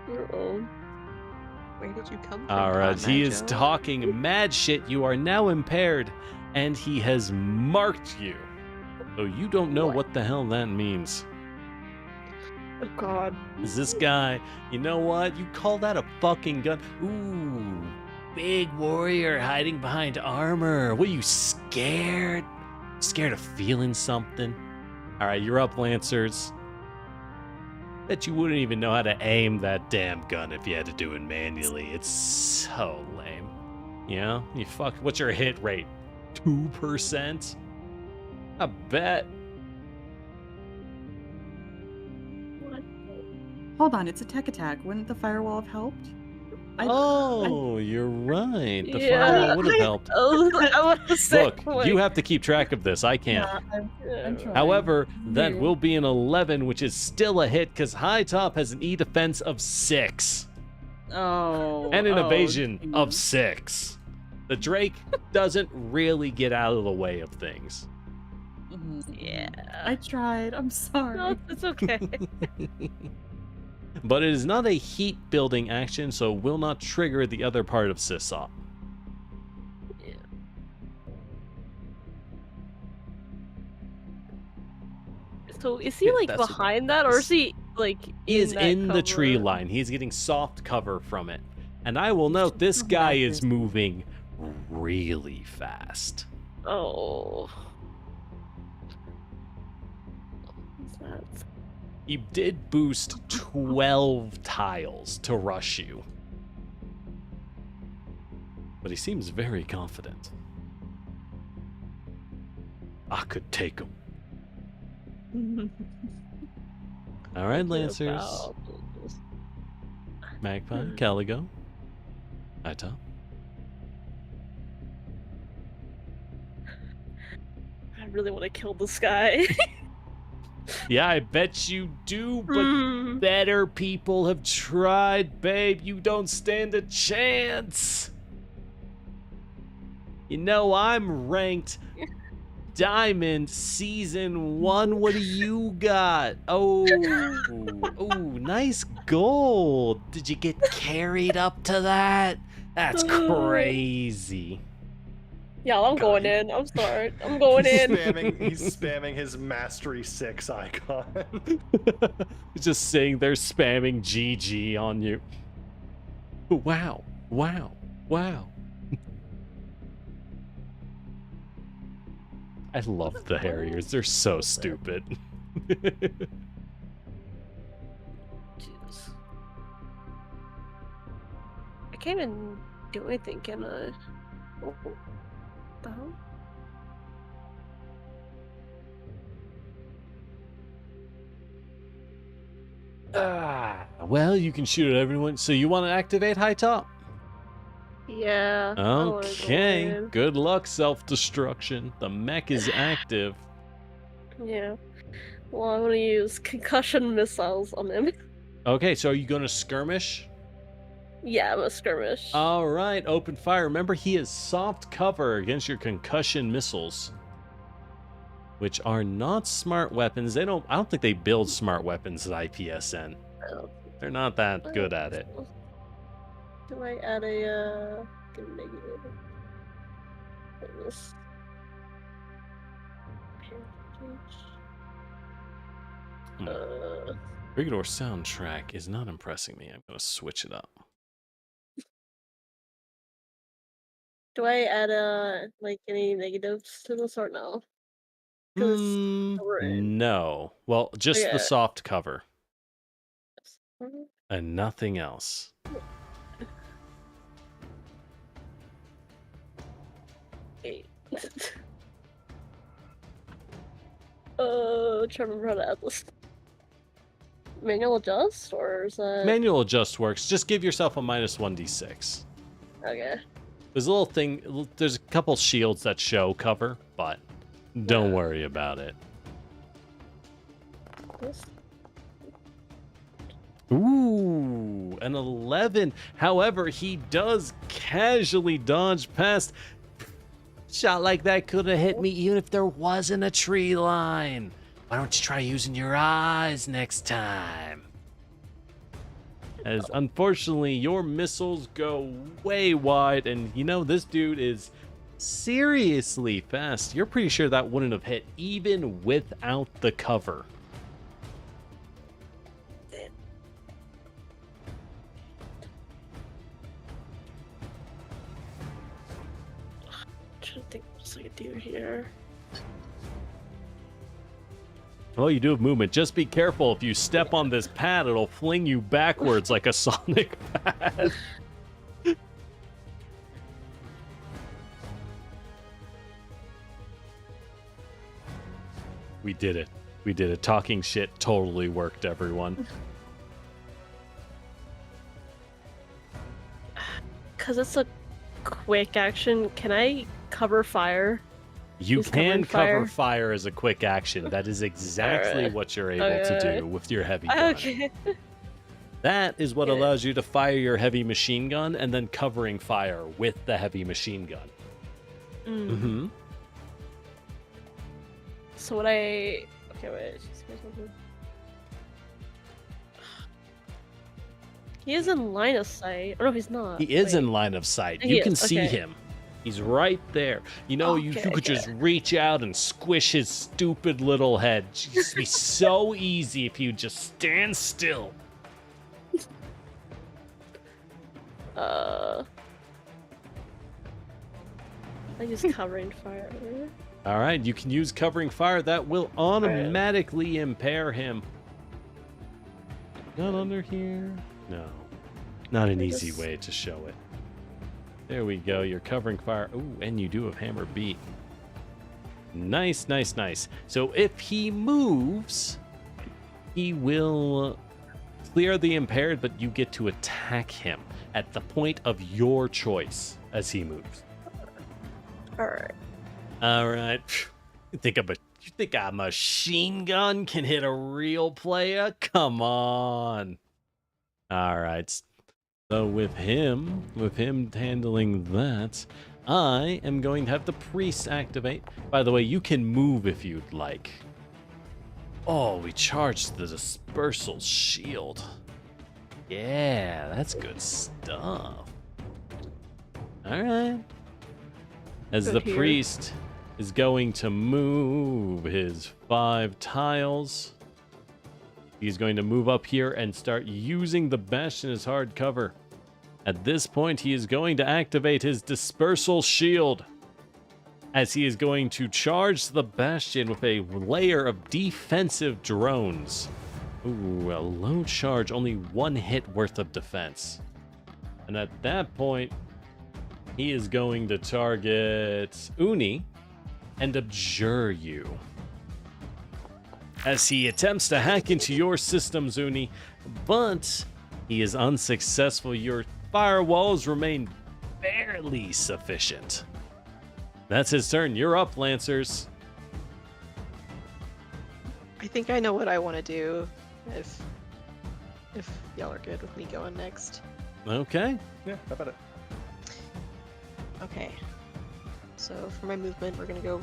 your own. Where did you come from? All right, Cotton he Eye is Joe? talking mad shit. You are now impaired, and he has marked you. So you don't know what the hell that means. Oh God. Is this guy, you know what? You call that a fucking gun? Ooh, big warrior hiding behind armor. What, are you scared? Scared of feeling something? All right, you're up, Lancers. Bet you wouldn't even know how to aim that damn gun if you had to do it manually. It's so lame. You know? You fuck. What's your hit rate? 2%? I bet. Hold on, it's a tech attack. Wouldn't the firewall have helped? You're right. The Yeah, firewall would have helped. I want to say. Look, you have to keep track of this. I can't. I'm trying. However, that Weird. will be an 11, which is still a hit because High Top has an E defense of 6 and an evasion of 6. The Drake doesn't really get out of the way of things. Yeah. I tried. I'm sorry. No, it's okay. But it is not a heat building action, so will not trigger the other part of Sysop. Yeah. So is he like That's what behind that, or is he like He is that in the tree cover? line. He's getting soft cover from it. And I will note, this guy is moving really fast. Oh. What's that? He did boost 12 tiles to rush you. But he seems very confident. I could take him. All right, Lancers. Magpie, Caligo. Hi, Tom. I really want to kill this guy. Yeah, I bet you do, but better people have tried, babe. You don't stand a chance. You know, I'm ranked Diamond Season 1. What do you got? Oh, nice gold. Did you get carried up to that? That's crazy. Yeah, I'm going in. I'm sorry. I'm going in. He's spamming his Mastery 6 icon. He's just sitting there spamming GG on you. Wow. I love the Harriers. They're so stupid. Jesus. I can't even do anything, can I? Oh, the hell? Well, you can shoot at everyone. So you want to activate High Top? Yeah. I wanna go Okay. in. Good luck, self-destruction. The mech is active. Yeah. Well, I'm gonna use concussion missiles on him. Okay, so are you going to skirmish? Yeah, I'm a skirmish. All right, open fire. Remember, he is soft cover against your concussion missiles, which are not smart weapons. I don't think they build smart weapons at IPSN. They're not that good at it. Do I add a negative? This. Brigador soundtrack is not impressing me. I'm going to switch it up. Do I add like any negatives to this or no? 'Cause we're in. No. Well, just the Okay. soft cover Mhm. and nothing else. Wait. Trying to remember how to add this. Manual adjust or is that Manual adjust works. Just give yourself a minus 1d6. okay? There's a little thing, there's a couple shields that show cover, but don't Yeah. worry about it. This? Ooh, an 11. However, he does casually dodge past. Shot like that could have hit me even if there wasn't a tree line. Why don't you try using your eyes next time? As unfortunately, your missiles go way wide, and you know, this dude is seriously fast. You're pretty sure that wouldn't have hit even without the cover. Trying to think what else I could do here. Well, you do have movement. Just be careful. If you step on this pad, it'll fling you backwards like a Sonic pad. We did it. We did it. Talking shit totally worked, everyone. Cause it's a quick action. Can I cover fire? You He's can covering cover fire. fire as a quick action. That is exactly Alright. what you're able to Okay. do with your heavy gun. Okay. That is what Yeah. allows you to fire your heavy machine gun and then covering fire with the heavy machine gun. Mm-hmm. So what I okay wait. Just give me something. He is in line of sight. Oh no, he's not. He is Wait. in line of sight. He You can is, see okay. him. He's right there. You know, you Okay, could okay. just reach out and squish his stupid little head. It'd just be so easy if you just stand still. I use covering fire. All right, you can use covering fire. That will automatically impair him. Not under here? No. Not an I easy just- way to show it. There we go. You're covering fire. Ooh, and you do have hammer beat. Nice, nice, nice. So if he moves, he will clear the impaired, but you get to attack him at the point of your choice as he moves. Alright. All right. You think a machine gun can hit a real player? Come on. All right. So with him handling that, I am going to have the priest activate. By the way, you can move if you'd like. Oh, we charged the dispersal shield. Yeah, that's good stuff. All right. As Good the here. priest is going to move his 5 tiles, he's going to move up here and start using the bastion as hard cover. At this point, he is going to activate his dispersal shield, as he is going to charge the bastion with a layer of defensive drones. Ooh, a low charge, only 1 hit worth of defense. And at that point, he is going to target Uni and abjure you. As he attempts to hack into your systems, Uni, but he is unsuccessful. Your firewalls remain barely sufficient. That's his turn. You're up, Lancers. I think I know what I want to do if y'all are good with me going next. Okay. Yeah, how about it? Okay. So for my movement, we're gonna go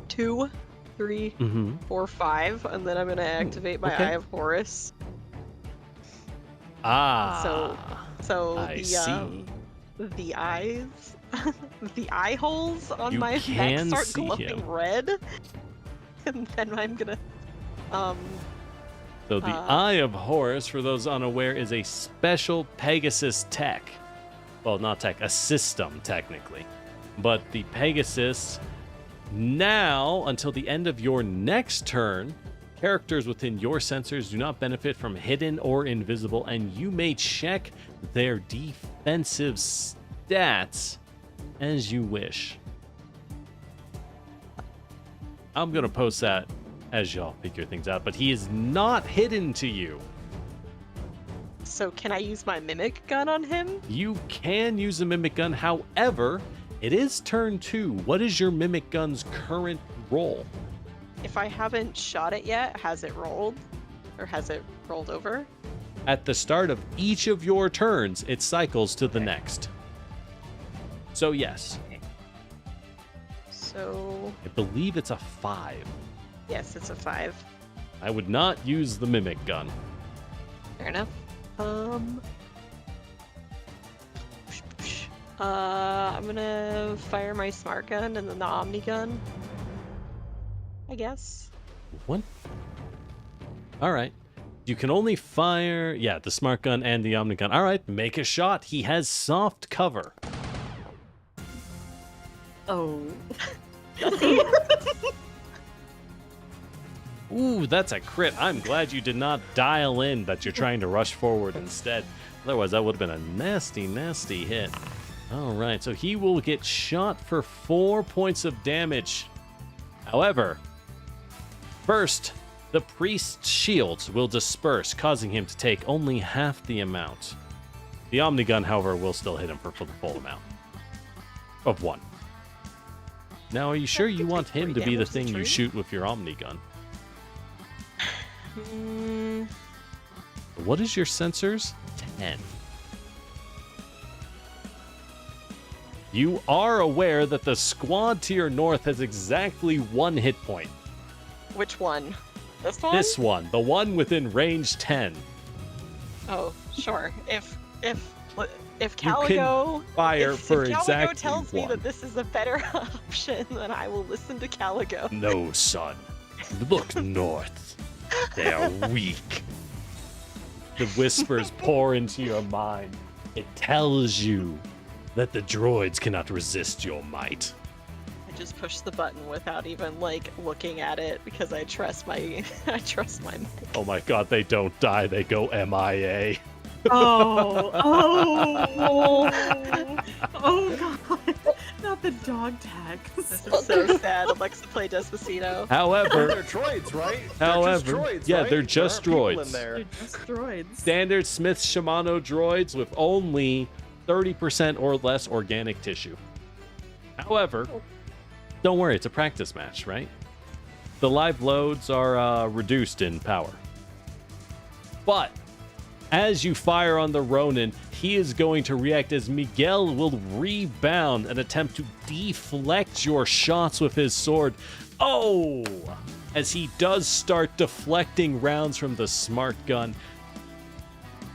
2, 3, Mm-hmm. 4, 5, and then I'm gonna activate my okay. Eye of Horus. Ah. So I see. the eyes, the eye holes on You my can mech start see glowing him. red, and then I'm gonna So the Eye of Horus, for those unaware, is a special Pegasus tech. Well, not tech, a system, technically. But the Pegasus, now, until the end of your next turn, characters within your sensors do not benefit from hidden or invisible, and you may check their defensive stats as you wish. I'm going to post that as y'all figure things out, but he is not hidden to you. So can I use my mimic gun on him? You can use a mimic gun, however, it is turn 2. What is your mimic gun's current roll? If I haven't shot it yet, has it rolled? Or has it rolled over? At the start of each of your turns, it cycles to the next. So yes. So... I believe it's a 5. Yes, it's a 5. I would not use the mimic gun. Fair enough. I'm gonna fire my smart gun and then the Omni gun, I guess. What? All right. You can only fire, yeah, the smart gun and the Omni gun. All right, make a shot. He has soft cover. Oh. Ooh, that's a crit. I'm glad you did not dial in that you're trying to rush forward instead. Otherwise, that would have been a nasty, nasty hit. All right, so he will get shot for 4 points of damage. However, first, the priest's shields will disperse, causing him to take only half the amount. The Omnigun, however, will still hit him for the full amount of 1. Now, are you sure you want him to be the thing you shoot with your Omnigun? What is your sensors? 10. You are aware that the squad to your north has exactly 1 hit point. Which one? This one? This one, the one within range 10. Oh, sure. If Caligo fire for if Caligo exactly tells me 1. that this is a better option, then I will listen to Caligo. No, son. Look north. They are weak. The whispers pour into your mind. It tells you that the droids cannot resist your might. I just push the button without even looking at it because I trust my Mech. Oh my god, they don't die, they go MIA. Oh god, not the dog tag. This is so sad. Alexa, play Despacito. However, They're droids, right? However, they're just droids, yeah, right? they're just There aren't people droids. in there. They're just droids. standard Smith Shimano droids with only 30% or less organic tissue. However, don't worry, it's a practice match, right? The live loads are reduced in power. But as you fire on the Ronin, he is going to react as Miguel will rebound and attempt to deflect your shots with his sword. Oh! As he does start deflecting rounds from the smart gun.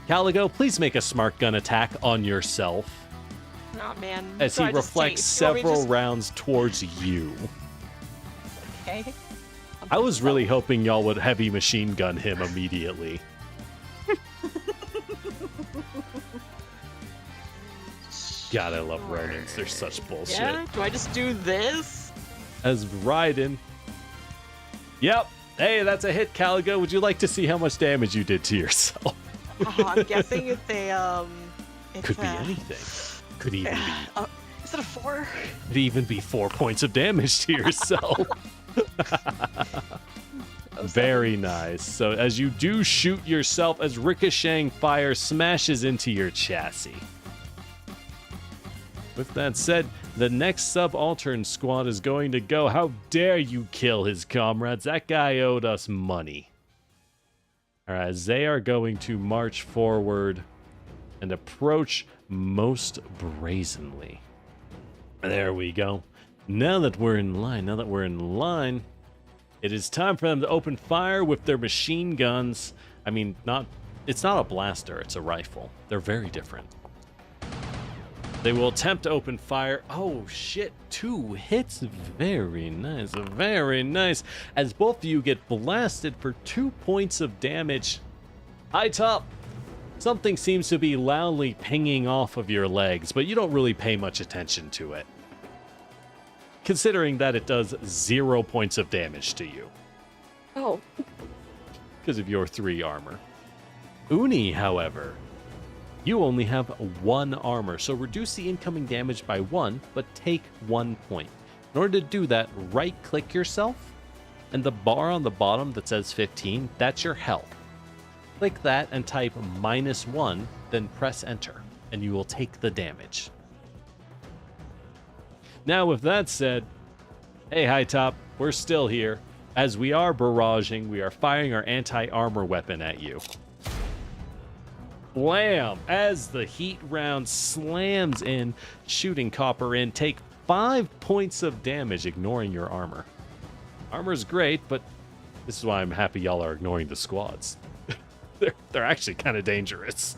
Caligo, please make a smart gun attack on yourself Oh man. as So he I just reflects take- you want me to several just- rounds towards you. Okay. I was really hoping y'all would heavy machine gun him immediately. God, I love Ronins. They're such bullshit. Yeah. Do I just do this? As Raiden. Yep. Hey, that's a hit, Caligo. Would you like to see how much damage you did to yourself? Oh, I'm guessing it's a It's Could be anything. Could even be. Is it a 4? Could even be 4 points of damage to yourself. Very nice. So as you do shoot yourself, as ricocheting fire smashes into your chassis. With that said, the next subaltern squad is going to go. How dare you kill his comrades? That guy owed us money. All right, they are going to march forward and approach most brazenly. There we go. Now that we're in line, it is time for them to open fire with their machine guns. I mean, it's not a blaster, it's a rifle. They're very different. They will attempt to open fire. Oh shit, 2 hits. Very nice, very nice. As both of you get blasted for 2 points of damage. High top. Something seems to be loudly pinging off of your legs, but you don't really pay much attention to it, considering that it does 0 points of damage to you Oh, because of your 3 armor. Uni, however, you only have 1 armor, so reduce the incoming damage by 1, but take 1 point. In order to do that, right-click yourself, and the bar on the bottom that says 15, that's your health. Click that and type -1, then press enter, and you will take the damage. Now, with that said, hey, High Top, we're still here. As we are barraging, we are firing our anti-armor weapon at you. Blam! As the heat round slams in, shooting Copper in, take 5 points of damage, ignoring your armor. Armor's great, but this is why I'm happy y'all are ignoring the squads. They're actually kind of dangerous.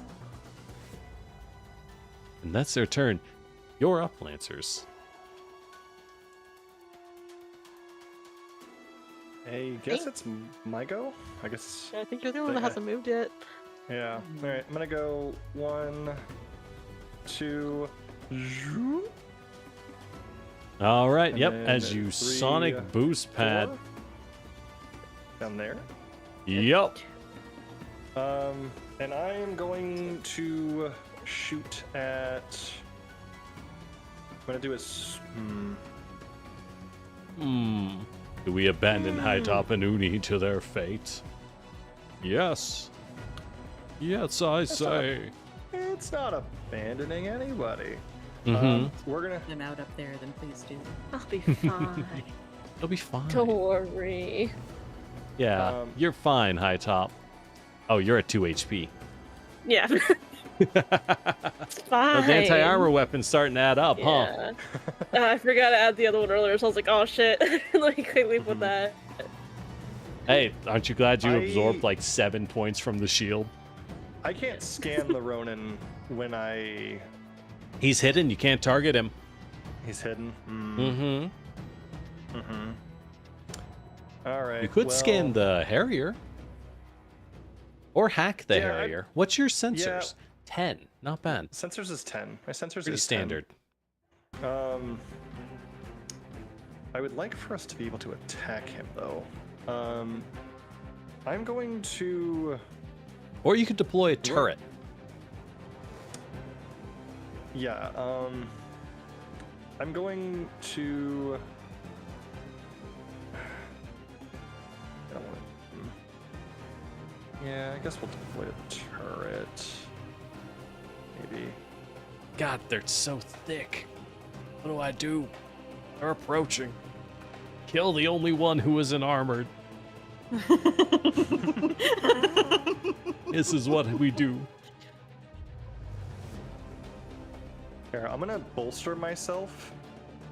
And that's their turn. You're up, Lancers. I guess it's my go? I guess. I think you're the one that hasn't moved yet. Yeah. Alright, I'm gonna go 1, 2. zoom. All right, And yep, then as you 3, sonic boost pad. 4. Down there. Yep. And I am going to shoot at. I'm gonna do is. Do we abandon High Top and Uni to their fate? Yes. Yes, I say. It's not abandoning anybody. We're gonna. I'm out up there, then please do. I'll be fine. It'll be fine. Don't worry. Yeah, you're fine, High Top. Oh, you're at 2 HP. Yeah. It's fine. Those anti-armor weapons starting to add up, huh? Yeah. I forgot to add the other one earlier, so I was like, oh shit. Let me quickly put that. Hey, aren't you glad you absorbed like 7 points from the shield? I can't scan the Ronin when I. He's hidden, you can't target him. He's hidden. All right. You could scan the Harrier. Or hack the Harrier. What's your sensors? 10. Not bad. Sensors is 10. My sensors Pretty is standard. 10. I would like for us to be able to attack him though. I'm going to. Or you could deploy a turret. Yeah. I'm going to. I don't want to. Yeah, I guess we'll deploy a turret. Maybe. God, they're so thick. What do I do? They're approaching. Kill the only one who isn't armored. This is what we do. Here, I'm gonna bolster myself,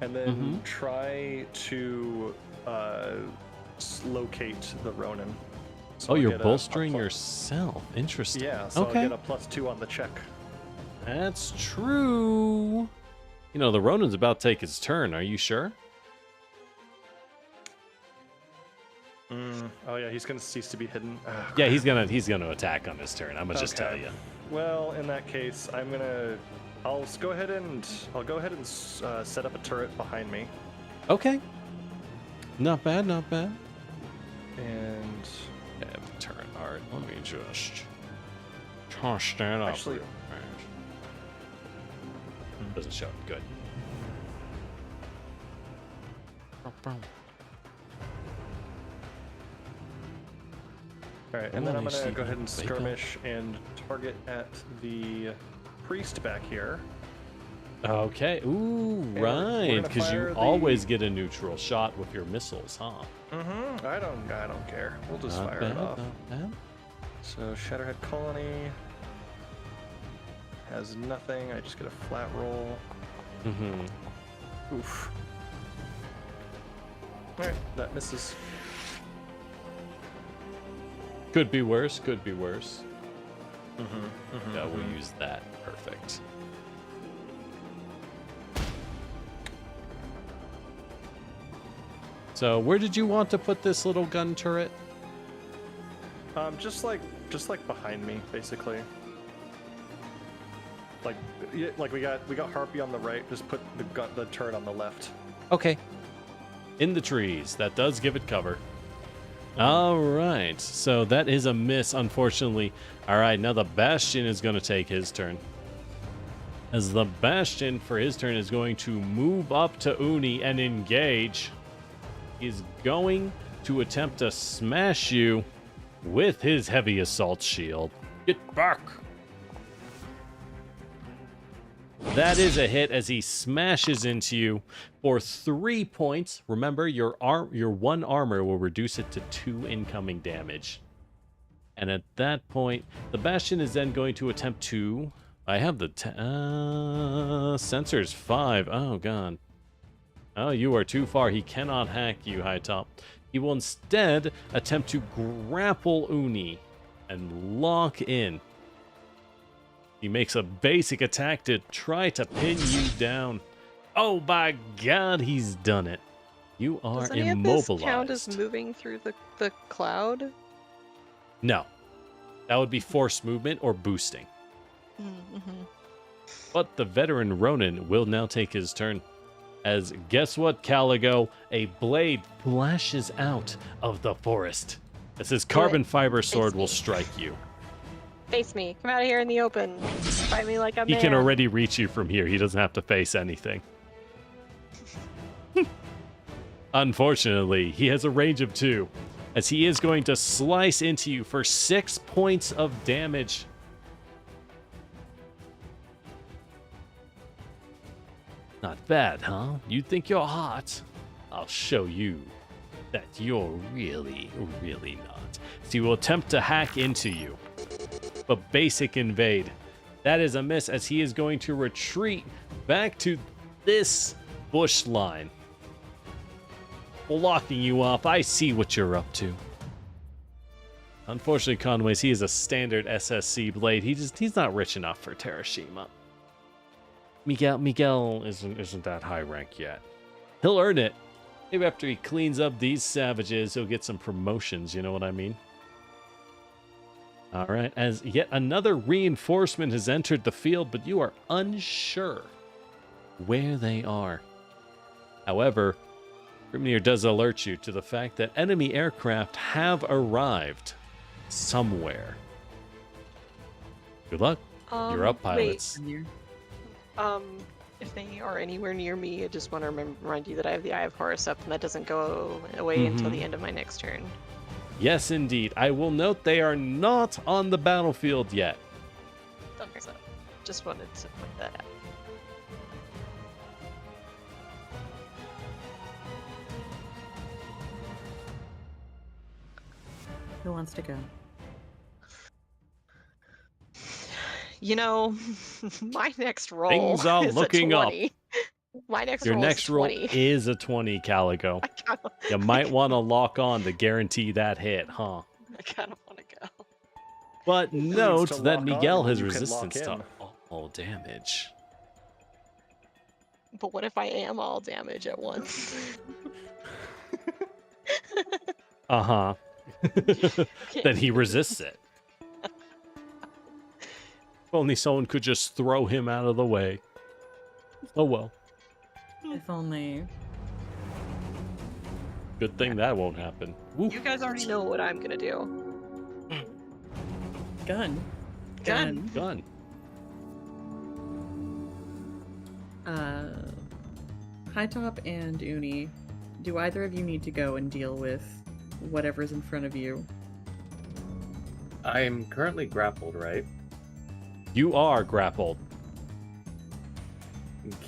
and then try to locate the Ronin. So Oh, I'll you're get bolstering plus- yourself. Interesting. Yeah, so okay. I'll get a +2 on the check. That's true. You know, the Ronin's about to take his turn. Are you sure? Oh yeah, he's gonna cease to be hidden. Yeah, he's gonna attack on his turn. I'm gonna just tell you. Well, in that case, I'll go ahead and set up a turret behind me. Okay. Not bad, not bad. And Turret. All right, let me just toss that up. Actually- real fast. Doesn't show. Good. all right, and then I'm gonna go ahead and skirmish and target at the priest back here. Okay. Ooh, we're right. gonna Because you fire the- always get a neutral shot with your missiles, huh? I don't care. We'll just Not fire bad, it off. not bad. So Shatterhead Colony has nothing. I just get a flat roll. Oof. All right, that misses. Could be worse. Could be worse. Yeah, we'll use that. Perfect. So where did you want to put this little gun turret? Just like behind me, basically. Like, yeah, like we got Harpy on the right. Just put the turret on the left. Okay. In the trees. That does give it cover. All right. So that is a miss, unfortunately. All right. Now the Bastion is going to take his turn. As the Bastion for his turn is going to move up to Uni and engage. He's going to attempt to smash you with his heavy assault shield. Get back. That is a hit as he smashes into you for 3 points. Remember, your 1 armor will reduce it to 2 incoming damage. And at that point, the Bastion is then going to attempt to... I have the... Sensor's 5. Oh, God. Oh, you are too far. He cannot hack you, High Top. He will instead attempt to grapple Uni and lock in. He makes a basic attack to try to pin you down. Oh my God, he's done it. You are Does any immobilized. of this count as moving through the cloud? No. That would be forced movement or boosting. Mm-hmm. But the veteran Ronin will now take his turn. As guess what, Caligo? A blade flashes out of the forest. As his carbon fiber sword will strike you. Face me. Come out of here in the open. Fight me like I'm He can already reach you from here. He doesn't have to face anything. Unfortunately, he has a range of 2, as he is going to slice into you for 6 points of damage. Not bad, huh? You think you're hot? I'll show you that you're really, really not. So he will attempt to hack into you. But basic invade. That is a miss, as he is going to retreat back to this bush line. Blocking you off. I see what you're up to. Unfortunately, Conway's, he is a standard SSC blade. He's not rich enough for Terashima. Miguel isn't that high rank yet. He'll earn it. Maybe after he cleans up these savages, he'll get some promotions, you know what I mean? All right, as yet another reinforcement has entered the field, but you are unsure where they are. However, Grimnir does alert you to the fact that enemy aircraft have arrived somewhere. Good luck. You're up, pilots. If they are anywhere near me, I just want to remind you that I have the Eye of Horus up, and that doesn't go away until the end of my next turn. Yes, indeed. I will note they are not on the battlefield yet. Okay, so just wanted to point that out. Who wants to go? You know, my next roll Things are is looking a up. 20. My next Your roll next is roll 20. is a 20, Caligo. You might want to lock on to guarantee that hit, huh? I kind of want to go. But note to that lock Miguel on, has you can resistance lock to all damage. But what if I am all damage at once? Uh-huh. Then he resists it. If only someone could just throw him out of the way. Oh well. If only. Good thing that won't happen. Woo. You guys already know what I'm gonna do. Gun. Gun. Gun. High Top and Uni, do either of you need to go and deal with whatever's in front of you? I'm currently grappled, right? You are grappled.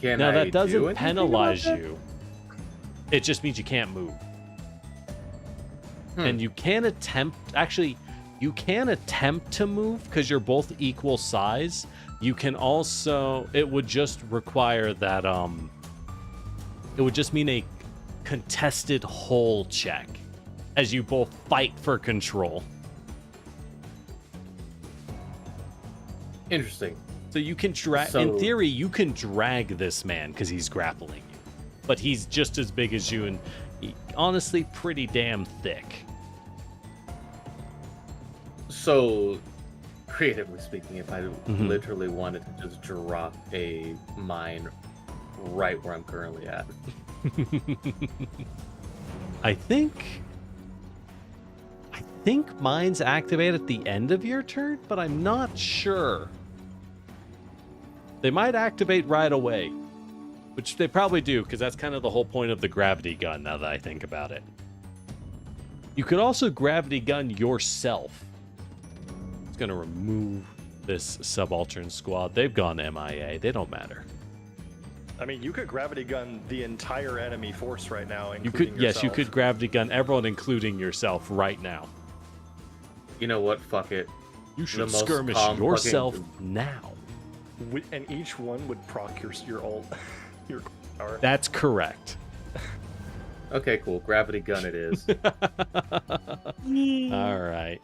Can Now I that do doesn't anything penalize about that? you. It just means you can't move. And you can attempt, actually, you can attempt to move because you're both equal size. You can also, it would just require that, it would just mean a contested hole check as you both fight for control. Interesting. So you can drag, in theory, you can drag this man because he's grappling you. But he's just as big as you, and honestly pretty damn thick. So, creatively speaking, if I Mhm. literally wanted to just drop a mine right where I'm currently at. I think mines activate at the end of your turn, but I'm not sure. They might activate right away, which they probably do, because that's kind of the whole point of the gravity gun, now that I think about it. You could also gravity gun yourself. It's going to remove this subaltern squad. They've gone MIA. They don't matter. I mean, you could gravity gun the entire enemy force right now, You including could, yes, you yourself. could gravity gun everyone, including yourself, right now. You know what? Fuck it. You should The most skirmish calm yourself fucking- now. And each one would proc your ult, your power. That's correct. Okay, cool. Gravity gun it is. All right.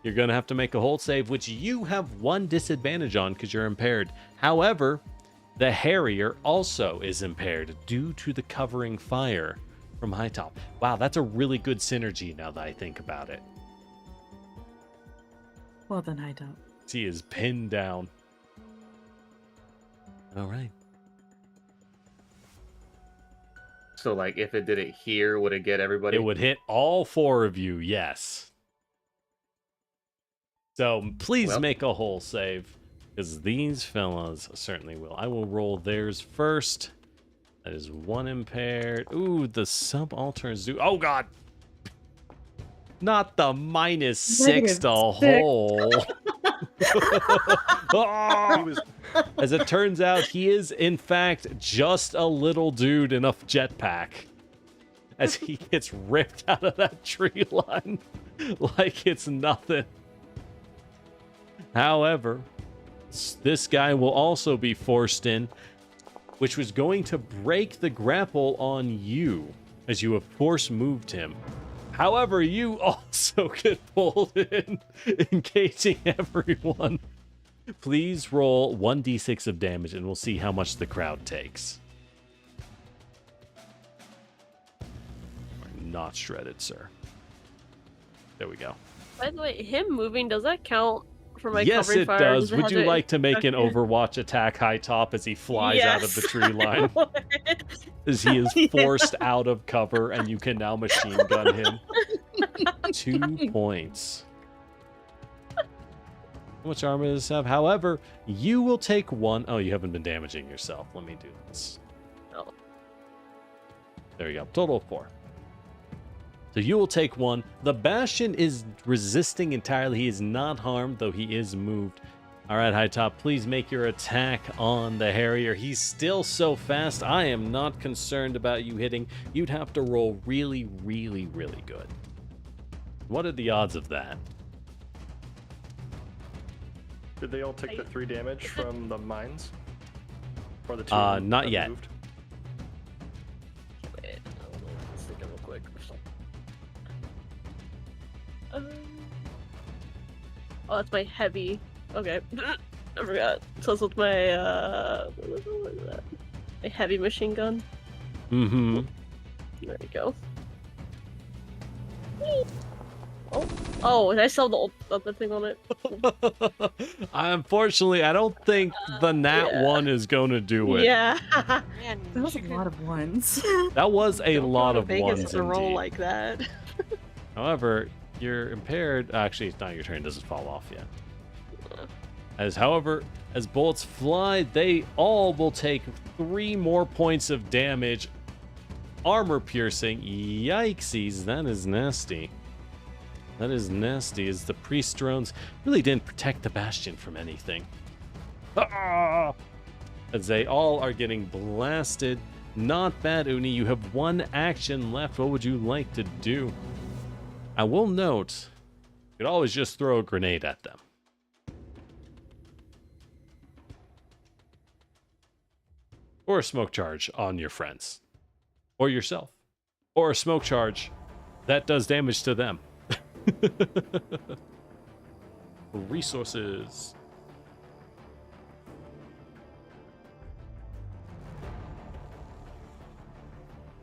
You're going to have to make a hold save, which you have one disadvantage on because you're impaired. However, the Harrier also is impaired due to the covering fire from High Top. Wow, that's a really good synergy now that I think about it. Well then, High Top. He is pinned down. All right. So, like, if it did it here, would it get everybody? It would hit all four of you, yes. So please Well. make a whole save, because these fellas certainly will. I will roll theirs first. That is one impaired. Ooh, the subalterns do. Oh, God. Not the -6 to whole. Ah! He was As it turns out, he is, in fact, just a little dude in a jetpack. As he gets ripped out of that tree line like it's nothing. However, this guy will also be forced in, which was going to break the grapple on you, as you have force moved him. However, you also get pulled in, engaging everyone. Please roll 1d6 of damage, and we'll see how much the crowd takes. Not shredded, sir. There we go. By the way, him moving, does that count for my Yes, covering it fire? does. it Would have you like to make an Okay. Overwatch attack High Top as he flies out of the Yes, tree line? I would. As he is Yeah. forced out of cover, and you can now machine gun him. 2 points. How much armor does this have? However, you will take one. Oh, you haven't been damaging yourself. Let me do this. Oh. There you go. Total of 4. So you will take 1. The Bastion is resisting entirely. He is not harmed, though he is moved. All right, High Top, please make your attack on the Harrier. He's still so fast. I am not concerned about you hitting. You'd have to roll really, really, really good. What are the odds of that? Did they all take the 3 damage from the mines? Or the 2? Not that yet. moved? Wait, let's think real quick. Oh, that's my heavy. Okay, I forgot. So it's with my what is that? My heavy machine gun. Mm-hmm. There we go. Oh, and I saw the old other thing on it. Unfortunately, I don't think the nat Yeah. 1 is going to do it. Yeah. Man, That was a lot of ones. That was a don't go lot to of Vegas ones to roll indeed. like that. However, you're impaired. Actually, it's not your turn. It doesn't fall off yet. However, as bullets fly, they all will take 3 more points of damage. Armor piercing. Yikesies, that is nasty. That is nasty, as the priest drones really didn't protect the Bastion from anything. Ah! As they all are getting blasted. Not bad, Uni. You have 1 action left. What would you like to do? I will note, you could always just throw a grenade at them. Or a smoke charge on your friends. Or yourself. Or a smoke charge that does damage to them. Resources.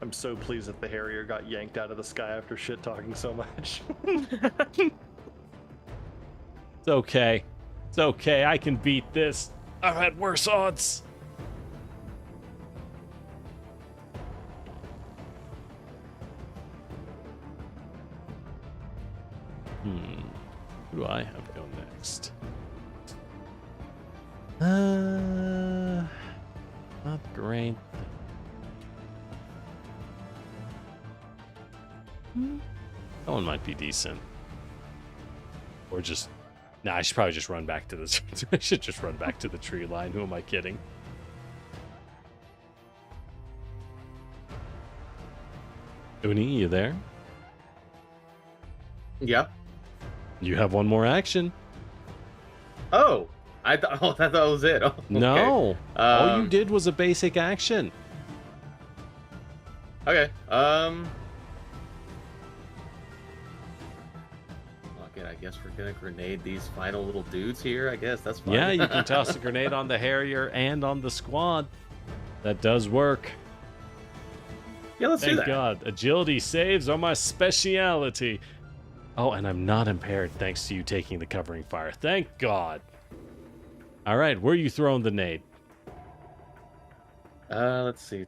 I'm so pleased that the Harrier got yanked out of the sky after shit talking so much. It's okay. It's okay. I can beat this. I've had worse odds. Who do I have go next? Not great. That one might be decent. Or just... Nah, I should probably just run back to the... I should just run back to the tree line. Who am I kidding? Uni, you there? Yeah. You have one more action. Oh, I thought that was it. Oh, okay. No. All you did was a basic action. Okay. Fuck it. I guess we're gonna grenade these final little dudes here. I guess that's fine. Yeah, you can toss a grenade on the Harrier and on the squad. That does work. Yeah, let's do Thank that. God. Agility saves are my speciality. Oh, and I'm not impaired thanks to you taking the covering fire. Thank God. All right, where are you throwing the nade? Let's see.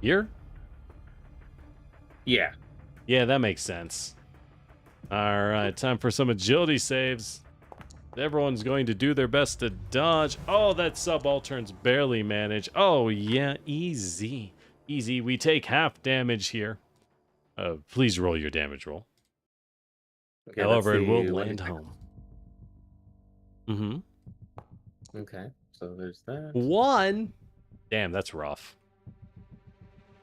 Here? Yeah. Yeah, that makes sense. All right, time for some agility saves. Everyone's going to do their best to dodge. Oh, that subalterns barely manage. Oh, yeah, easy. Easy. We take half damage here. Please roll your damage roll. Okay, However, let's it will see. land home. Mm-hmm. Okay, so there's that. 1. Damn, that's rough.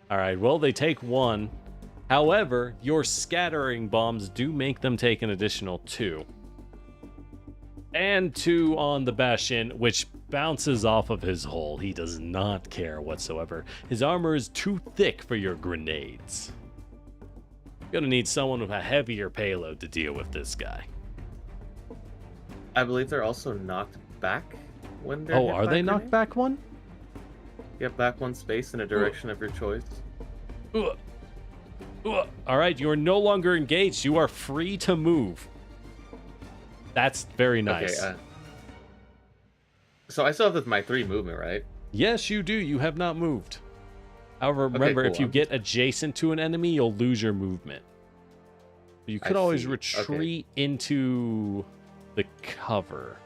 All right, well, they take 1. However, your scattering bombs do make them take an additional 2. And 2 on the Bashin, which bounces off of his hull. He does not care whatsoever. His armor is too thick for your grenades. Gonna need someone with a heavier payload to deal with this guy. I believe they're also knocked back when they're Oh, hit are by they a knocked grenade. back 1? Yeah, back 1 space in a direction of your choice. Ugh. Ugh. All right, you are no longer engaged. You are free to move. That's very nice. Okay, so I still have my 3 movement, right? Yes, you do. You have not moved. However, remember, cool. if you get adjacent to an enemy, you'll lose your movement. You could I always see. retreat into the cover.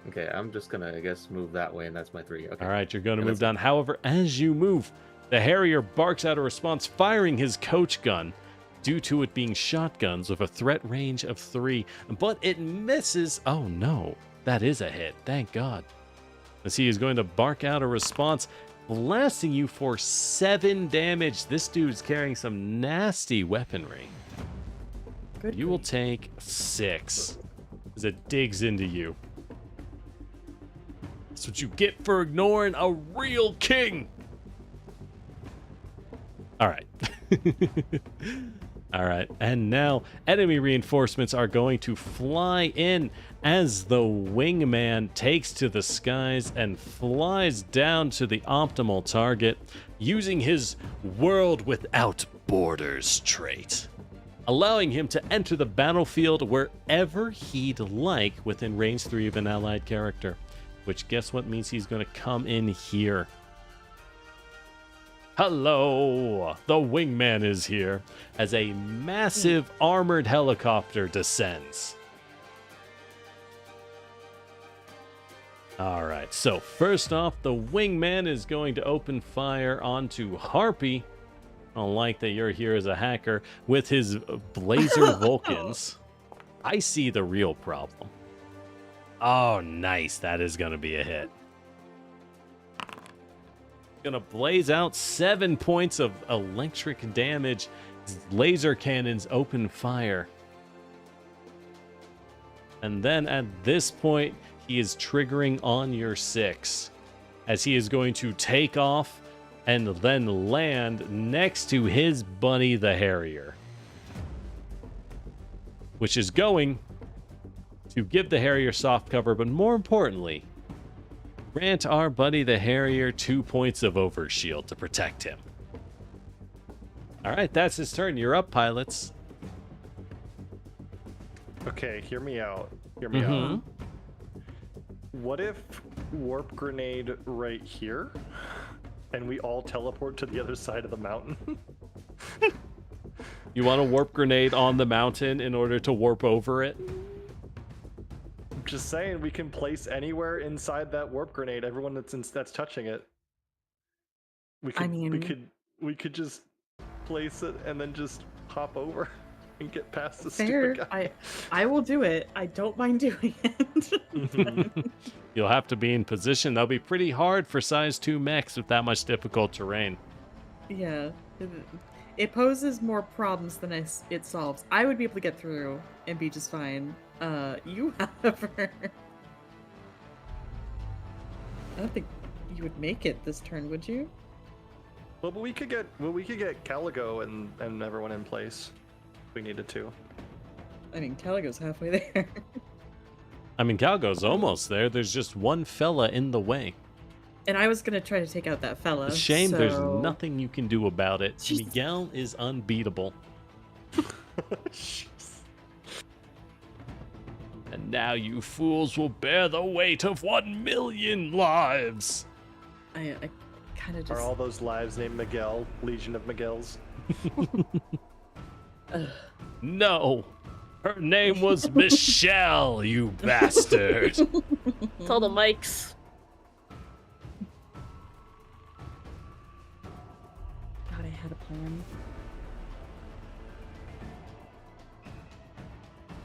Okay, I'm just gonna, I guess, move that way, and that's my 3. Okay. All right, you're going to And move that's down. However, as you move, the Harrier barks out a response, firing his coach gun due to it being shotguns with a threat range of 3. But it misses. Oh, no. That is a hit. Thank God. As he is going to bark out a response, blasting you for 7 damage. This dude's carrying some nasty weaponry. Good. You will take 6 as it digs into you. That's what you get for ignoring a real king. All right. All right. And now enemy reinforcements are going to fly in as the wingman takes to the skies and flies down to the optimal target using his world without borders trait, allowing him to enter the battlefield wherever he'd like within range 3 of an allied character, which guess what means he's going to come in here. Hello, the wingman is here as a massive armored helicopter descends. All right, so first off, the wingman is going to open fire onto Harpy. I don't like that you're here as a hacker with his Blazer Vulcans. I see the real problem. Oh, nice. That is going to be a hit. Gonna blaze out 7 points of electric damage. Laser cannons open fire. And then at this point, he is triggering on your 6 as he is going to take off and then land next to his buddy, the Harrier, which is going to give the Harrier soft cover, but more importantly, Grant our buddy the Harrier 2 points of overshield to protect him. All right, that's his turn. You're up, pilots. Okay, hear me out. Hear me out. What if warp grenade right here, and we all teleport to the other side of the mountain? You want a warp grenade on the mountain in order to warp over it? I'm just saying, we can place anywhere inside that warp grenade. Everyone that's touching it. We could we could just place it and then just hop over and get past the Fair. stupid guy. I will do it. I don't mind doing it. You'll have to be in position. That'll be pretty hard for size 2 mechs with that much difficult terrain. Yeah. It poses more problems than it solves. I would be able to get through and be just fine. You, however, I don't think you would make it this turn, would you? Well, but we could get Caligo and everyone in place if we needed to. I mean, Caligo's halfway there. I mean, Calgo's almost there. There's just one fella in the way. And I was gonna try to take out that fella. It's a shame there's so- nothing you can do about it. Jesus. Miguel is unbeatable. And now you fools will bear the weight of 1 million lives. I kind of just. Are all those lives named Miguel? Legion of Miguels? Ugh. No. Her name was Michelle, you bastard. It's all the mics. God, I had a plan.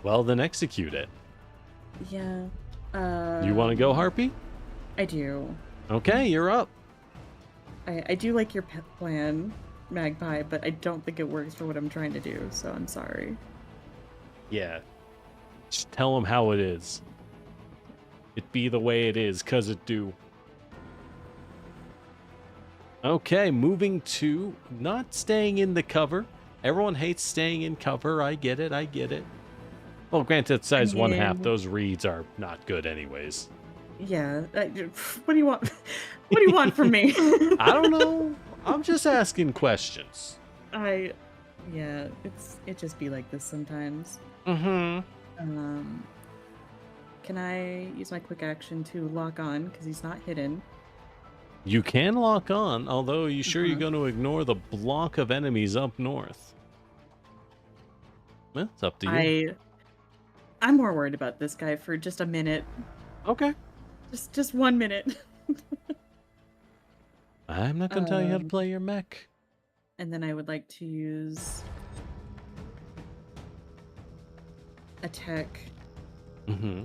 Well, then execute it. Yeah. You want to go, Harpy? I do. Okay, you're up. I do like your pet plan, Magpie, but I don't think it works for what I'm trying to do, so I'm sorry. Yeah. Just tell him how it is. It be the way it is, 'cause it do. Okay, moving to not staying in the cover. Everyone hates staying in cover. I get it. Well, granted, size 1/2, those reeds are not good anyways. Yeah. What do you want? What do you want from me? I don't know. I'm just asking questions. Yeah, it just be like this sometimes. Mm-hmm. Can I use my quick action to lock on because he's not hidden? You can lock on, although are you sure you're Uh-huh. going to ignore the block of enemies up north? Well, it's up to you. I'm more worried about this guy for just a minute. Okay. Just 1 minute. I'm not going to tell you how to play your mech. And then I would like to use attack. Mm-hmm.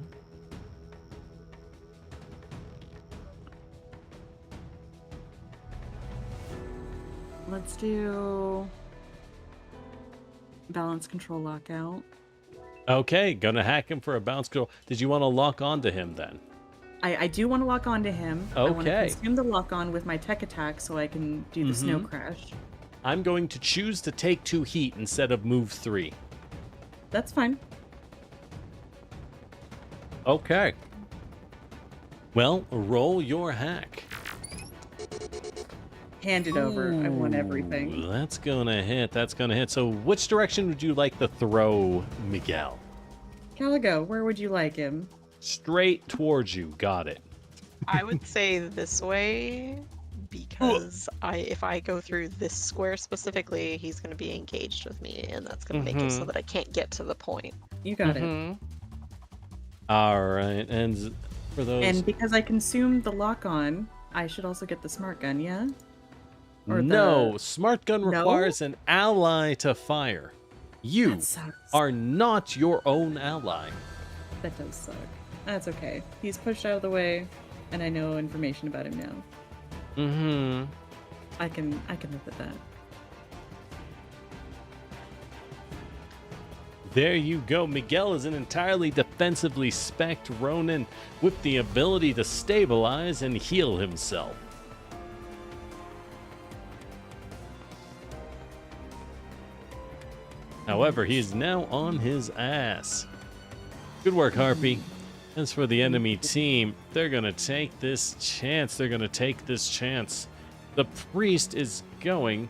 Let's do balance control lockout. Okay, gonna hack him for a bounce control. Did you want to lock onto him then? I do want to lock onto him. I want to Okay. consume the lock on with my tech attack so I can do the snow crash. I'm going to choose to take 2 heat instead of move 3. That's fine. Okay. Well, roll your hack. Hand it over. I want Ooh, everything. That's gonna hit. So which direction would you like to throw Miguel? Caligo, where would you like him? Straight towards you. Got it. I would say this way because if I go through this square specifically, he's going to be engaged with me, and that's going to make it so that I can't get to the point. You got it. Mhm. All right, and for those. And because I consumed the lock on, I should also get the smart gun, yeah? Or No, smart gun No? requires an ally to fire. You That sucks. are not your own ally. That does suck. That's okay. He's pushed out of the way, and I know information about him now. Mm-hmm. I can live with that. There you go. Miguel is an entirely defensively spec'd Ronin with the ability to stabilize and heal himself. However, he is now on his ass. Good work, Harpy. As for the enemy team, they're going to take this chance. They're going to take this chance. The priest is going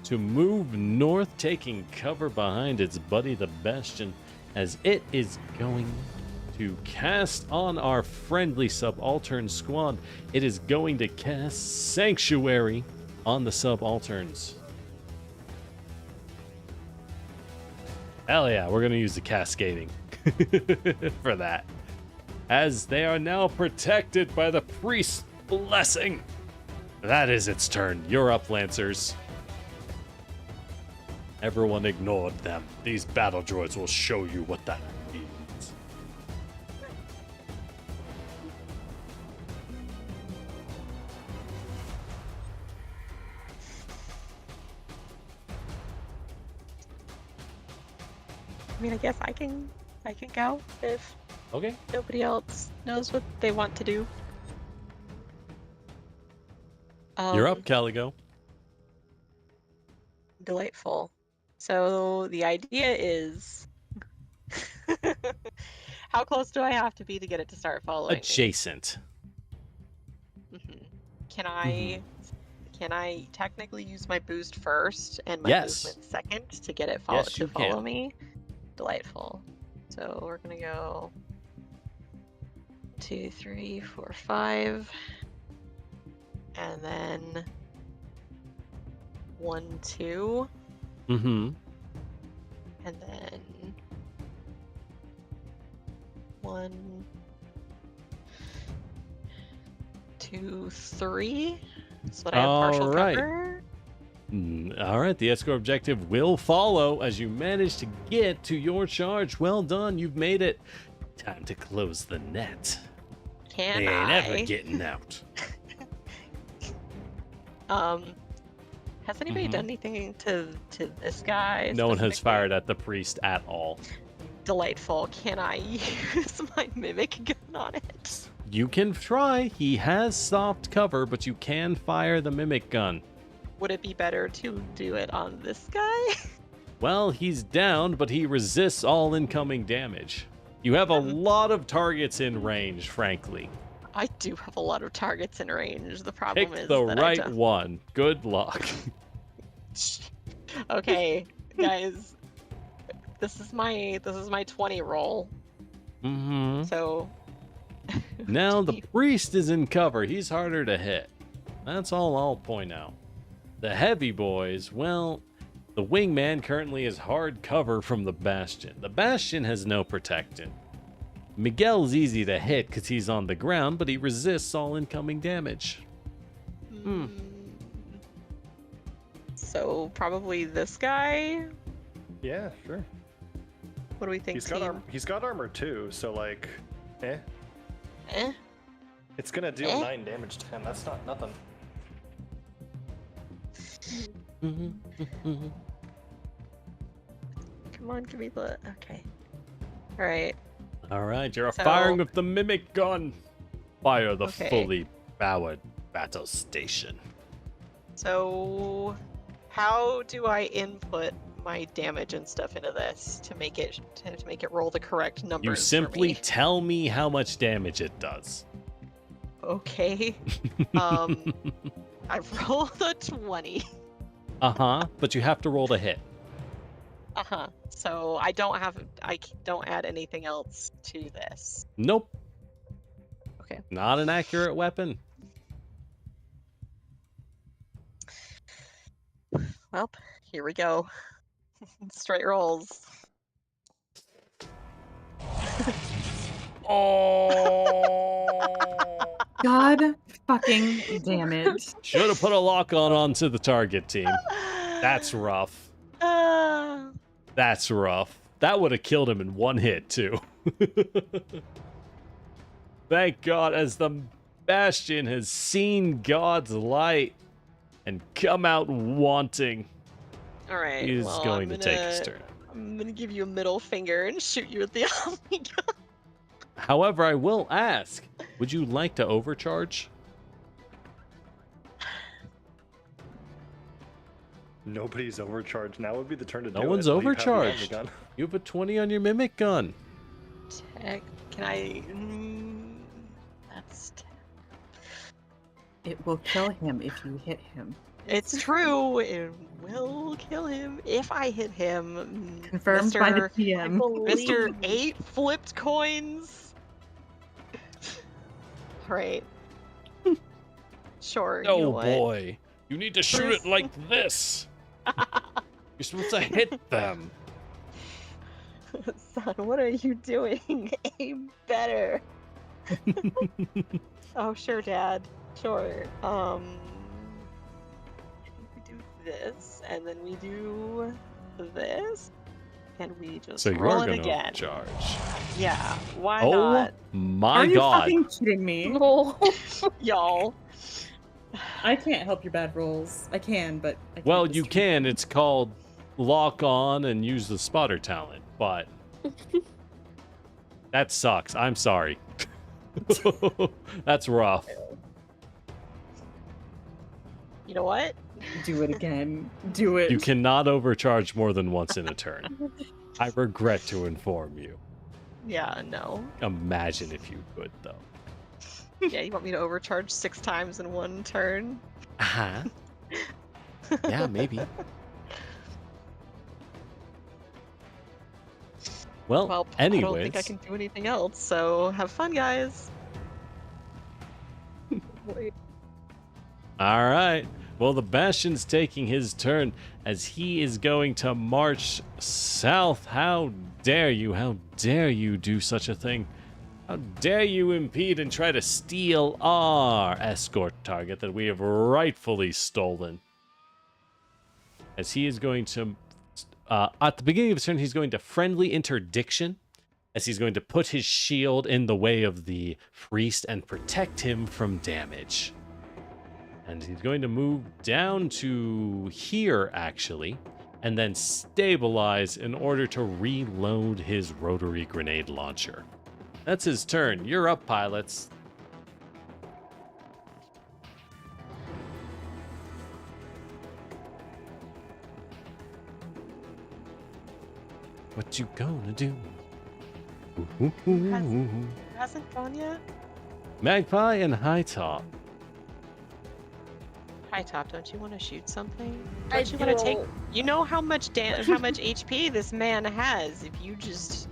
to move north, taking cover behind its buddy, the Bastion, as it is going to cast on our friendly subaltern squad. It is going to cast Sanctuary on the subalterns. Hell yeah, we're going to use the cascading for that, as they are now protected by the priest's blessing. That is its turn. You're up, Lancers. Everyone ignored them. These battle droids will show you what that means. I mean, I guess I can go if Okay. nobody else knows what they want to do. You're up, Caligo. Delightful. So the idea is, how close do I have to be to get it to start following me? Adjacent. Can I technically use my boost first and my Yes. movement second to get it Yes, you follow can. me? Delightful. So we're gonna go 2, 3, 4, 5, and then 1, 2, Mm-hmm. and then 1, 2, 3. So that I have partial All right. cover. All right, the escort objective will follow as you manage to get to your charge. Well done, you've made it. Time to close the net. Can They ain't I? ever getting out. Has anybody Mhm. done anything to this guy? No one has specifically? fired at the priest at all. Delightful. Can I use my mimic gun on it? You can try. He has soft cover, but you can fire the mimic gun. Would it be better to do it on this guy? Well, he's down, but he resists all incoming damage. You have a lot of targets in range, frankly. I do have a lot of targets in range. The problem Pick is the that right I don't... one. Good luck. Okay, guys. This is my 20 roll. Mm-hmm. So Now the priest is in cover. He's harder to hit. That's all I'll point out. The heavy boys, well, the wingman currently is hard cover from the Bastion. The Bastion has no protection. Miguel's easy to hit because he's on the ground, but he resists all incoming damage. So probably this guy. Yeah, sure. What do we think? He's got armor too, so like, eh. Eh? It's gonna deal Eh? 9 damage to him. That's not nothing. Come on, give me the. Okay. All right. All right, you're So- firing with the mimic gun. Fire the Okay. fully powered battle station. So, how do I input my damage and stuff into this to make it roll the correct numbers? You for simply me? tell me how much damage it does. Okay. I've rolled a 20. Uh-huh, but you have to roll to hit. So I don't add anything else to this. Nope. Okay. Not an accurate weapon. Well, here we go. Straight rolls. Oh! God fucking damn it. Should have put a lock on onto the target team. That's rough. That's rough. That would have killed him in one hit, too. Thank God, as the Bastion has seen God's light and come out wanting. All right. He is well, going to take his turn. I'm gonna give you a middle finger and shoot you with the Omni gun. However, I will ask, would you like to overcharge? Nobody's overcharged. Now would be the turn to do it. No one's while you have the overcharged. gun. You have a 20 on your mimic gun. Can I? That's. It will kill him if you hit him. It's true. It will kill him if I hit him. Confirmed by the Mr. PM. Mr. 8 flipped coins. Right. Sure. You know Oh what? boy, you need to shoot it like this. You're supposed to hit them. Son, what are you doing? Aim better. Oh, sure, Dad. Sure. I think we do this, and then we do this, and we just So you roll are it gonna again. charge. Yeah. Why Oh not, my Are you god. fucking kidding me? No. y'all? I can't help your bad rolls. I can, but I can't Well, this you turn. can. It's called lock on and use the spotter talent, but that sucks. I'm sorry. That's rough. You know what? Do it again. Do it. You cannot overcharge more than once in a turn. I regret to inform you. Yeah. No. Imagine if you could, though. Yeah. You want me to overcharge 6 times in one turn? Uh-huh. Yeah, maybe. Well, Well, anyways. I don't think I can do anything else. So have fun, guys. All right. Well, the Bastion's taking his turn as he is going to march south. How dare you? How dare you do such a thing? How dare you impede and try to steal our escort target that we have rightfully stolen? As he is going to, at the beginning of his turn, he's going to friendly interdiction, as he's going to put his shield in the way of the priest and protect him from damage. And he's going to move down to here, actually, and then stabilize in order to reload his rotary grenade launcher. That's his turn. You're up, pilots. What you gonna do? Hasn't gone yet? Magpie and High Top. High Top, don't you want to shoot something? I Don't you want to take? don't. You know how much how much HP this man has. If you just,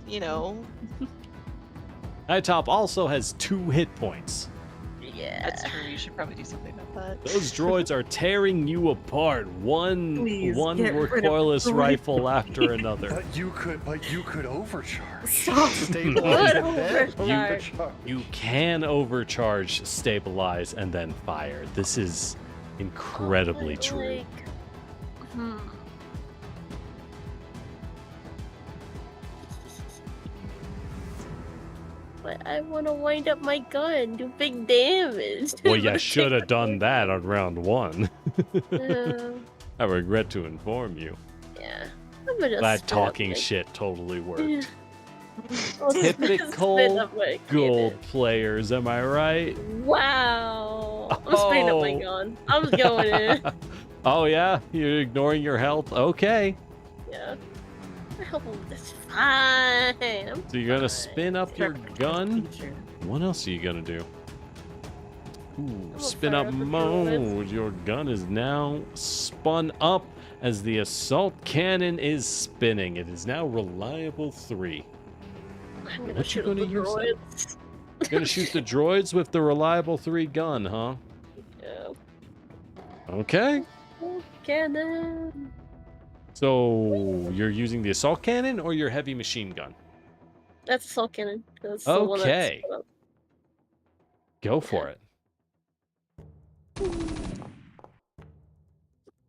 High Top also has 2 hit points. Yeah. That's true. You should probably do something about that. Those droids are tearing you apart. One Please, get rid of recoilless the rifle after another. But you could overcharge. Stop. Stabilize and then Overcharge. overcharge. You can overcharge, stabilize, and then fire. This is incredibly Oh, true. like, But I want to wind up my gun, do big damage. Well, you should have done that on round 1. Yeah. I regret to inform you. Yeah. I'm gonna That spin up talking my- shit totally worked. I'll just spin Typical up my Gold cannon. players, am I right? Wow. I'm spinning up my Oh. gun. I'm going in. Oh yeah? You're ignoring your health? Okay. Yeah. My health is fine. So you're gonna spin up your gun? What else are you gonna do? Ooh, gonna spin fire up up the mode. Your gun is now spun up as the assault cannon is spinning. It is now reliable 3. I'm gonna What you shoot up gonna the use that? droids. You're gonna shoot the droids with the reliable 3 gun, huh? Yeah. Okay. Cannon. So you're using the assault cannon or your heavy machine gun? That's assault cannon. That's the one that's Okay. spun up. Go for it.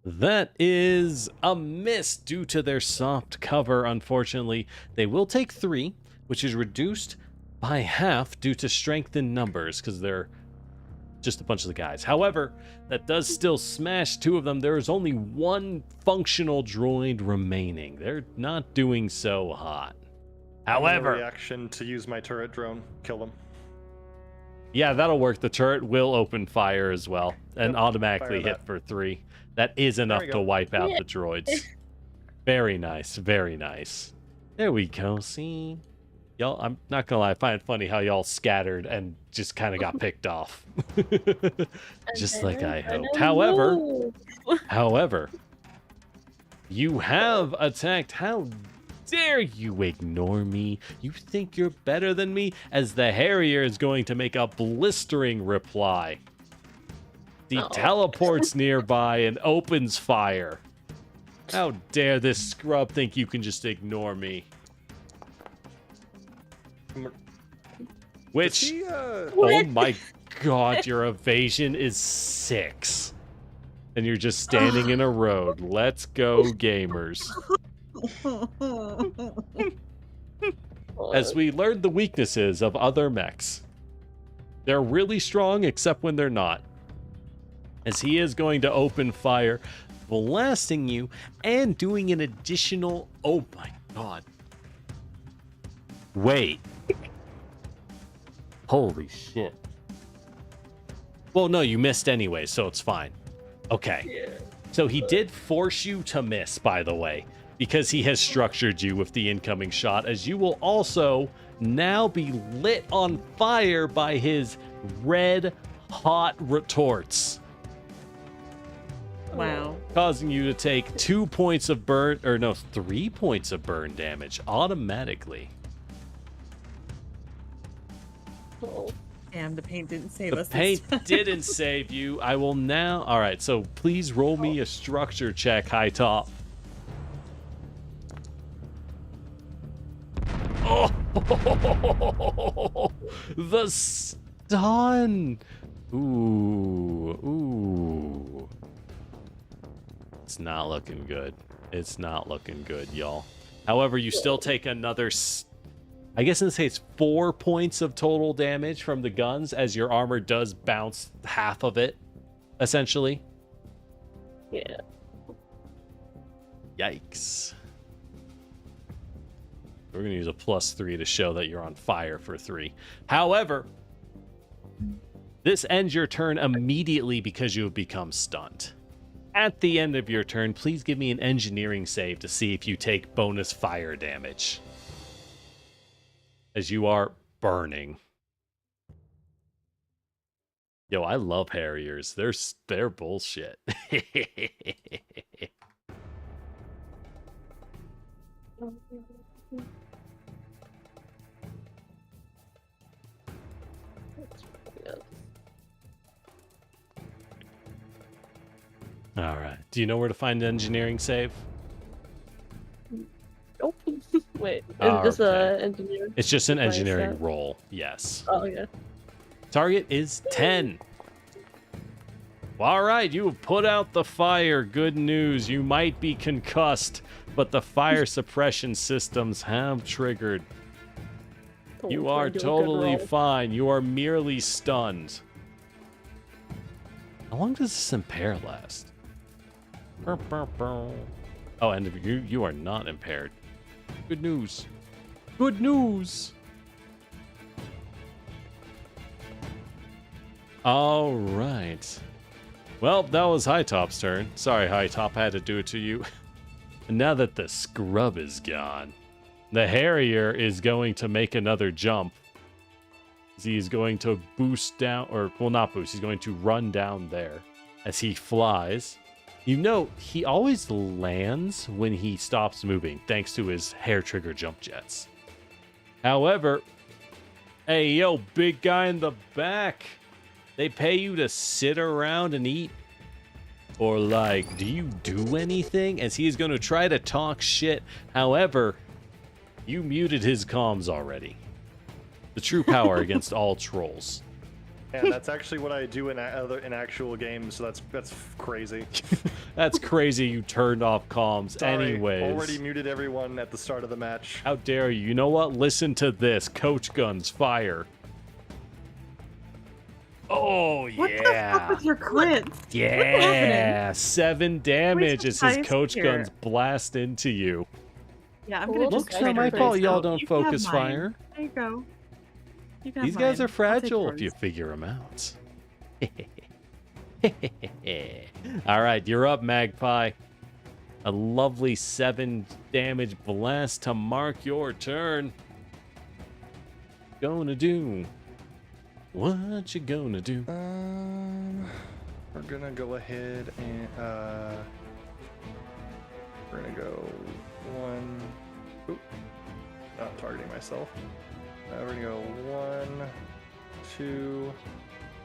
That is a miss due to their soft cover, unfortunately. They will take 3, which is reduced by half due to strength in numbers, because they're just a bunch of the guys. However, that does still smash 2 of them. There is only 1 functional droid remaining. They're not doing so hot. However, reaction to use my turret drone, kill them. yeah, that'll work. The turret will open fire as well and Yep, automatically fire hit that. for 3. That is enough we to go. wipe out Yeah. the droids. Very nice, very nice. There we go, see? Y'all, I'm not gonna lie, I find it funny how y'all scattered and just kind of got picked off. Just like I hoped. However, you have attacked. How dare you ignore me? You think you're better than me? As the Harrier is going to make a blistering reply. He teleports nearby and opens fire. How dare this scrub think you can just ignore me? Which, oh my god, your evasion is 6. And you're just standing in a road. Let's go, gamers. As we learned the weaknesses of other mechs. They're really strong except when they're not. As he is going to open fire, blasting you, and doing an additional... Oh my god. Wait. Holy shit. Well, no, you missed anyway, so it's fine. Okay. Yeah. So he did force you to miss, by the way, because he has structured you with the incoming shot, as you will also now be lit on fire by his red hot retorts. Wow. Causing you to take 2 points of burn, or no, 3 points of burn damage automatically. Damn, the paint didn't save us. The paint didn't save you. I will now... Alright, so please roll me a structure check, high top. Oh! The stun! Ooh. It's not looking good. It's not looking good, y'all. However, you still take another... I guess in this case, 4 points of total damage from the guns, as your armor does bounce half of it, essentially. Yeah. Yikes. We're going to use a +3 to show that you're on fire for 3. However, this ends your turn immediately because you have become stunned. At the end of your turn, please give me an engineering save to see if you take bonus fire damage, as you are burning. Yo, I love Harriers. They're bullshit. All right. Do you know where to find an engineering save? Nope. Wait, is it just an engineer? It's just an engineering roll, yes. Oh, yeah. Target is 10. All right, you have put out the fire. Good news. You might be concussed, but the fire suppression systems have triggered. You are totally fine. You are merely stunned. How long does this impair last? Oh, and you are not impaired. Good news. Good news. All right. Well, that was High Top's turn. Sorry, High Top, I had to do it to you. And now that the scrub is gone, the Harrier is going to make another jump. He's going to boost down, or, well, not boost. He's going to run down there as he flies. You know, he always lands when he stops moving, thanks to his hair trigger jump jets. However, hey, yo, big guy in the back. They pay you to sit around and eat? Or, like, do you do anything? As he's going to try to talk shit. However, you muted his comms already. The true power against all trolls. Yeah, that's actually what I do in actual games, so that's crazy. That's crazy you turned off comms. Sorry, anyways. Already muted everyone at the start of the match. How dare you? You know what? Listen to this. Coach guns, fire. Oh, yeah. What the fuck with your crits? Yeah. 7 damage as his Nice coach here. guns blast into you. Yeah, I'm gonna Look, just. It's not my trade fault this y'all out. don't You can have focus mine. fire. There you go. You can These have guys mine. are I'll take fragile if you yours. figure them out. All right, you're up, Magpie. A lovely 7 damage blast to mark your turn. gonna do? What you gonna do? We're gonna go ahead and we're gonna go one. Oop, not targeting myself. We're gonna go 1, 2,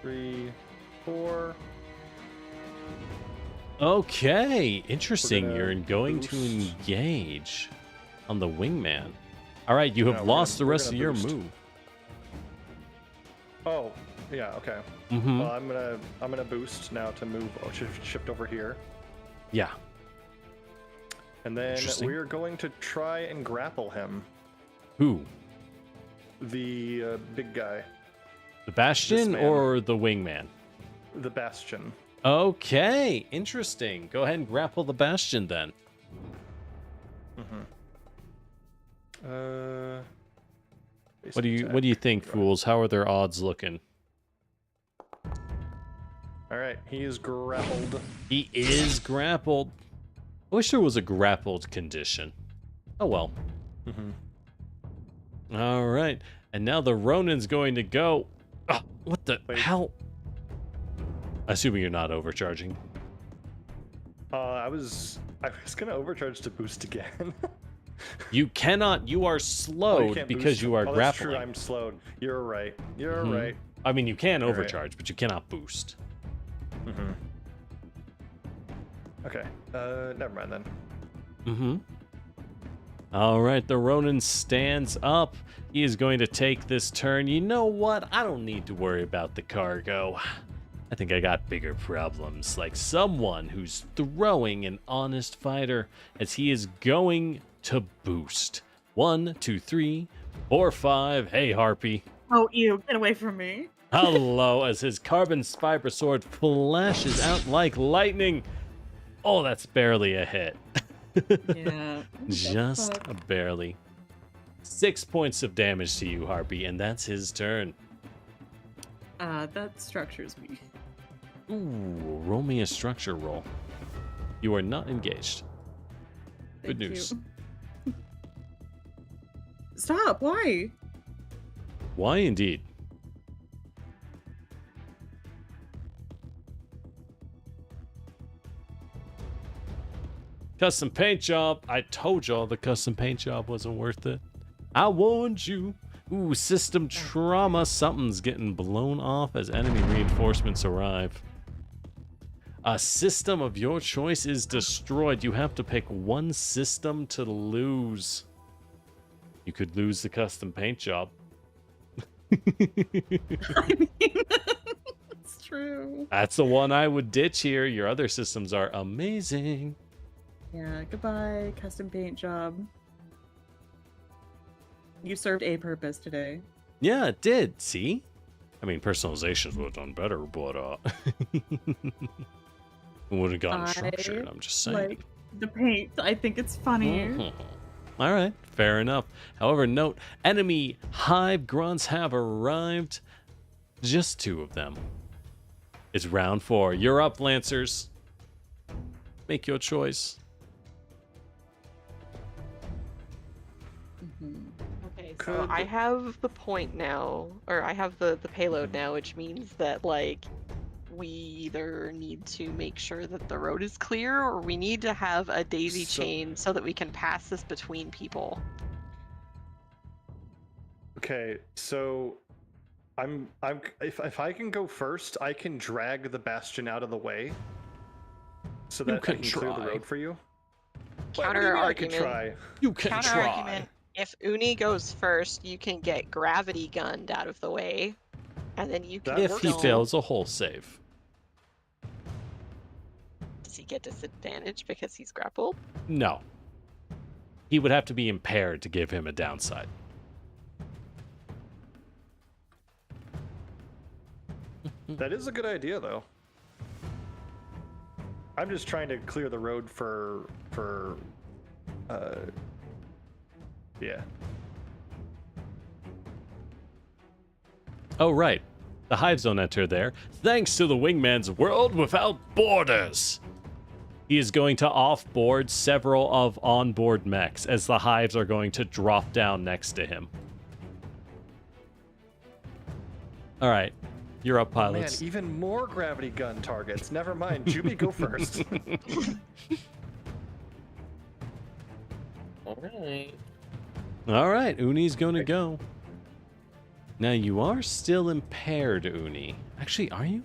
3, 4. Okay, interesting. gonna You're going to boost. engage on the wingman. All right, you have we're lost gonna- the we're rest of gonna your boost. move. Oh, yeah, okay. Mm-hmm. Well, I'm gonna boost now to move shift over here, Yeah. and then Interesting. we're going to try and grapple him, Who? the big guy, The Bastion man. or the wingman? the Bastion. Okay, interesting. Go ahead and grapple the Bastion then. What do you think, fools? How are their odds looking? All right, he is grappled. He is grappled. I wish there was a grappled condition. Oh well. All right, and now the Ronin's going to go. Oh, what the Wait. hell? Assuming you're not overcharging. I was gonna overcharge to boost again. You cannot. You are Oh, slowed can't because boost. you are Oh, that's grappling. true. I'm slowed. You're right. You're Mhm. right. I mean, you can All right. overcharge, but you cannot boost. Okay. Never mind then. Mm-hmm. All right, the Ronin stands up. He is going to take this turn. You know what? I don't need to worry about the cargo. I think I got bigger problems, like someone who's throwing an honest fighter as he is going to boost. 1, 2, 3, 4, 5. Hey, Harpy. Oh, ew, get away from me. Hello, as his carbon fiber sword flashes out like lightning. Oh, that's barely a hit. Yeah. Just barely. 6 points of damage to you, Harpy, and that's his turn. That structures me. Ooh, roll me a structure roll. You are not engaged. Good Thank news. you. Stop, why? Why indeed? Custom paint job. I told y'all the custom paint job wasn't worth it. I warned you. Ooh, system trauma. Something's getting blown off as enemy reinforcements arrive. A system of your choice is destroyed. You have to pick one system to lose. You could lose the custom paint job. I mean, it's true. That's the one I would ditch here. Your other systems are amazing. Yeah, goodbye, custom paint job. You served a purpose today. Yeah, it did. See? I mean, personalizations would have done better, but it would have gotten structured. I'm just saying. Like the paint. I think it's funny. Mhm. All right, fair enough. However, note, enemy hive grunts have arrived. Just 2 of them. It's round 4. You're up, Lancers. Make your choice. Okay, so Could- I have the point now, or I have the payload now, which means that like we either need to make sure that the road is clear, or we need to have a daisy So- chain so that we can pass this between people. Okay, so I'm if I can go first, I can drag the Bastion out of the way so that I can can clear the try. road for you. Counter I can argument. try. You can Counter try. argument. If Uni goes first, you can get gravity gunned out of the way, and then you can. That If works. he still- fails a whole save. Does he get disadvantage because he's grappled? No. He would have to be impaired to give him a downside. That is a good idea, though. I'm just trying to clear the road for yeah. Oh, right. The hives don't enter there, thanks to the wingman's world without borders. He is going to offboard several of onboard mechs as the hives are going to drop down next to him. All right, you're up, Oh, man, pilots. even more gravity gun targets. Never mind. Juby, go first. All right. All right, Uni's going to go. Now, you are still impaired, Uni. Actually, are you?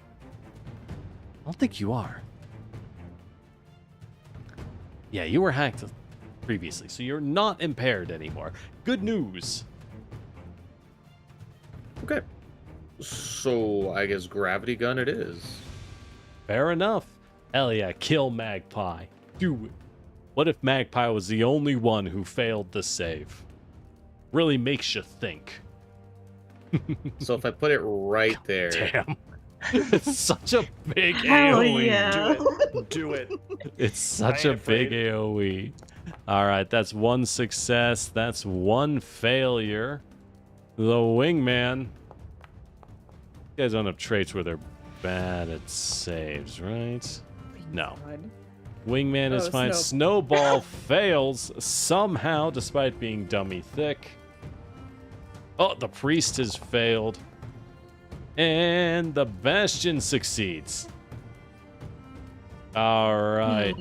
I don't think you are. Yeah, you were hacked previously, so you're not impaired anymore. Good news. Okay. So I guess gravity gun it is. Fair enough. Hell yeah, kill Magpie. Do it. What if Magpie was the only one who failed the save? Really makes you think. So if I put it right there. Damn. It's such a big Hell AoE. yeah. Do it. It's such I a ain't big afraid. AoE. All right, that's one success. That's one failure. The wingman. You guys don't have traits where they're bad at saves, right? No. Wingman is Oh, fine. Snow- Snowball fails somehow, despite being dummy thick. Oh, the priest has failed. And the Bastion succeeds. All right.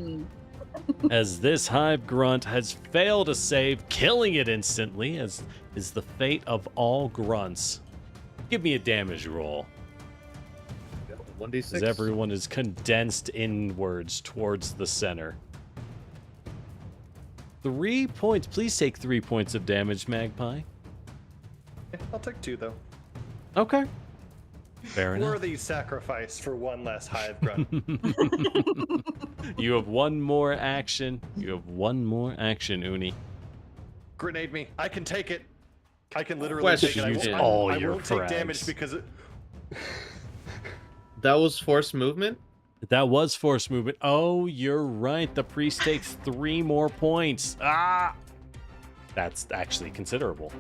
As this hive grunt has failed to save, killing it instantly, as is the fate of all grunts. Give me a damage roll, 1d6. as everyone is condensed inwards towards the center. 3 points. Please take 3 points of damage, Magpie. Yeah, I'll take 2, though. Okay. Fair enough. Worthy sacrifice for one less hive grunt. You have one more action. You have one more action, Uni. Grenade me. I can take it. I can literally Question. take it. I Use won't, all I your won't take damage frags. because it... That was forced movement? That was force movement. Oh, you're right. The priest takes 3 more points. Ah! That's actually considerable.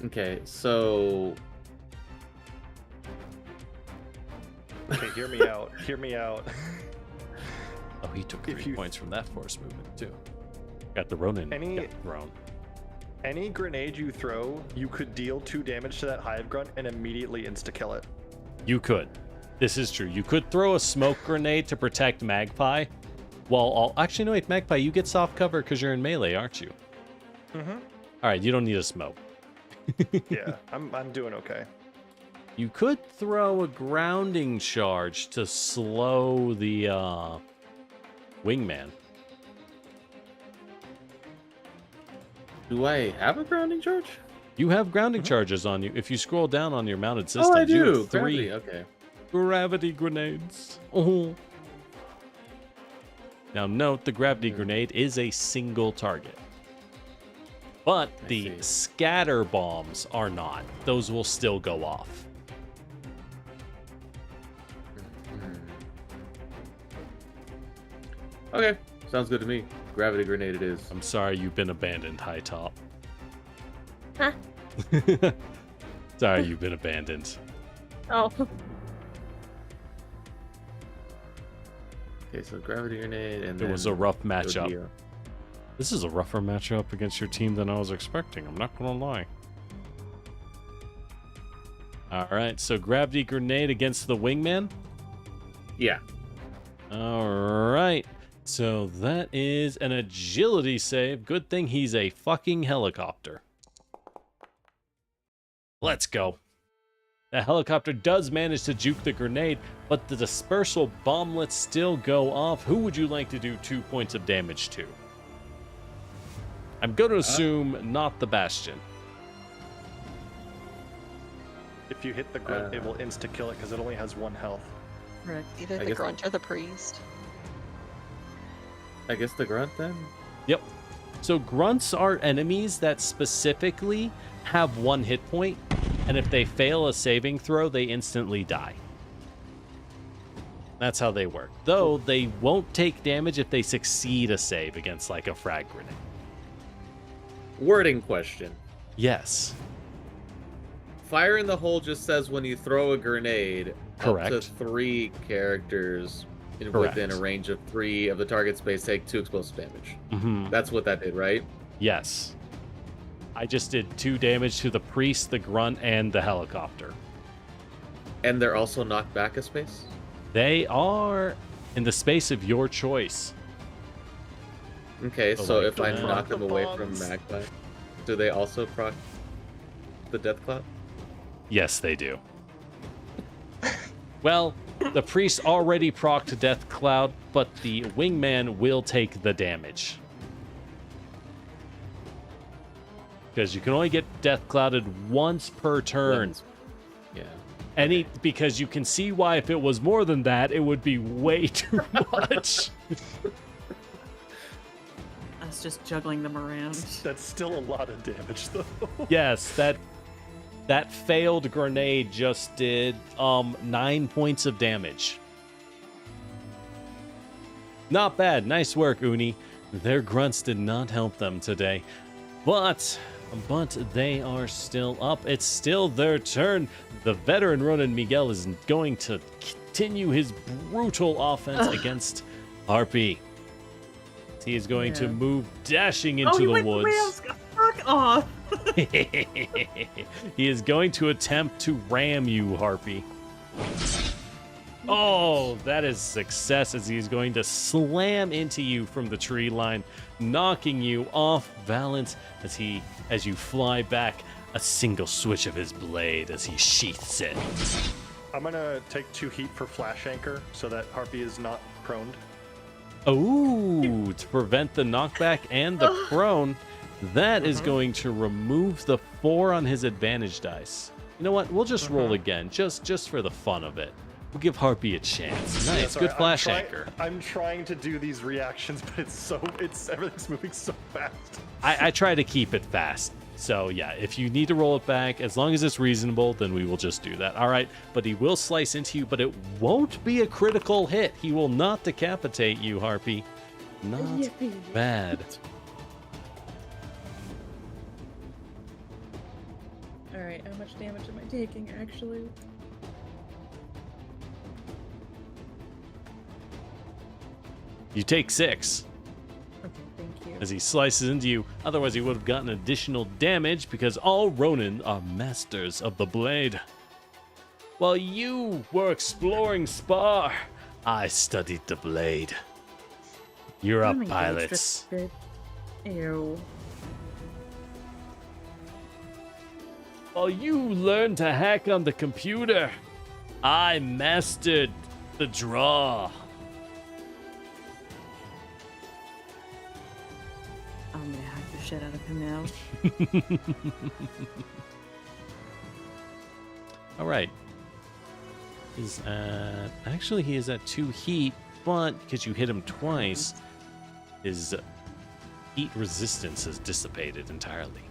Okay, so Okay, hear me out. Hear me out. Oh, he took If 3 you- points from that force movement, too. Got the Ronin. Any- Got thrown. Any grenade you throw, you could deal 2 damage to that hive grunt and immediately insta-kill it. You could. This is true. You could throw a smoke grenade to protect Magpie. Actually, no, wait, Magpie, you get soft cover because you're in melee, aren't you? Mm-hmm. All right, you don't need a smoke. Yeah, I'm doing okay. You could throw a grounding charge to slow the wingman. do I have a grounding charge? You have grounding charges on you. If you scroll down on your mounted system, Oh, I you do. have 3 Gravity, okay. gravity grenades. Oh. Now note, the gravity grenade is a single target. But I the see. scatter bombs are not. Those will still go off. Okay, sounds good to me. Gravity grenade it is. I'm sorry you've been abandoned, High Top. Huh? Sorry you've been abandoned. Oh, Okay, so gravity grenade and It was a then rough it would be matchup. This is a rougher matchup against your team than I was expecting. I'm not gonna lie. All right, so gravity grenade against the wingman. Yeah. All right, so that is an agility save. Good thing he's a fucking helicopter. Let's go. The helicopter does manage to juke the grenade, but the dispersal bomblets still go off. Who would you like to do 2 points of damage to? I'm going to assume not the Bastion. If you hit the grunt, it will insta-kill it because it only has 1 health. Correct. Either I the guess- grunt or the priest. I guess the grunt then? Yep. So grunts are enemies that specifically have 1 hit point, and if they fail a saving throw, they instantly die. That's how they work. Though they won't take damage if they succeed a save against like a frag grenade. Wording question. Yes. Fire in the hole just says when you throw a grenade up to Correct. 3 characters Correct. within a range of 3 of the target space take 2 explosive damage. Hmm. That's what that did, right? Yes. I just did 2 damage to the priest, the grunt, and the helicopter. And they're also knocked back a space? They are in the space of your choice. Okay, So, so like, if I that. knock them The away bombs. from Magpie, do they also proc the Death Cloud? Yes, they do. Well, the priest already procced Death Cloud, but the wingman will take the damage. Because you can only get Death Clouded once per turn. Yeah. Because you can see why if it was more than that, it would be way too much. Us just juggling them around. That's still a lot of damage, though. Yes, that failed grenade just did 9 points of damage. Not bad. Nice work, Uni. Their grunts did not help them today. But they are still up. It's still their turn. The veteran Ronan Miguel is going to continue his brutal offense against Harpy. He is going to move dashing into the woods. Fuck off! He is going to attempt to ram you, Harpy. Oh, that is success as he's going to slam into you from the tree line, knocking you off balance as you fly back, a single switch of his blade as he sheaths it. I'm gonna take 2 heat for Flash Anchor so that Harpy is not proned. Oh, to prevent the knockback and the prone, that is going to remove the 4 on his advantage dice. You know what? We'll just roll again, just for the fun of it. We'll give Harpy a chance. Nice, Yeah, sorry, good flash anchor. I'm trying to do these reactions, but everything's moving so fast. I try to keep it fast. So yeah, if you need to roll it back, as long as it's reasonable, then we will just do that. All right, but he will slice into you, but it won't be a critical hit. He will not decapitate you, Harpy. Not bad. Alright, how much damage am I taking, actually? You take 6 Okay, thank you. as he slices into you. Otherwise, he would have gotten additional damage because all Ronin are masters of the blade. While you were exploring Spar, I studied the blade. You're up, pilots. Ew. While you learned to hack on the computer, I mastered the draw. I'm gonna hack the shit out of him now. All right. Actually, he is at 2 heat, but because you hit him twice, his heat resistance has dissipated entirely.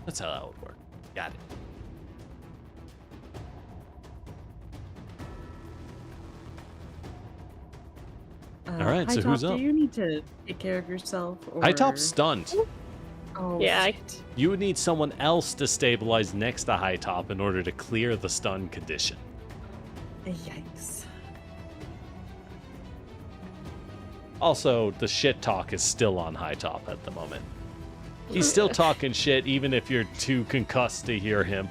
That's how that would work. Got it. All right, so who's up? Do you need to take care of yourself? Or... High top stunned. Oh, Yeah, shit. You would need someone else to stabilize next to High Top in order to clear the stun condition. Yikes. Also, the shit talk is still on High Top at the moment. He's still talking shit even if you're too concussed to hear him.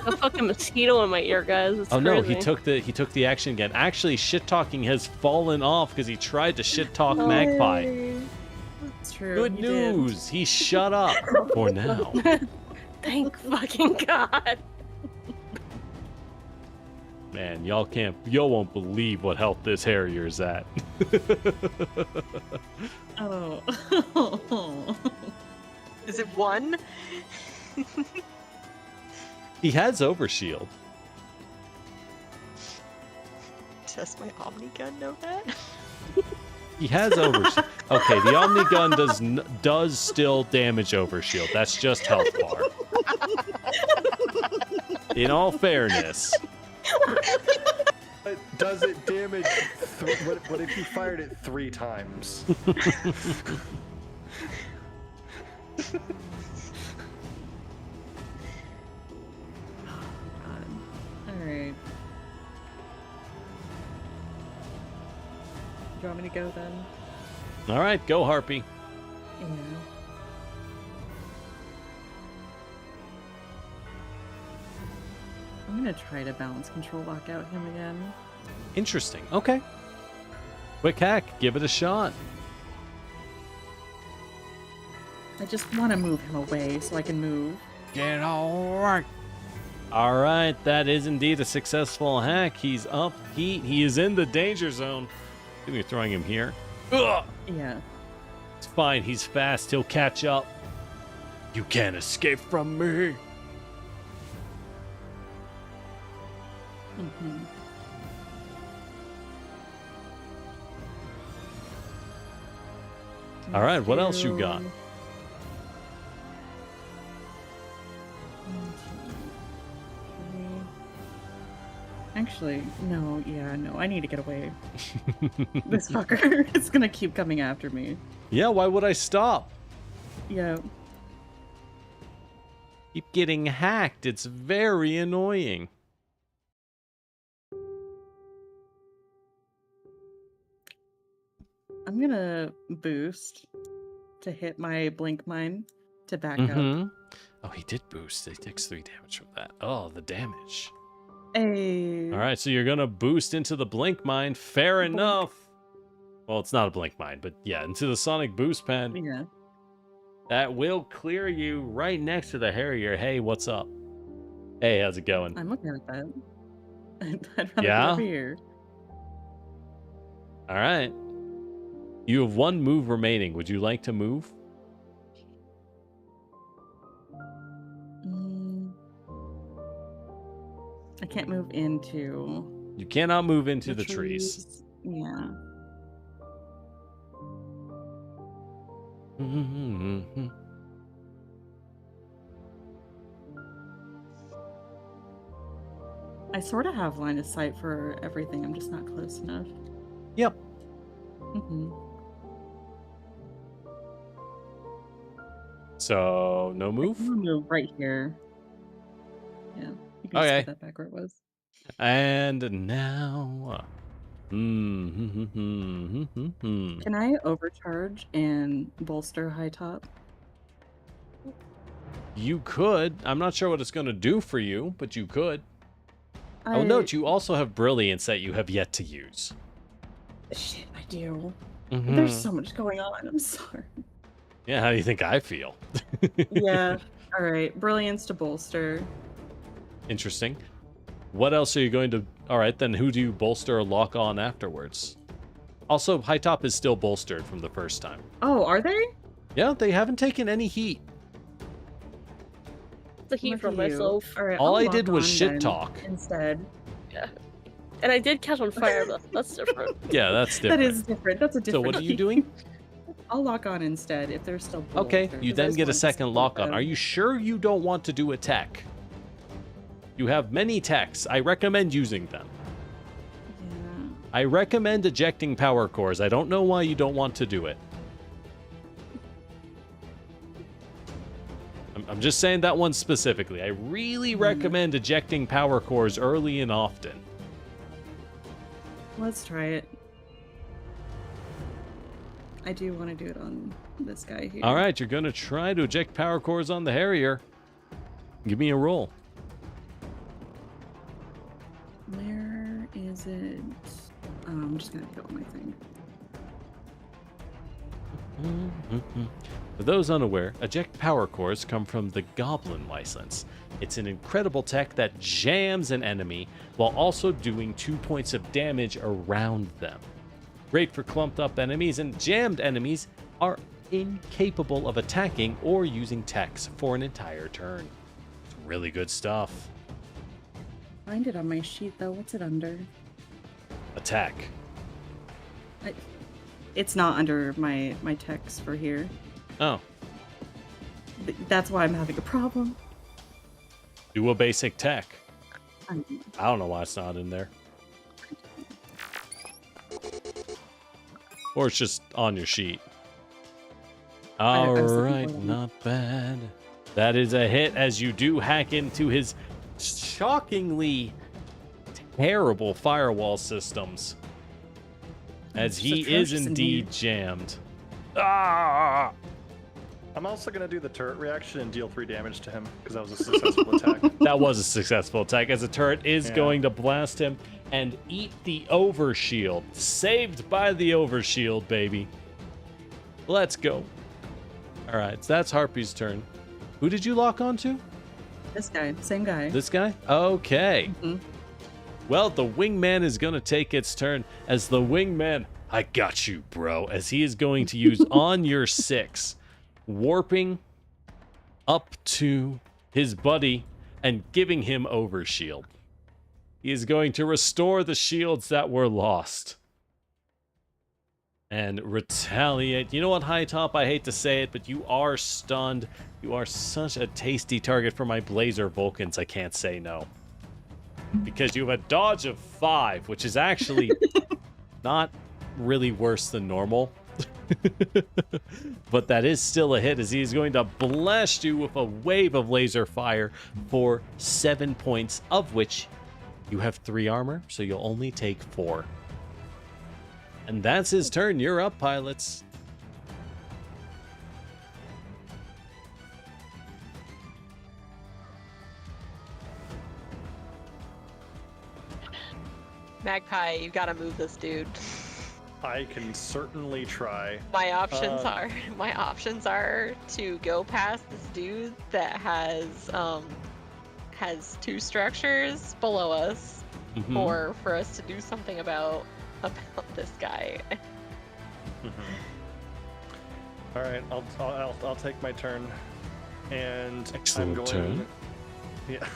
a fucking mosquito in my ear, guys. It's Oh no, he crazy. took the action again. Actually, shit talking has fallen off because he tried to shit talk Magpie. Yay. That's true. Good you did. news. He shut up for now. Thank fucking God. Man, y'all won't believe what health this Harrier's at. Oh. Is it 1? He has overshield. Does my Omni gun know that? He has overshield. Okay, the Omni gun does still damage overshield. That's just health bar. In all fairness. But does it damage? What if you fired it 3 times? Alright. Do you want me to go then? All right, go Harpy. Yeah. I'm gonna try to balance control lock out him again. Interesting. Okay. Quick hack. Give it a shot. I just want to move him away so I can move. Get all right. All right, that is indeed a successful hack. He's up heat. He is in the danger zone. I think we're throwing him here. Ugh. Yeah. It's fine. He's fast. He'll catch up. You can't escape from me. Mm-hmm. All right, what else you got? Actually, no, yeah, no, I need to get away. This fucker is gonna keep coming after me. Yeah, why would I stop? Yeah. Keep getting hacked. It's very annoying. I'm gonna boost to hit my blink mine to back up. Oh, he did boost. He takes 3 damage from that. Oh, the damage. Hey. All right, so you're going to boost into the blink mine. Fair enough. Well, it's not a blink mine, but yeah, into the sonic boost pad. Yeah. That will clear you right next to the Harrier. Hey, what's up? Hey, how's it going? I'm okay with that. I'd rather Yeah? be over here. All right. You have 1 move remaining. Would you like to move? I can't move into You cannot move into the trees. Yeah. I sort of have line of sight for everything. I'm just not close enough. Yep. So, no move? I can move right here. Yeah. You can Okay. just put that back where it was. And now... Can I overcharge and bolster high top? You could. I'm not sure what it's going to do for you, but you could. Oh, note, you also have Brilliance that you have yet to use. Shit, I do. Mhm. There's so much going on. I'm sorry. Yeah, how do you think I feel? Yeah. All right. Brilliance to bolster. Interesting. What else are you going to... All right, then who do you bolster or lock on afterwards? Also, high top is still bolstered from the first time. Oh, are they? Yeah, they haven't taken any heat. The heat from Lucky you. myself. All right. All I'll I did lock was on shit then talk. instead. Yeah. And I did catch on fire, but that's different. Yeah, that's different. That is different. That's a So different. what are you doing? I'll lock on instead if they're still. Okay, bolstered, you 'cause I then just get a wanted to second split lock on. them. Are you sure you don't want to do a tech? You have many techs. I recommend using them. Yeah. I recommend ejecting power cores. I don't know why you don't want to do it. I'm just saying that one specifically. I really recommend ejecting power cores early and often. Let's try it. I do want to do it on this guy here. All right, you're going to try to eject power cores on the Harrier. Give me a roll. Where is it? I'm just gonna go on my thing. For those unaware, eject power cores come from the Goblin license. It's an incredible tech that jams an enemy while also doing 2 points of damage around them. Great for clumped up enemies, and jammed enemies are incapable of attacking or using techs for an entire turn. It's really good stuff. Find it on my sheet though. What's it under? Attack. It's not under my text for here. Oh, That's why I'm having a problem. do a basic tech. I I don't know why it's not in there. Or it's just on your sheet. I was looking Alright, for it. not bad. That is a hit as you do hack into his shockingly terrible firewall systems. As It's he is atrocious in indeed jammed. Ah! I'm also going to do the turret reaction and deal 3 damage to him because that was a successful attack. That was a successful attack, as a turret is Yeah. going to blast him and eat the overshield. Saved by the overshield, baby. Let's go. All right, so that's Harpy's turn. Who did you lock onto? This guy, same guy. This guy? Okay. Mhm. Well, the wingman is going to take its turn as the wingman. I got you, bro. As he is going to use on your 6, warping up to his buddy and giving him overshield. He is going to restore the shields that were lost and retaliate. You know what, High Top? I hate to say it, but you are stunned. You are such a tasty target for my Blazer Vulcans. I can't say no. Because you have a dodge of 5, which is actually not really worse than normal. But that is still a hit, as he's going to blast you with a wave of laser fire for 7 points, of which you have 3 armor, so you'll only take 4. And that's his turn. You're up, pilots. Magpie, you gotta move this dude. I can certainly try. My options are to go past this dude that has 2 structures below us, Mhm. or for us to do something about this guy. All right, I'll take my turn, and Excellent I'm going. turn. Yeah.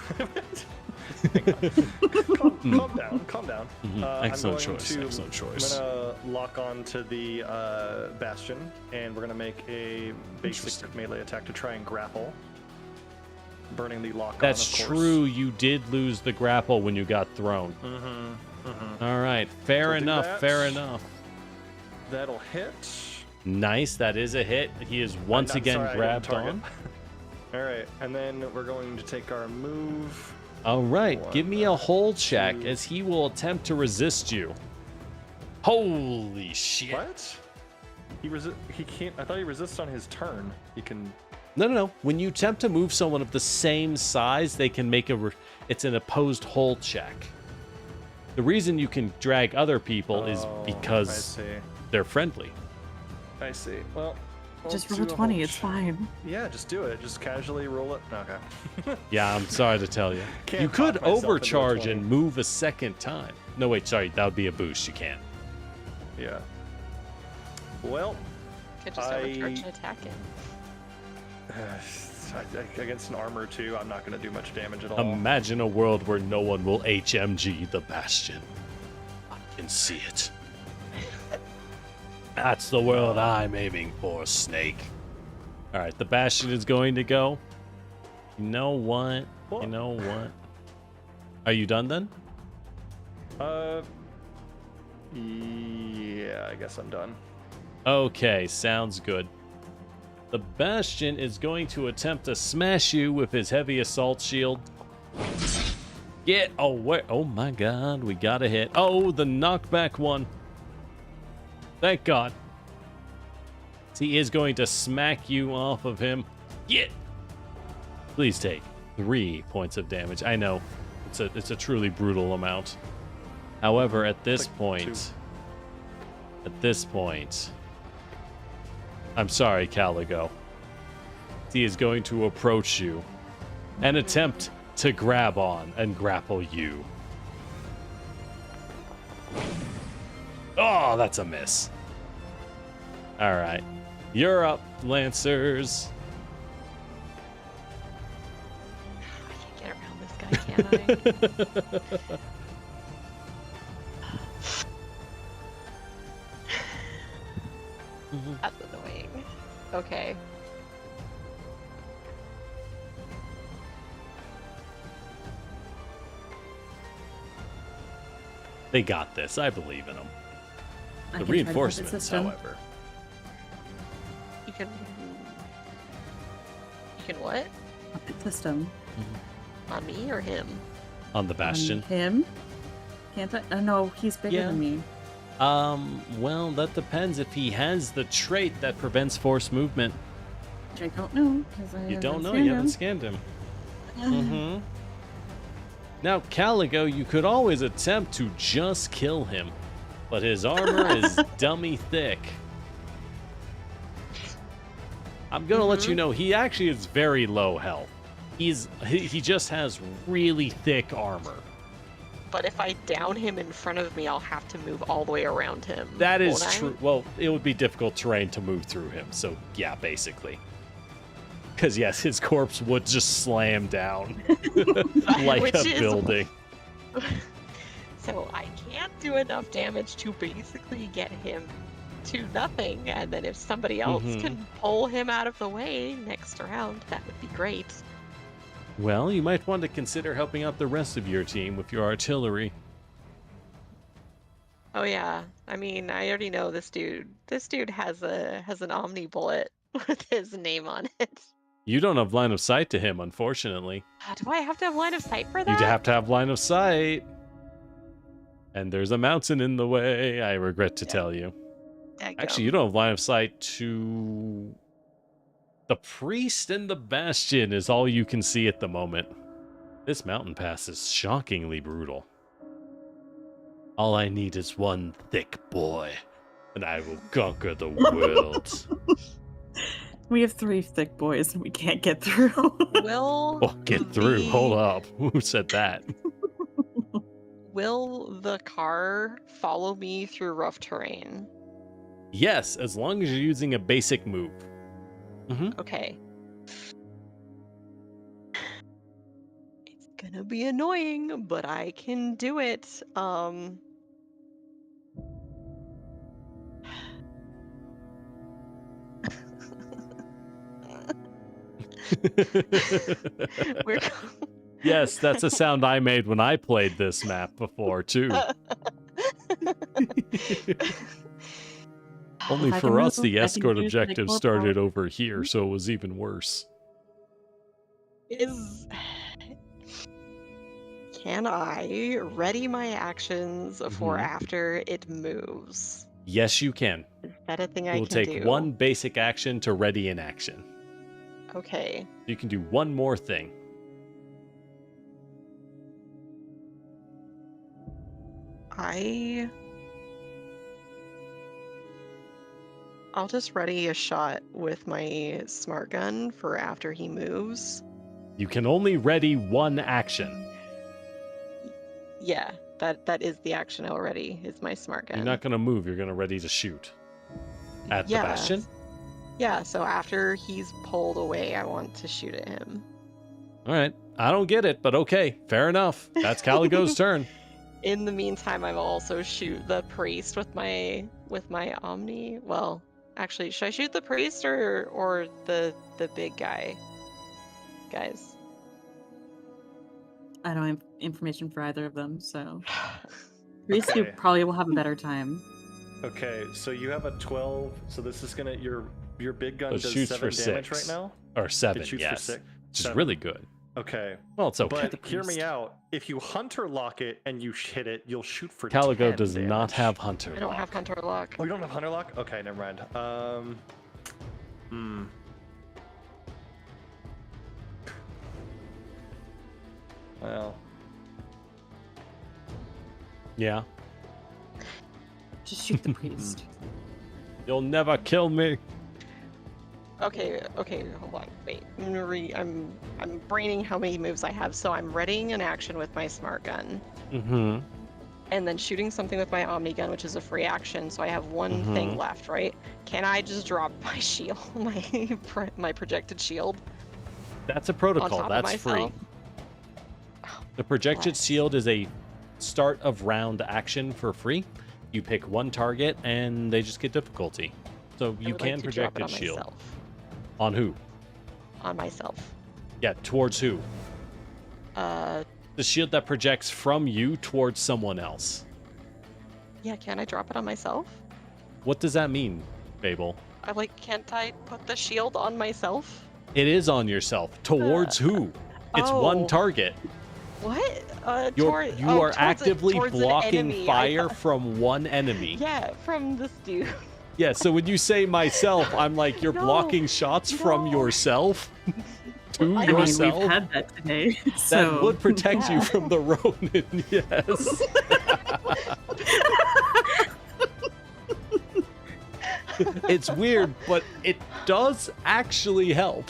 calm down. Mhm. Excellent I'm going choice. to- Excellent choice. I'm gonna lock on to the bastion, and we're gonna make a basic Interesting. melee attack to try and grapple, burning the lock. That's on, of course. true. You did lose the grapple when you got thrown. All right. Fair So do enough. that. Fair enough. That'll hit. Nice. That is a hit. He is once I'm again sorry, I didn't grabbed target. on. All right, and then we're going to take our move. All right. One, Give me a hold check, 2. as he will attempt to resist you. Holy shit. What? He can't. I thought he resists on his turn. He can. No. When you attempt to move someone of the same size, they can make it's an opposed hold check. The reason you can drag other people is Oh, because I see. they're friendly. I see. Well, Just we'll roll do a a 20, hold it's check. fine. Yeah, just do it. Just casually roll it. Okay. Yeah, I'm sorry to tell you. Can't You could talk myself into a overcharge 20. and move a second time. No, wait, sorry. That would be a boost. You can't. Yeah. Well, Could just overcharge and attack him. against an armor too, I'm not going to do much damage at all. Imagine a world where no one will HMG the Bastion. I can see it. That's the world I'm aiming for, Snake. All right, the Bastion is going to go. You know what? What? You know what? Are you done then? Yeah, I guess I'm done. Okay, sounds good. The Bastion is going to attempt to smash you with his heavy assault shield. Get away. Oh my god, we got a hit. Oh, the knockback one. Thank God. He is going to smack you off of him. Get. Please take 3 points of damage. I know, it's a truly brutal amount. However, at this point, I'm sorry, Caligo. He is going to approach you and attempt to grab on and grapple you. Oh, that's a miss. All right. You're up, Lancers. I can't get around this guy, can I? That's annoying. Okay. They got this. I believe in them. I The can try to puppet reinforcements, system. however. You can. You can what? Puppet system. On me or him? On the Bastion. Him? Can't I? No, he's bigger Yeah. than me. Well, that depends if he has the trait that prevents forced movement. Which I don't know, because I You don't know, scanned you haven't him. scanned him. Mm-hmm. Now, Caligo, you could always attempt to just kill him, but his armor is dummy thick. I'm gonna let you know he actually is very low health. He just has really thick armor. But if I down him in front of me, I'll have to move all the way around him. That is won't I? true. Well, it would be difficult terrain to move through him. So yeah, basically. Because yes, his corpse would just slam down like Which a is- building. So I can't do enough damage to basically get him to nothing, and then if somebody else can pull him out of the way next round, that would be great. Well, you might want to consider helping out the rest of your team with your artillery. Oh yeah, I mean, I already know this dude. This dude has an Omni bullet with his name on it. You don't have line of sight to him, unfortunately. Do I have to have line of sight for that? You'd have to have line of sight. And there's a mountain in the way, I regret to tell you. Actually, you don't have line of sight to... The priest and the bastion is all you can see at the moment. This mountain pass is shockingly brutal. All I need is one thick boy, and I will conquer the world. We have 3 thick boys and we can't get through. Will Oh, get through. Hold up. Who said that? Will the car follow me through rough terrain? Yes, as long as you're using a basic move. Okay. It's gonna be annoying, but I can do it. We're Yes, that's a sound I made when I played this map before, too. Only If I for can us, move, the I can escort do objective like started over here, so it was even worse. Can I ready my actions for Mhm. after it moves? Yes, you can. Is that a thing I It will can take do? one basic action to ready an action. Okay. You can do one more thing. I'll just ready a shot with my smart gun for after he moves. You can only ready one action. Yeah, that is the action already, is my smart gun. You're not going to move, you're going to ready to shoot. At the bastion? Yeah, so after he's pulled away, I want to shoot at him. All right. I don't get it, but okay. Fair enough. That's Caligo's turn. In the meantime, I will also shoot the priest with my Omni. Well, actually, should I shoot the priest or the big guys? I don't have information for either of them, so Priest Okay. probably will have a better time. Okay, so you have a 12. So this is gonna your big gun It does shoots 7 for damage 6. right now. Or 7, It shoots yes. for 6. Which is 7. really good. Okay, Well, it's okay. but hear me out. If you hunter lock it and you hit it, you'll shoot for Caligo 10 does not damage. have Hunter. I don't Lock. have Hunter Lock. Oh, you don't have hunter lock? Okay, never mind. Well, Yeah. Just shoot the priest. You'll never kill me. Okay, hold on, wait. I'm braining how many moves I have. So I'm readying an action with my smart gun, Mm-hmm. and then shooting something with my Omni gun, which is a free action. So I have one thing left, right? Can I just drop my shield, my projected shield? That's a On protocol. top of That's free. myself? The projected bless. shield is a start of round action for free. You pick one target and they just get difficulty. So I you would like can to drop project it a on shield. myself. On who? On myself. Yeah, towards who? Uh, The shield that projects from you towards someone else. yeah. Can I drop it on myself? What does that mean, Babel? Can't I put the shield on myself? It is on yourself. Towards who? It's one oh. target. What? You are towards actively towards an blocking enemy. fire from one enemy. Yeah, from this dude. Yeah, so when you say myself, I'm like, you're No, blocking shots from no. yourself to I I mean, yourself. we've had that today. That So would protect you Yeah. from the Ronin, yes. It's weird, but it does actually help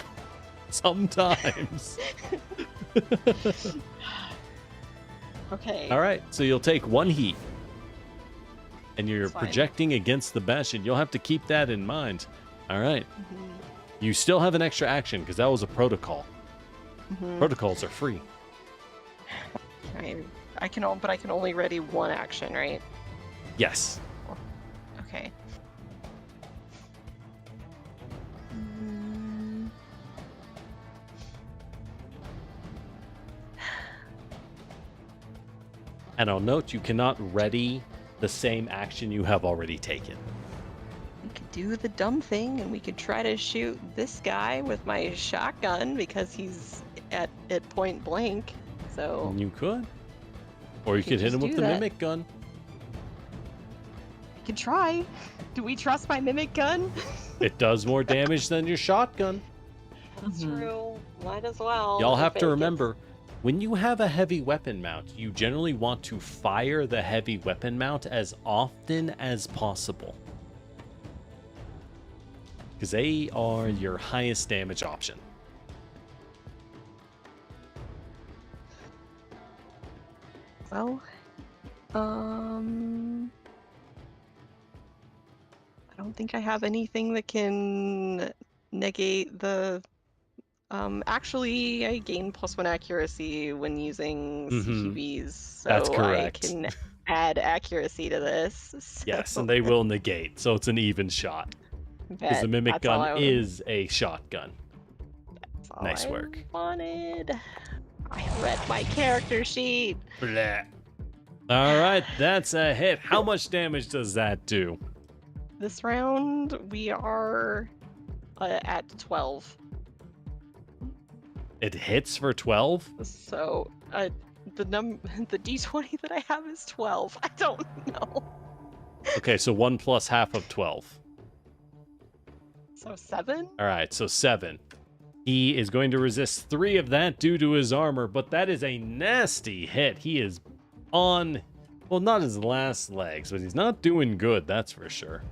sometimes. Okay. All right, so you'll take 1 heat. And you're That's fine. projecting against the Bastion. You'll have to keep that in mind. All right. Mhm, You still have an extra action because that was a protocol. mhm. Protocols are free. I can only ready 1 action, right? Yes. Okay. Mm. And I'll note you cannot ready the same action you have already taken. We could do the dumb thing and we could try to shoot this guy with my shotgun because he's at point blank. So You could. Or you could could hit just him with do the that. mimic gun. I could try. Do we trust my mimic gun? It does more damage than your shotgun. That's Mhm. true. Might as well. Y'all if have it to gets- remember, when you have a heavy weapon mount, you generally want to fire the heavy weapon mount as often as possible. Because they are your highest damage option. Well, I don't think I have anything that can negate the. Actually, I gain +1 accuracy when using Mhm. CQBs, so That's correct. I can add accuracy to this. Yes, so and they will negate, so it's an even shot. Because the bet mimic that's all gun I- is a shotgun. that's all nice I work. Wanted. I read my character sheet. Blah. All right, that's a hit. How much damage does that do? This round we are at 12. It hits for 12? So the the d20 that I have is 12. I don't know. Okay, so 1 plus half of 12. So 7? All right, so 7. He is going to resist 3 of that due to his armor, but that is a nasty hit. He is on, well, not his last legs, but he's not doing good, that's for sure.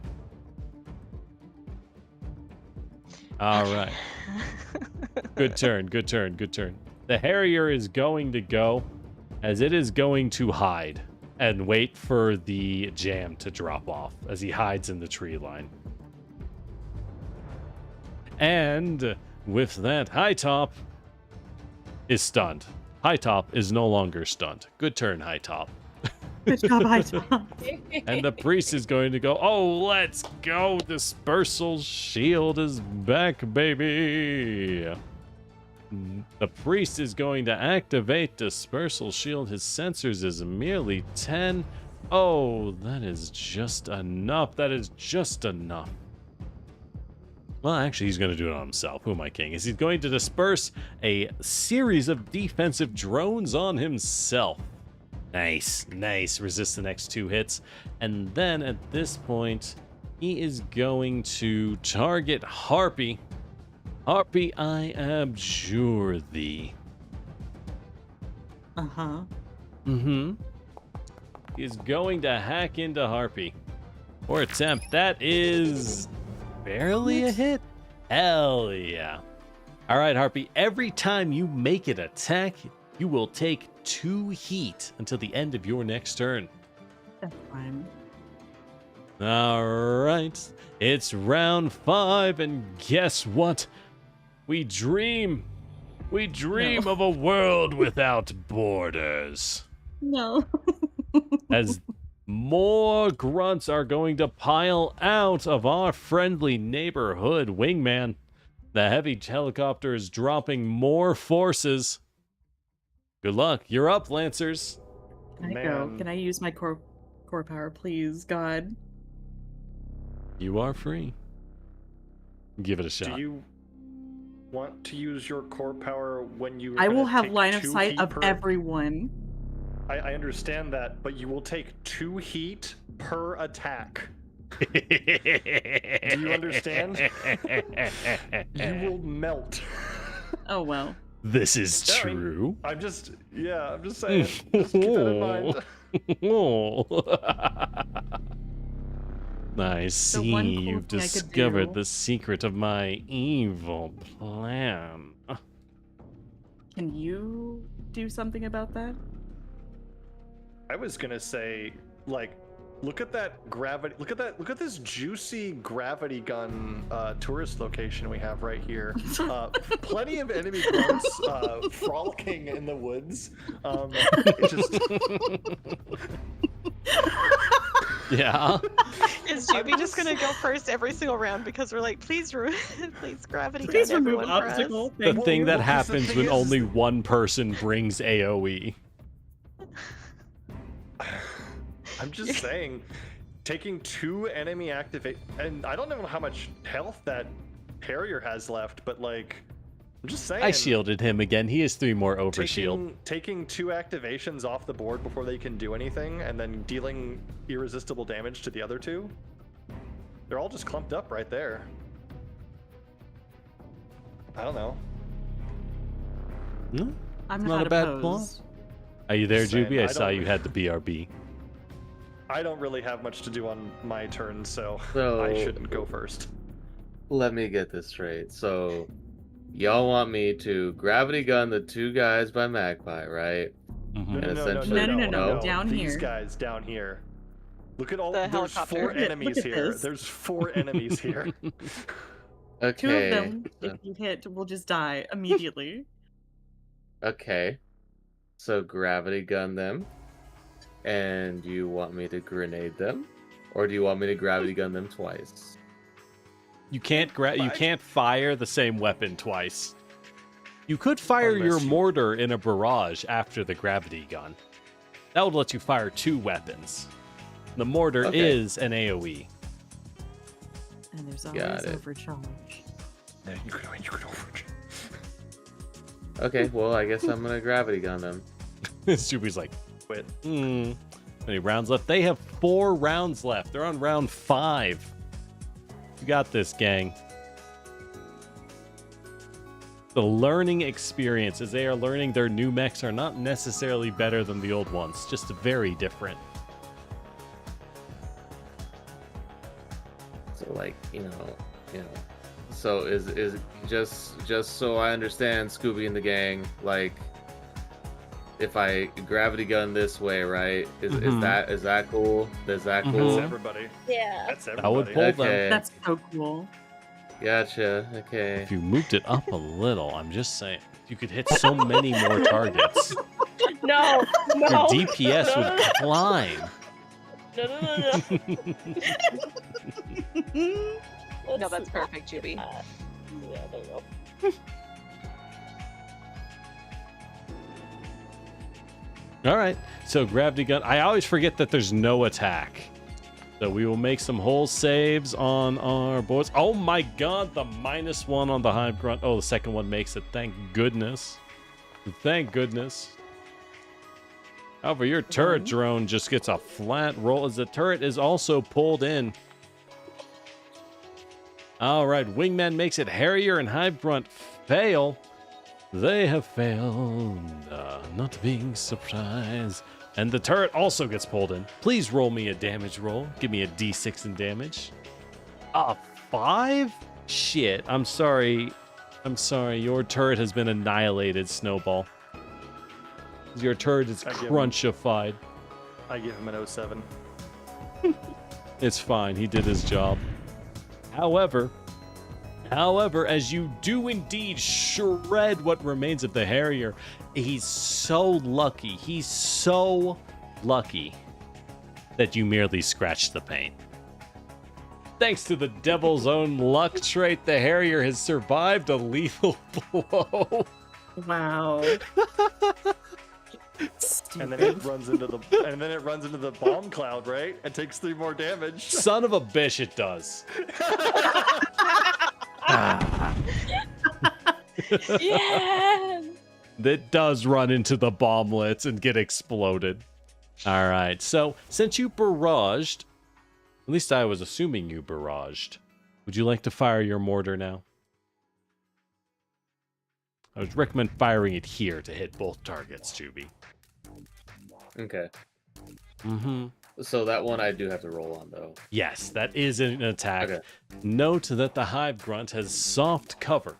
All right. Good turn, good turn, good turn. The Harrier is going to go, as it is going to hide and wait for the jam to drop off as he hides in the tree line. And with that, High Top is stunned. High Top is no longer stunned. Good turn, High Top. good job, High Top. And the priest is going to go, oh, let's go. Dispersal shield is back, baby. The priest is going to activate dispersal shield. His sensors is merely 10. Oh, that is just enough. That is just enough. Well, actually, he's going to do it on himself. Who am I kidding? Is he's going to disperse a series of defensive drones on himself. Nice, nice. Resist the next 2 hits. And then at this point, he is going to target Harpy. Harpy, I abjure thee. Uh-huh. Mm-hmm. He is going to hack into Harpy. Or attempt. That is barely a hit. Hell yeah. All right, Harpy. Every time you make an attack, you will take 2 heat until the end of your next turn. That's fine. All right. It's round 5, and guess what? We dream No. of a world without borders. No. As more grunts are going to pile out of our friendly neighborhood, Wingman. The heavy helicopter is dropping more forces. Good luck. You're up, Lancers. Can I go? Man. Can I use my core power, please, God? You are free. Give it a shot. Do you want to use your core power when you? I will gonna have take line of 2 sight heat of per- everyone. I understand that, but you will take 2 heat per attack. Do you understand? You will melt. Oh well. This is Sorry. true. I'm just saying. Just keep that in mind. I see one cool you've thing I could discovered do- the secret of my evil plan. Can you do something about that? I was gonna say, like, look at that gravity. Look at this juicy gravity gun tourist location we have right here. Plenty of enemy grunts frolicking in the woods. It just Yeah. Is Juby just gonna go first every single round because we're like, please, please gravity Please gun remove everyone for us. obstacle. The Thank thing you. that Well, 'cause the happens thing when is- only one person brings AoE. I'm just saying, taking 2 enemy activate, and I don't know how much health that Harrier has left, but like, I'm just saying. I shielded him again. He has 3 more overshield. Taking 2 activations off the board before they can do anything, and then dealing irresistible damage to the other 2. They're all just clumped up right there. I don't know. Hmm? I'm Not not a bad opposed. Are you there, Just saying, Juby? I I saw don't- you had the BRB. I don't really have much to do on my turn, so So I shouldn't go first. let me get this straight. So y'all want me to gravity gun the 2 guys by Magpie, right? Mhm. And essentially- No, down These here. guys down here. Look at all. The There's helicopter. 4 Look at- enemies look at here. this. There's 4 enemies here. Okay. 2 of them, if you hit, will just die immediately. Okay. So gravity gun them. And you want me to grenade them? Or do you want me to gravity gun them twice? You can't you can't fire the same weapon twice. You could fire Unless your you- mortar in a barrage after the gravity gun. That would let you fire 2 weapons. The mortar Okay. is an AoE. And there's Got always it. overcharge. Yeah, you could overcharge. Okay, well I guess I'm gonna gravity gun them. Juby's like, Quit. Any rounds left? They have 4 rounds left. They're on round 5. You got this, gang. The learning experience as they are learning their new mechs are not necessarily better than the old ones, just very different. So like, you know. So is just so I understand, Scooby and the gang, like if I gravity gun this way, right? Is Mhm. that cool? Is that Mhm. cool? That's everybody. Yeah. That's That would everybody. pull them. Okay. That's so cool. Gotcha. Okay. If you moved it up a little, I'm just saying, you could hit so many more targets. No, Your no. DPS would climb. No. No, that's perfect, Juby. Yeah, there you go. All right, so gravity gun. I always forget that there's no attack. So we will make some whole saves on our boards. Oh my god, the -1 on the hive grunt. Oh, the second one makes it. Thank goodness. Thank goodness. However, your turret drone just gets a flat roll as the turret is also pulled in. All right, Wingman makes it. Harrier and Hive Grunt fail. They have failed. Not being surprised. And the turret also gets pulled in. Please roll me a damage roll. Give me a d6 in damage. 5? Shit. I'm sorry. Your turret has been annihilated, Snowball. Your turret is I give him- crunchified. I give him an 07. It's fine. He did his job. However, as you do indeed shred what remains of the Harrier, he's so lucky. He's so lucky that you merely scratched the paint. Thanks to the devil's own luck trait, the Harrier has survived a lethal blow. Wow. And then it runs into the bomb cloud, right? And takes 3 more damage. Son of a bitch, it does. Yeah. That does run into the bomblets and get exploded. All right, so since you barraged At least I was assuming you barraged. Would you like to fire your mortar now? I would recommend firing it here to hit both targets, Juby. Okay. Mm-hmm. So that one I do have to roll on, though. Yes, that is an attack. Okay. Note that the Hive Grunt has soft cover.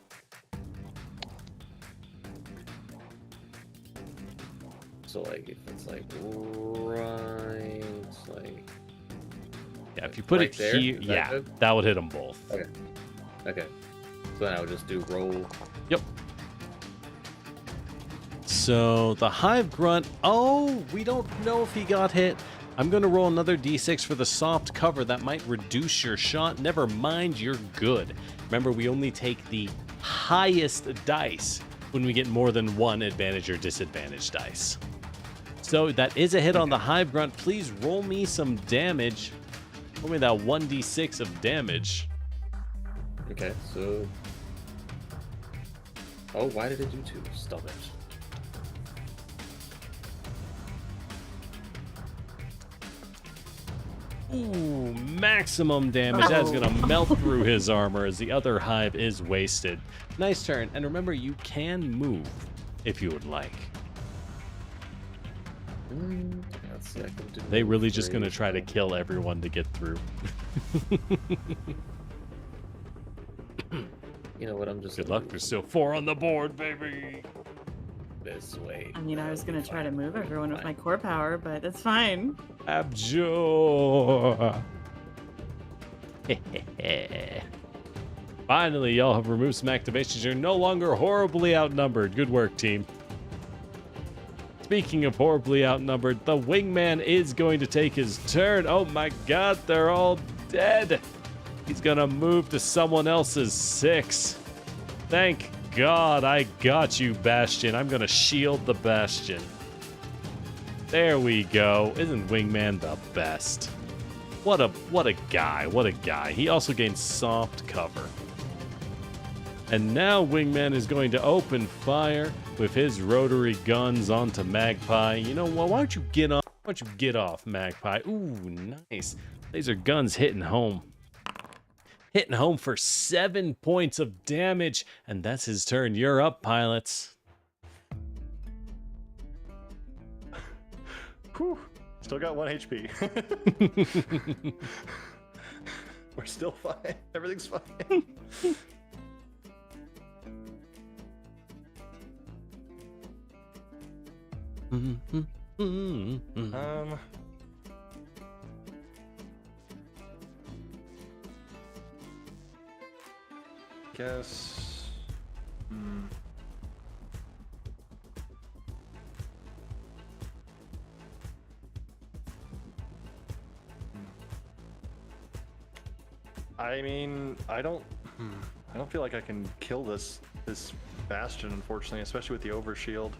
So, like, if it's, like, right, like... Yeah, if you put right it there? here, Is that yeah, good? that would hit them both. Okay. Okay. So then I would just do roll. Yep. So the Hive Grunt, oh, we don't know if he got hit. I'm going to roll another d6 for the soft cover. That might reduce your shot. Never mind, you're good. Remember, we only take the highest dice when we get more than one advantage or disadvantage dice. So that is a hit on the Hive Grunt. Please roll me some damage. Roll me that 1d6 of damage. Okay, so... Oh, why did it do 2? Stop it. Ooh, maximum damage. That's gonna melt through his armor as the other hive is wasted. Nice turn. And remember, you can move if you would like. Let's see, I can do They really just 3, gonna try to so- kill everyone to get through. You know what, I'm just... Good gonna luck. move There's still 4 on the board, baby. this way. I mean, I was gonna try to move everyone with my Fine. core power, but that's fine. Abjure. Finally, y'all have removed some activations. You're no longer horribly outnumbered. Good work, team. Speaking of horribly outnumbered, the wingman is going to take his turn. Oh my god, they're all dead. He's gonna move to someone else's 6. Thank God I got you, Bastion. I'm gonna shield the Bastion. There we go. Isn't Wingman the best? What a guy. What a guy. He also gains soft cover. And now Wingman is going to open fire with his rotary guns onto Magpie. You know what? Why don't you get off? Why don't you get off, Magpie? Ooh, nice. Laser guns hitting home. Hitting home for 7 points of damage. And that's his turn. You're up, pilots. Whew. Still got 1 HP. We're still fine. Everything's fine. Guess. I mean, I don't feel like I can kill this Bastion, unfortunately, especially with the overshield.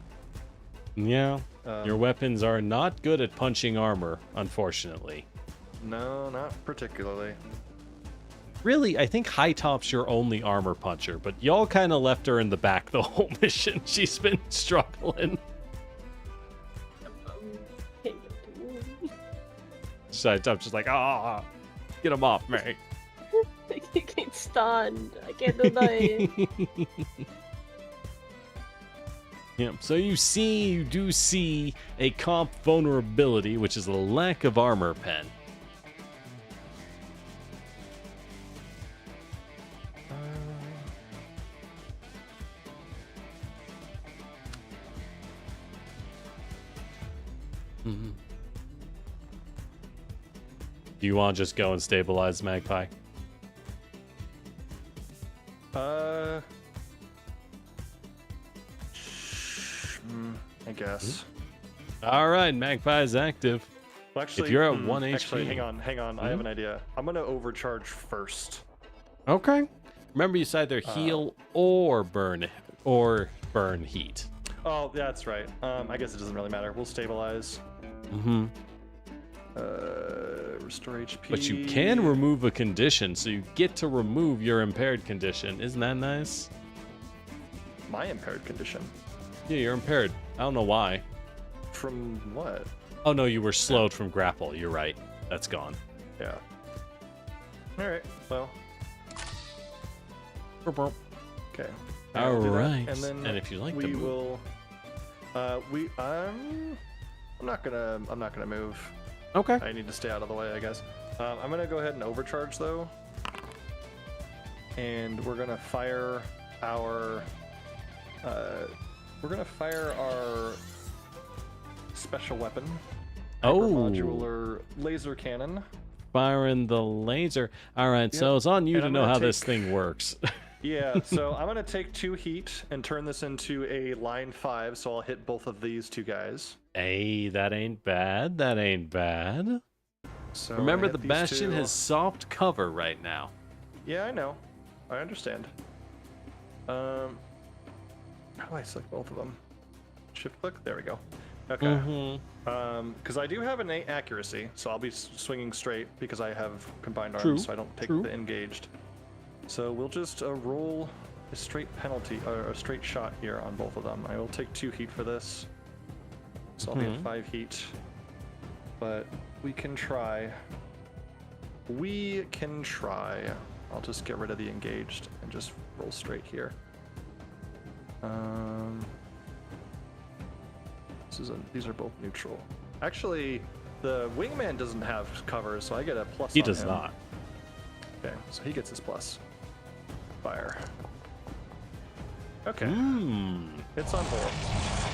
Yeah, your weapons are not good at punching armor, unfortunately. No, not particularly. Really, I think High Top's your only armor puncher, but y'all kind of left her in the back the whole mission. She's been struggling. So I'm just like, get him off me. I can't stand. I can't do that. Yeah, so you do see a comp vulnerability, which is a lack of armor pen. Do you want to just go and stabilize Magpie? I guess. All right, Magpie is active. Well, actually, If you're at 1 actually, HP. hang on. I have an idea. I'm gonna overcharge first. Okay. Remember, you either heal or burn heat. Oh, that's right. I guess it doesn't really matter. We'll stabilize. Mm-hmm. Restore HP. But you can remove a condition, so you get to remove your impaired condition. Isn't that nice? My impaired condition. Yeah, you're impaired. I don't know why. From what? Oh no, you were slowed from grapple. You're right. That's gone. Yeah. All right. Well. Okay. All I'll do that, right. And then if you like we to move, will. I'm not gonna move. okay. I need to stay out of the way, I guess. I'm gonna go ahead and overcharge though, and we're gonna fire our. We're gonna fire our special weapon. Modular laser cannon. Firing the laser. All right, so it's on you And to I'm know gonna how this take- thing works. Yeah, so I'm gonna take 2 heat and turn this into a line 5, so I'll hit both of these 2 guys. Hey, that ain't bad. That ain't bad. So Remember, I the hit these Bastion 2. has soft cover right now. Yeah, I know. I understand. How do I select both of them? Shift click. There we go. Okay. Mm-hmm. Because I do have an accuracy, so I'll be swinging straight because I have combined arms, True, so I don't take true. the engaged. So we'll just roll a straight penalty or a straight shot here on both of them. I will take 2 heat for this, so I'll be at 5 heat. But we can try. We can try. I'll just get rid of the engaged and just roll straight here. These are both neutral. Actually, the wingman doesn't have cover, so I get a plus. He on does him. not. Okay, so he gets his plus. Fire. Okay, it's on both.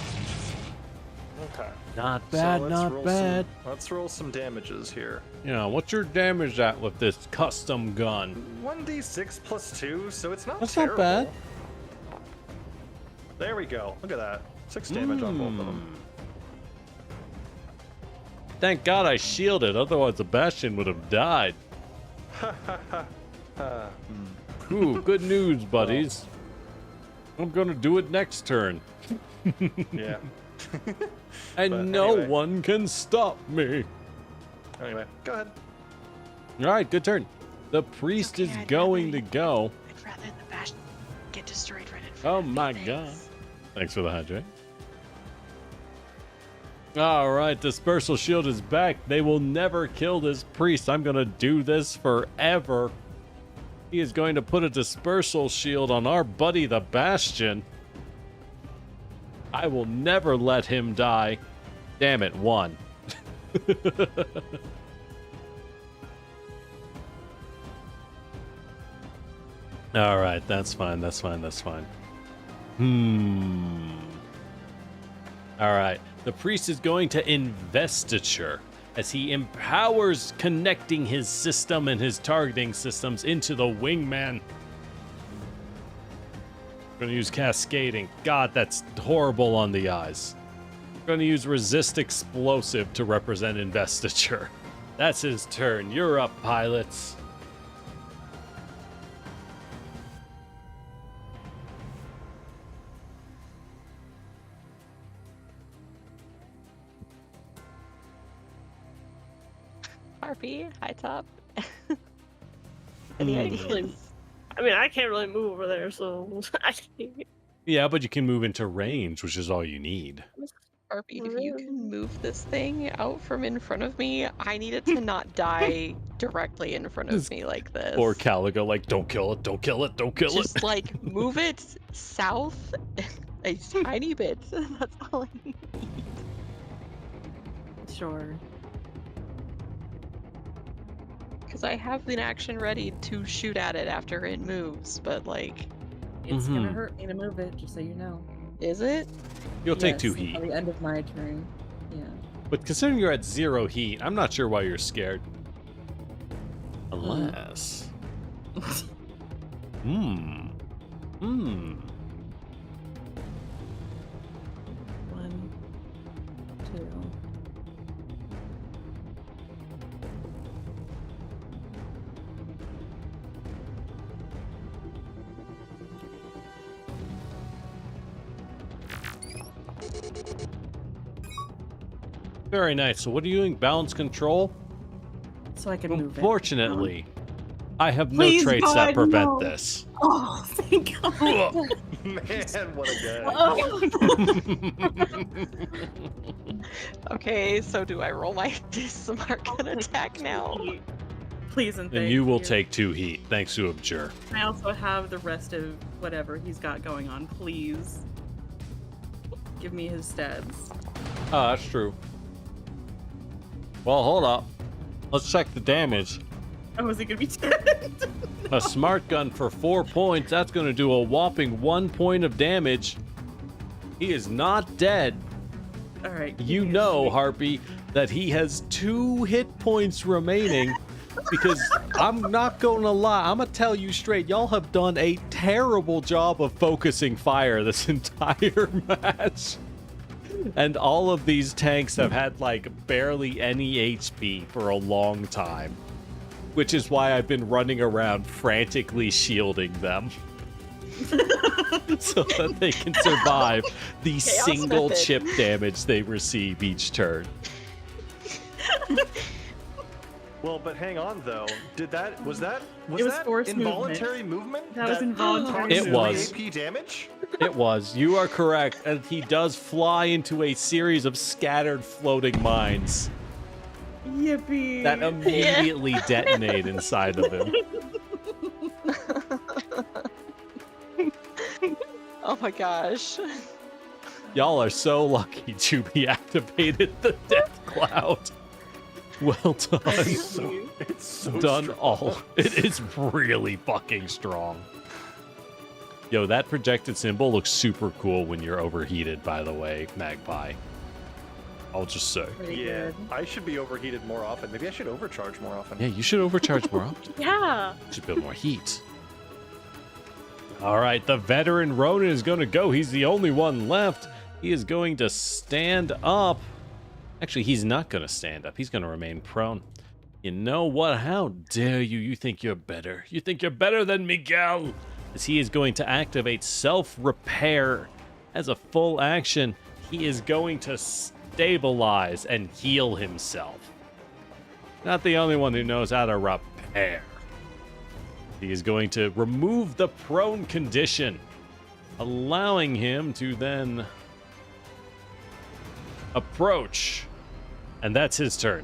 Okay. Not So bad, let's not roll bad. Let's roll some damages here. You know, what's your damage at with this custom gun? 1d6 plus 2, so it's not That's not terrible. bad. There we go. Look at that. 6 damage on both of them. Thank God I shielded, otherwise the Bastion would have died. Ooh, good news, buddies. I'm gonna do it next turn. Yeah. And But no anyway. one can stop me. Anyway, go ahead. All right, good turn. The priest Okay, is I'd going rather- to go. I'd rather the Bastion get destroyed right in front Oh of me. my God. Thanks for the hydrate. All right, dispersal shield is back. They will never kill this priest. I'm gonna do this forever. He is going to put a dispersal shield on our buddy the Bastion. I will never let him die. Damn it, 1. All right, that's fine. That's fine. That's fine. All right. The priest is going to investiture as he empowers connecting his system and his targeting systems into the wingman. Going to use cascading. God, that's horrible on the eyes. Going to use resist explosive to represent investiture. That's his turn. You're up, pilots. Harpy, high top. Any ideas? Really- I mean, I can't really move over there, so I can't. Yeah, but you can move into range, which is all you need. Harpy, if you can move this thing out from in front of me, I need it to not die directly in front of me like this. Or Caligo, like, don't kill it, don't kill it, don't kill Just it. like move it south a tiny bit. That's all I need. Sure. Because I have an action ready to shoot at it after it moves, but like, It's gonna Mhm. hurt me to move it, just so you know. is it? You'll take Yes, 2 heat. At the end of my turn. Yeah. But considering you're at 0 heat, I'm not sure why you're scared. Unless. Hmm. 1, 2. Very nice. So what are you doing? Balance control? So I can move it. Unfortunately, I have no Please, traits that God, prevent no. this. Oh, thank God. Man, what a guy. Oh. Okay, so do I roll my smart gun attack now? Please and thank And you will take 2 heat. Thanks to Abjure. I also have the rest of whatever he's got going on. Please. Give me his stats. Oh, that's true. Well, hold up. Let's check the damage. Oh, is he gonna be dead? A smart gun for 4 points. That's going to do a whopping 1 point of damage. He is not dead. All right. You know, Harpy, that he has 2 hit points remaining. Because I'm not going to lie. I'm going to tell you straight. Y'all have done a terrible job of focusing fire this entire match. And all of these tanks have had like barely any HP for a long time. Which is why I've been running around frantically shielding them. So that they can survive the single method. chip damage they receive each turn. Well, but hang on though. Was that It was forced involuntary movement? That was involuntary It was. AP damage? It was. You are correct. And he does fly into a series of scattered floating mines Yippee. that immediately detonate inside of him. Oh my gosh. Y'all are so lucky Juby activated the death cloud. Well done. It's so Done strong. all. It is really fucking strong. Yo, that projected symbol looks super cool when you're overheated, by the way, Magpie. I'll just say. Pretty Yeah, good. I should be overheated more often. Maybe I should overcharge more often. Yeah, you should overcharge more often. Yeah. You should build more heat. All right, the veteran Ronin is going to go. He's the only one left. He is going to stand up. Actually, he's not going to stand up. He's going to remain prone. You know what? How dare you? You think you're better. You think you're better than Miguel. As he is going to activate self-repair as a full action. He is going to stabilize and heal himself. Not the only one who knows how to repair. He is going to remove the prone condition, allowing him to then approach. And that's his turn.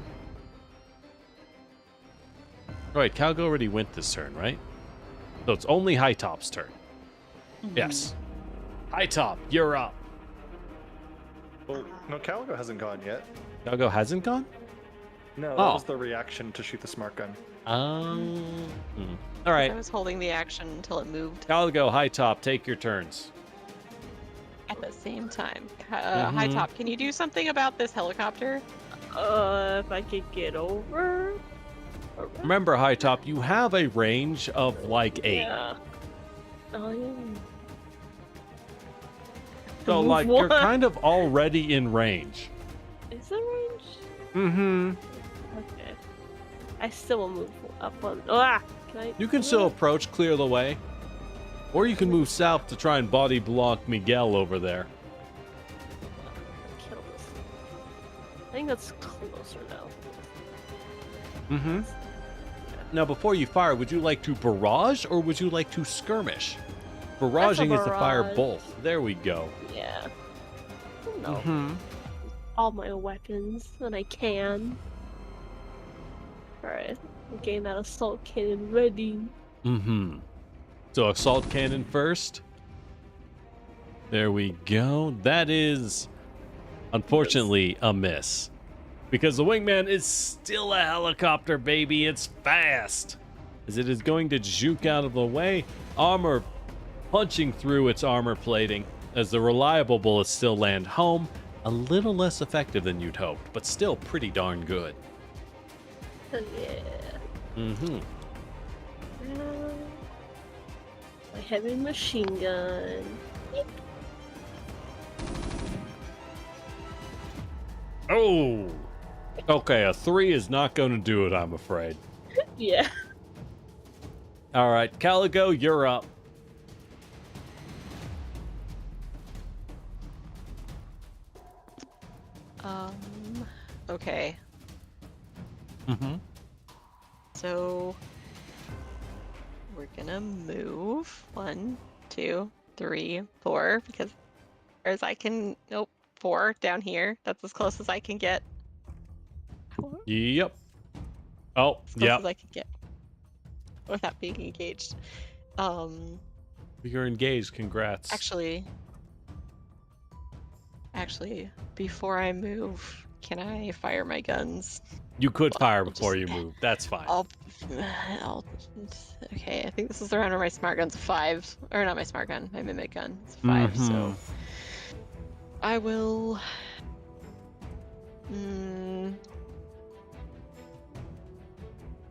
All right, Calgo already went this turn, right? So it's only High Top's turn. Yes. High Top, you're up. Well, no, Calico hasn't gone yet. Calgo hasn't gone? No, that Oh. was the reaction to shoot the smart gun. All I right, was holding the action until it moved Calgo, High Top, take your turns. at the same time. High Mhm. Top, can you do something about this helicopter? If I could get over. Remember, High Top, you have a range of like 8. Yeah. Oh yeah. So, Move like, you're one. kind of already in range. Is there range? Mm-hmm. Okay. I still will move up one. Ah! Can I? You can still approach, clear the way. Or you can move south to try and body block Miguel over there. Kill this. I think that's closer now. Mm-hmm. Now, before you fire, would you like to barrage or would you like to skirmish? Barraging is to fire barrage. both. There we go. Yeah. No. Mm-hmm. All my weapons that I can. Alright. I'm getting that assault cannon ready. Mm-hmm. So assault cannon first. There we go. That is, unfortunately, a miss. Because the wingman is still a helicopter, baby. It's fast. As it is going to juke out of the way. Armor punching through its armor plating. As the reliable bullets still land home. A little less effective than you'd hoped, but still pretty darn good. Oh yeah. Mm-hmm. My heavy machine gun. Oh! Okay, a 3 is not going to do it, I'm afraid. Yeah. All right, Caligo, you're up. Okay. Mm-hmm. So we're gonna move 1, 2, 3, 4 because as I can. Nope, 4 down here. That's as close as I can get. Yep. Oh, As close yep. as I can get. without being engaged. You're engaged. Congrats. Actually, before I move, can I fire my guns? You could fire I'll before just- you move. That's fine. Okay, I think this is the round where my smart gun's a 5. Or not my smart gun, my mimic gun. It's a 5, so Mhm. I will.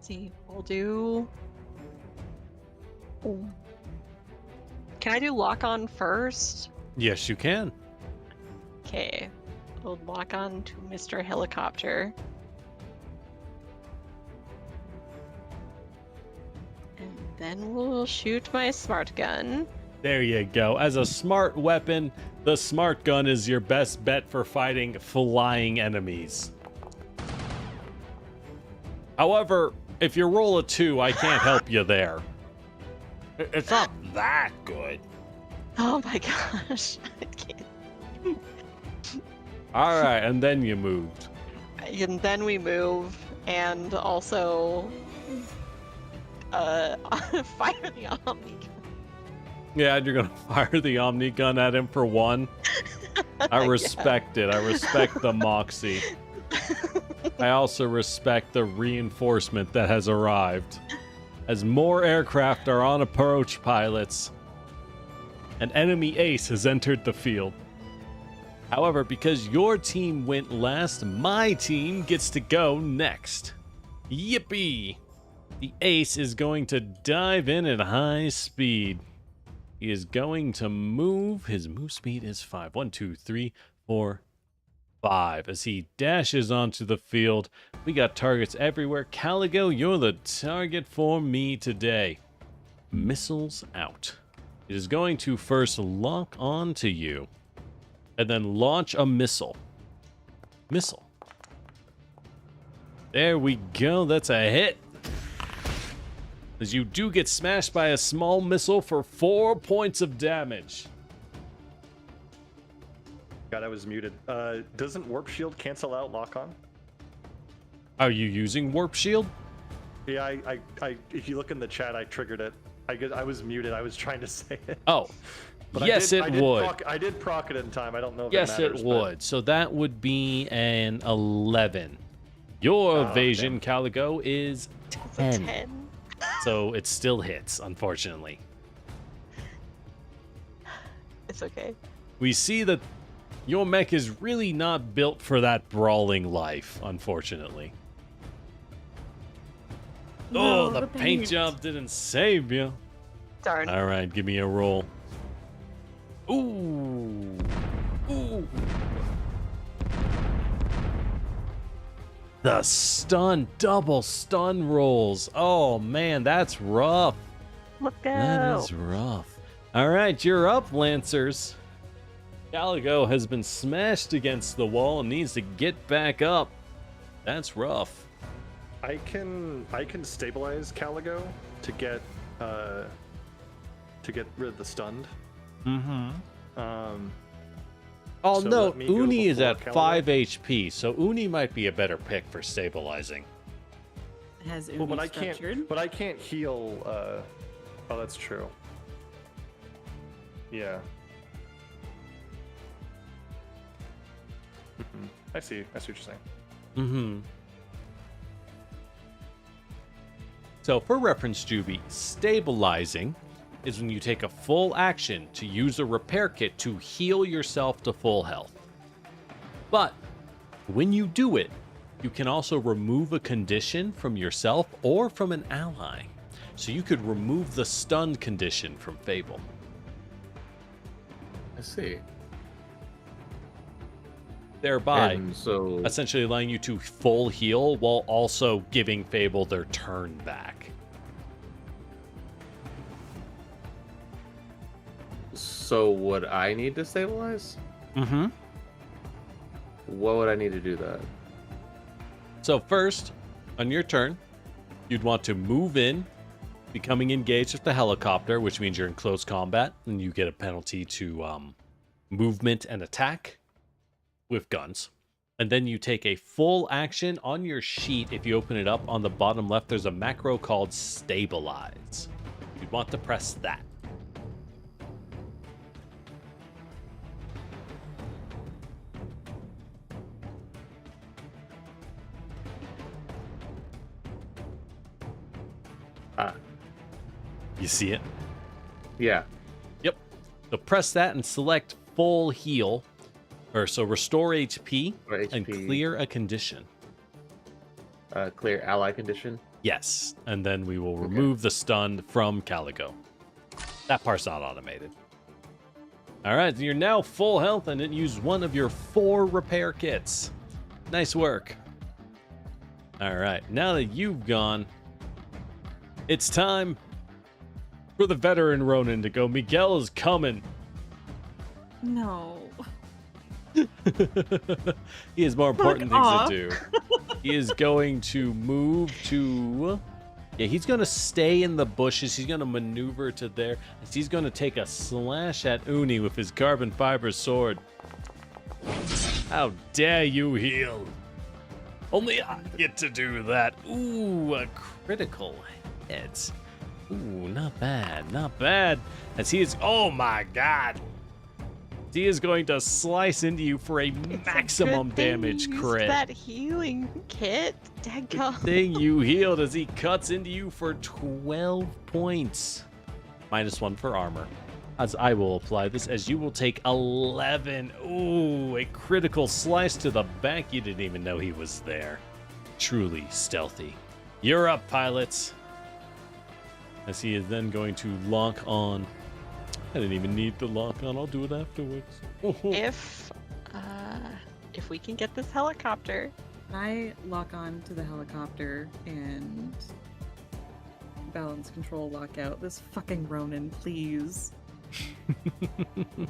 See, we'll do. Oh. Can I do lock on first? Yes, you can. Okay, we'll lock on to Mr. Helicopter. And then we'll shoot my smart gun. There you go. As a smart weapon, the smart gun is your best bet for fighting flying enemies. However, if you roll a 2, I can't help you there. It's not that good. Oh my gosh. I can't. All right, and then you moved. And then we move, and also fire the Omni gun. Yeah, and you're gonna fire the Omni gun at him for 1. I respect it. I respect the moxie. I also respect the reinforcement that has arrived. As more aircraft are on approach, pilots, an enemy ace has entered the field. However, because your team went last, my team gets to go next. Yippee! The ace is going to dive in at high speed. He is going to move. His move speed is 5. 1, 2, 3, 4, 5. As he dashes onto the field, we got targets everywhere. Caligo, you're the target for me today. Missiles out. It is going to first lock on to you, and then launch a missile. Missile. There we go. That's a hit. As you do get smashed by a small missile for 4 points of damage. God, I was muted. Doesn't Warp Shield cancel out lock on? Are you using Warp Shield? Yeah, I if you look in the chat, I triggered it. I was muted. I was trying to say it. Oh, But yes, I did would. I did proc it in time. I don't know if Yes, it matters. it would. So that would be an 11. Your Oh, evasion, damn. Caligo, is It's 10. a 10. So it still hits, unfortunately. It's okay. We see that your mech is really not built for that brawling life, unfortunately. No, the paint job didn't save you. Darn. All right, give me a roll. Ooh. Ooh. The stun, double stun rolls. Oh, man, that's rough. Look That out. is rough. All right, you're up, Lancers. Caligo has been smashed against the wall and needs to get back up. That's rough. I can stabilize Caligo to get rid of the stunned. Mm-hmm. So No, let me go Uni is before at Caligo? 5 HP, so Uni might be a better pick for stabilizing. Has Uni Well, but structured? I can't heal. Oh, that's true. Yeah. I see what you're saying. Mm-hmm. So for reference, Juby, stabilizing is when you take a full action to use a repair kit to heal yourself to full health. But when you do it, you can also remove a condition from yourself or from an ally. So you could remove the stunned condition from Fable. I see. Thereby, And so, essentially allowing you to full heal while also giving Fable their turn back. so would I need to stabilize? Mm-hmm. What would I need to do that? So first, on your turn, you'd want to move in, becoming engaged with the helicopter, which means you're in close combat, and you get a penalty to movement and attack with guns. And then you take a full action on your sheet. If you open it up on the bottom left, there's a macro called Stabilize. You'd want to press that. You see it? Yeah. Yep. So press that and select full heal. So restore HP, Or and HP. clear a condition. Clear ally condition. Yes. And then we will remove the stun from Calico. That part's not automated. All right. You're now full health and it used one of your 4 repair kits. Nice work. All right. Now that you've gone, it's time for the veteran Ronin to go. Miguel is coming. No. He has more important things off. to do. He is going to move to... Yeah, he's going to stay in the bushes. He's going to maneuver to there. He's going to take a slash at Uni with his carbon fiber sword. How dare you heal? Only I get to do that. Ooh, a critical hit. Ooh, not bad, not bad. As he is... Oh my god. He is going to slice into you for a maximum damage crit. That healing kit. Good Daggum. thing you healed as he cuts into you for 12 points. -1 for armor. As I will apply this, as you will take 11. Ooh, a critical slice to the back. You didn't even know he was there. Truly stealthy. You're up, pilots. As he is then going to lock on. I didn't even need the lock on. I'll do it afterwards. If we can get this helicopter. I lock on to the helicopter and balance control lockout. This fucking Ronin, please.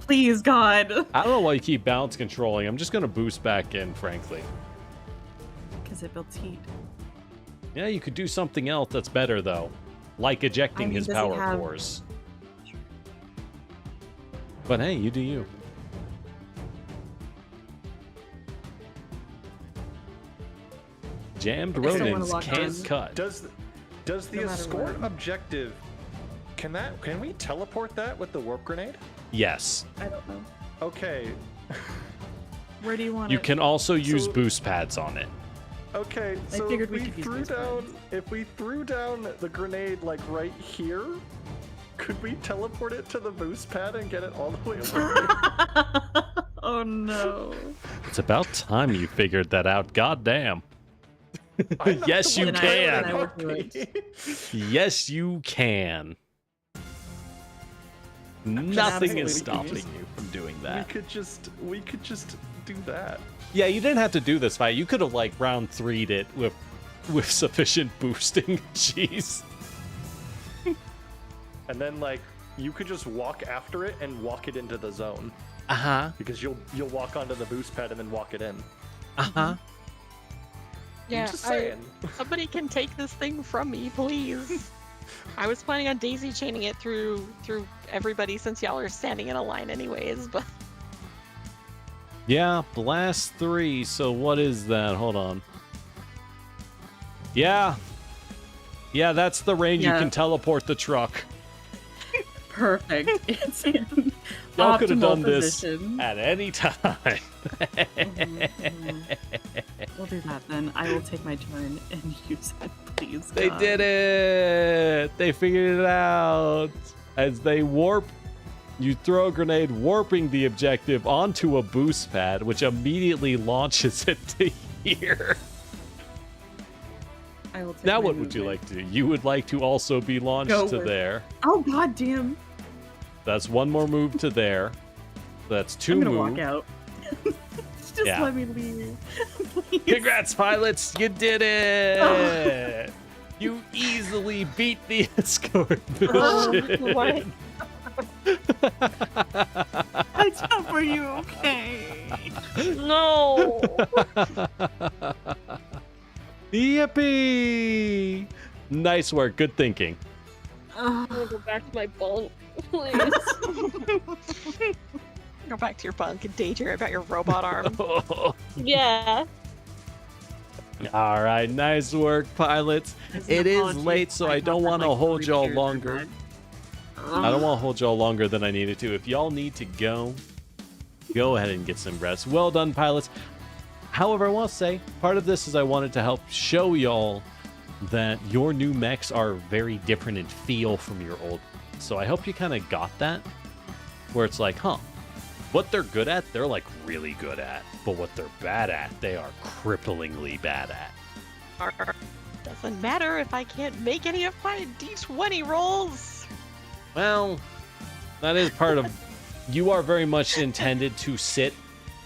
Please, God. I don't know why you keep balance controlling. I'm just going to boost back in, frankly. Because it builds heat. Yeah, you could do something else that's better, though. Like ejecting his does he power have- cores. But hey, you do you. Jammed I still wanna Ronins lock can't on. cut. Does the No matter escort what. objective, can we teleport that with the warp grenade? Yes. I don't know. Okay. Where do you want You it? can also use So- boost pads on it. Okay, I so figured if we we could use threw those down pads. if we threw down the grenade like right here, could we teleport it to the boost pad and get it all the way over here? Oh no. It's about time you figured that out. God damn. I'm not Yes, the you one can. that I would do it. Yes, you can. Nothing is absolutely stopping just- you from doing We that. could just do that. Yeah, you didn't have to do this fight. You could have like round 3'd it with sufficient boosting. Jeez. And then like you could just walk after it and walk it into the zone Uh-huh. because you'll walk onto the boost pad and then walk it in. Uh-huh. Yeah, I'm just saying. somebody can take this thing from me, please. I was planning on daisy chaining it through everybody since y'all are standing in a line anyways, but Yeah, blast 3. So what is that? Hold on. Yeah. Yeah, that's the range you Yeah. can teleport the truck. Perfect. It's in Y'all could have optimal done this position. at any time. We'll do that then. I will take my turn and use it, please. They God. did it! They figured it out. As they warp, you throw a grenade warping the objective onto a boost pad, which immediately launches it to here. I will take Now my what would you movement. like to do? You would like to also be launched Go to with- there. Oh god damn! That's one more move to there. That's 2 I'm gonna moves. walk out. Just Yeah. let me leave. Please. Congrats, pilots! You did it! You easily beat the escort Oh, mission. what? I jump, are you okay? No! Yippee! Nice work. Good thinking. I'm gonna go back to my bunk, please. Go back to your bunk and daydream about your robot arm. Yeah. All right, nice work, pilots. It is late, so I don't want to hold y'all longer. I don't want to hold y'all longer than I needed to. If y'all need to go ahead and get some rest. Well done, pilots. However, I want to say, part of this is I wanted to help show y'all that your new mechs are very different in feel from your old. So I hope you kind of got that, where it's like, what they're good at, they're like really good at. But what they're bad at, they are cripplingly bad at. Doesn't matter if I can't make any of my D20 rolls. Well, that is part of... You are very much intended to sit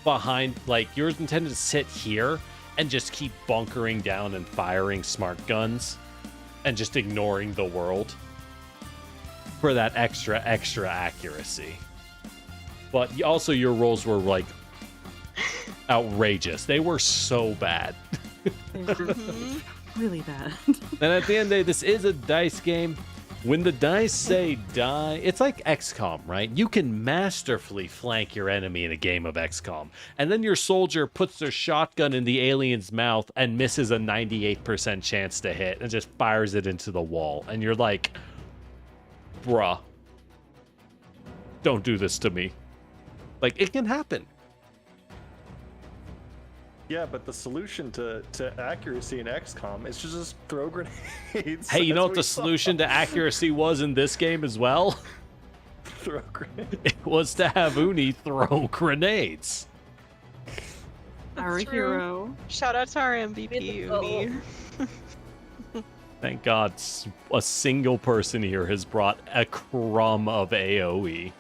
behind... Like, you're intended to sit here and just keep bunkering down and firing smart guns and just ignoring the world for that extra accuracy. But also your rolls were, like, outrageous. They were so bad. Really bad. And at the end of the day, this is a dice game. When the dice say die, it's like XCOM, right? You can masterfully flank your enemy in a game of XCOM. And then your soldier puts their shotgun in the alien's mouth and misses a 98% chance to hit and just fires it into the wall. And you're like, bruh, don't do this to me. Like, it can happen. Yeah, but the solution to accuracy in XCOM is to just throw grenades. Hey, you know as what we the saw. solution to accuracy was in this game as well? Throw grenades. It was to have Uni throw grenades. Our That's true. hero. Shout out to our MVP, Uni. Thank God a single person here has brought a crumb of AoE.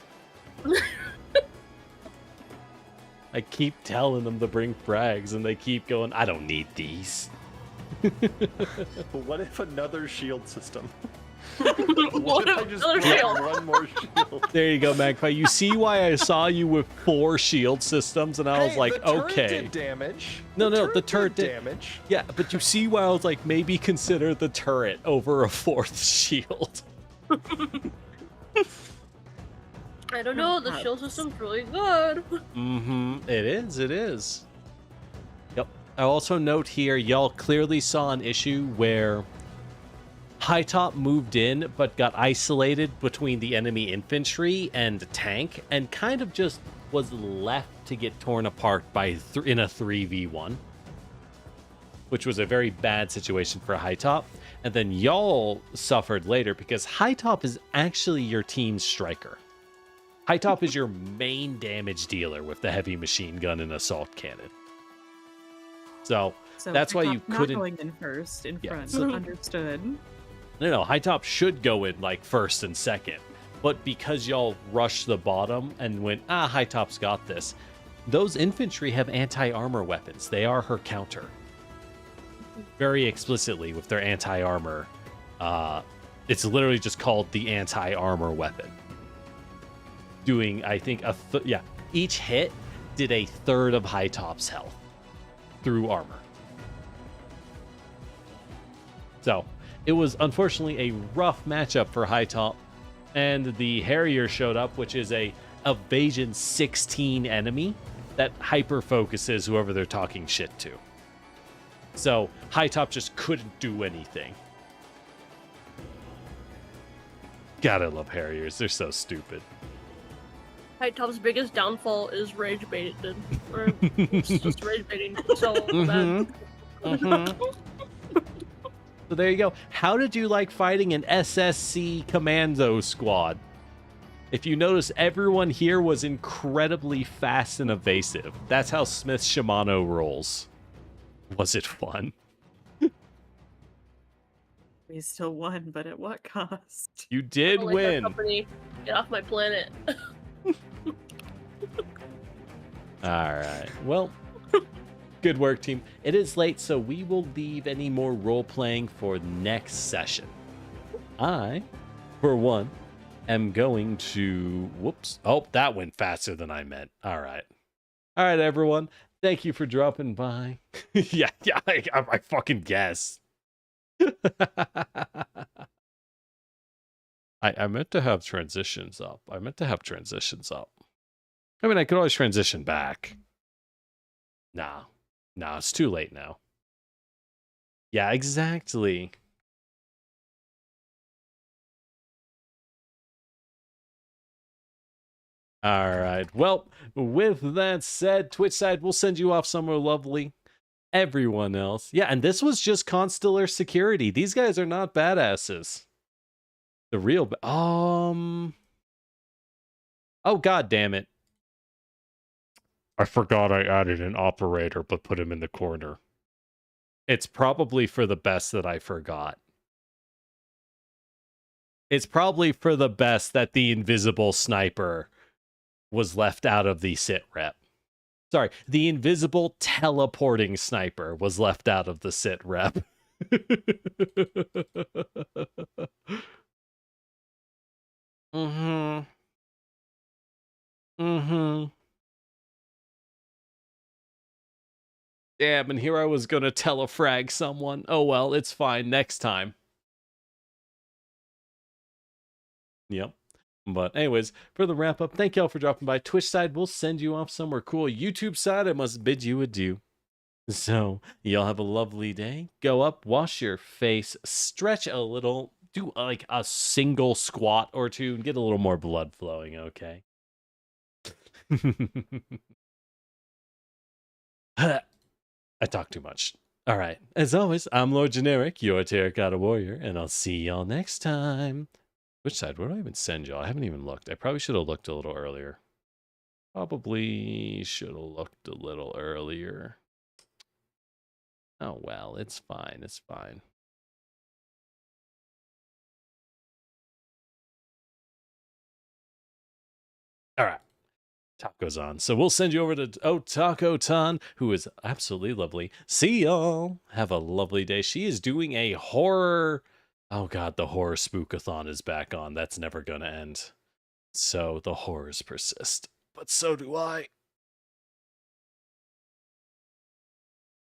I keep telling them to bring frags, and they keep going, I don't need these. But what if another shield system? What if I if just another brought shield? one more shield? There you go, Magpie. You see why I saw you with 4 shield systems, and I was Hey, like, the turret okay. did damage. No, the turret did damage. Yeah, but you see why I was like, maybe consider the turret over a 4th shield. I don't know, the shield system's really good. It is. Yep. I also note here, y'all clearly saw an issue where High Top moved in, but got isolated between the enemy infantry and tank, and kind of just was left to get torn apart by in a 3v1, which was a very bad situation for High Top. And then y'all suffered later because High Top is actually your team's striker. High Top is your main damage dealer with the heavy machine gun and assault cannon. So that's why you not couldn't... going in first, in Yeah, front. so- Understood. No, High Top should go in like first and second. But because y'all rushed the bottom and went, High Top's got this, those infantry have anti-armor weapons. They are her counter. Very explicitly with their anti-armor. It's literally just called the anti-armor weapon. Doing, I think, each hit did a third of High Top's health through armor. So, it was unfortunately a rough matchup for High Top, and the Harrier showed up, which is a Evasion 16 enemy that hyper focuses whoever they're talking shit to. So, High Top just couldn't do anything. God, I love Harriers. They're so stupid. High Top's biggest downfall is rage baited. Or it's just rage baiting so bad. So there you go. How did you like fighting an SSC commando squad? If you notice, everyone here was incredibly fast and evasive. That's how Smith Shimano rolls. Was it fun? We still won, but at what cost? You did I don't like that win. company. Get off my planet. All right. Well, good work, team. It is late, so we will leave any more role-playing for next session. I, for one, am going to... Whoops. Oh, that went faster than I meant. All right. All right, everyone. Thank you for dropping by. yeah, I fucking guess. I meant to have transitions up. I mean, I could always transition back. Nah, it's too late now. Yeah, exactly. All right. Well, with that said, Twitch side, we'll send you off somewhere lovely. Everyone else. Yeah, and this was just Constellar Security. These guys are not badasses. The real... Oh, god damn it. I forgot I added an operator, but put him in the corner. It's probably for the best that I forgot. It's probably for the best that the invisible sniper was left out of the sit rep. Sorry, the invisible teleporting sniper was left out of the sit rep. Mm-hmm. Mm-hmm. Damn, and here I was gonna telefrag someone. Oh well, it's fine. Next time. Yep. But anyways, for the wrap up, thank y'all for dropping by. Twitch side, we'll send you off somewhere cool. YouTube side, I must bid you adieu. So, y'all have a lovely day. Go up, wash your face, stretch a little, do like a single squat or two, and get a little more blood flowing, okay? I talk too much. All right. As always, I'm Lord Generic, your Terracotta Warrior, and I'll see y'all next time. Which side? Where do I even send y'all? I haven't even looked. I probably should have looked a little earlier. Probably should have looked a little earlier. Oh, well, it's fine. It's fine. All right. Taco's on. So we'll send you over to Taco Tan, who is absolutely lovely. See y'all. Have a lovely day. She is doing a horror... Oh, God, the horror spookathon is back on. That's never going to end. So the horrors persist. But so do I.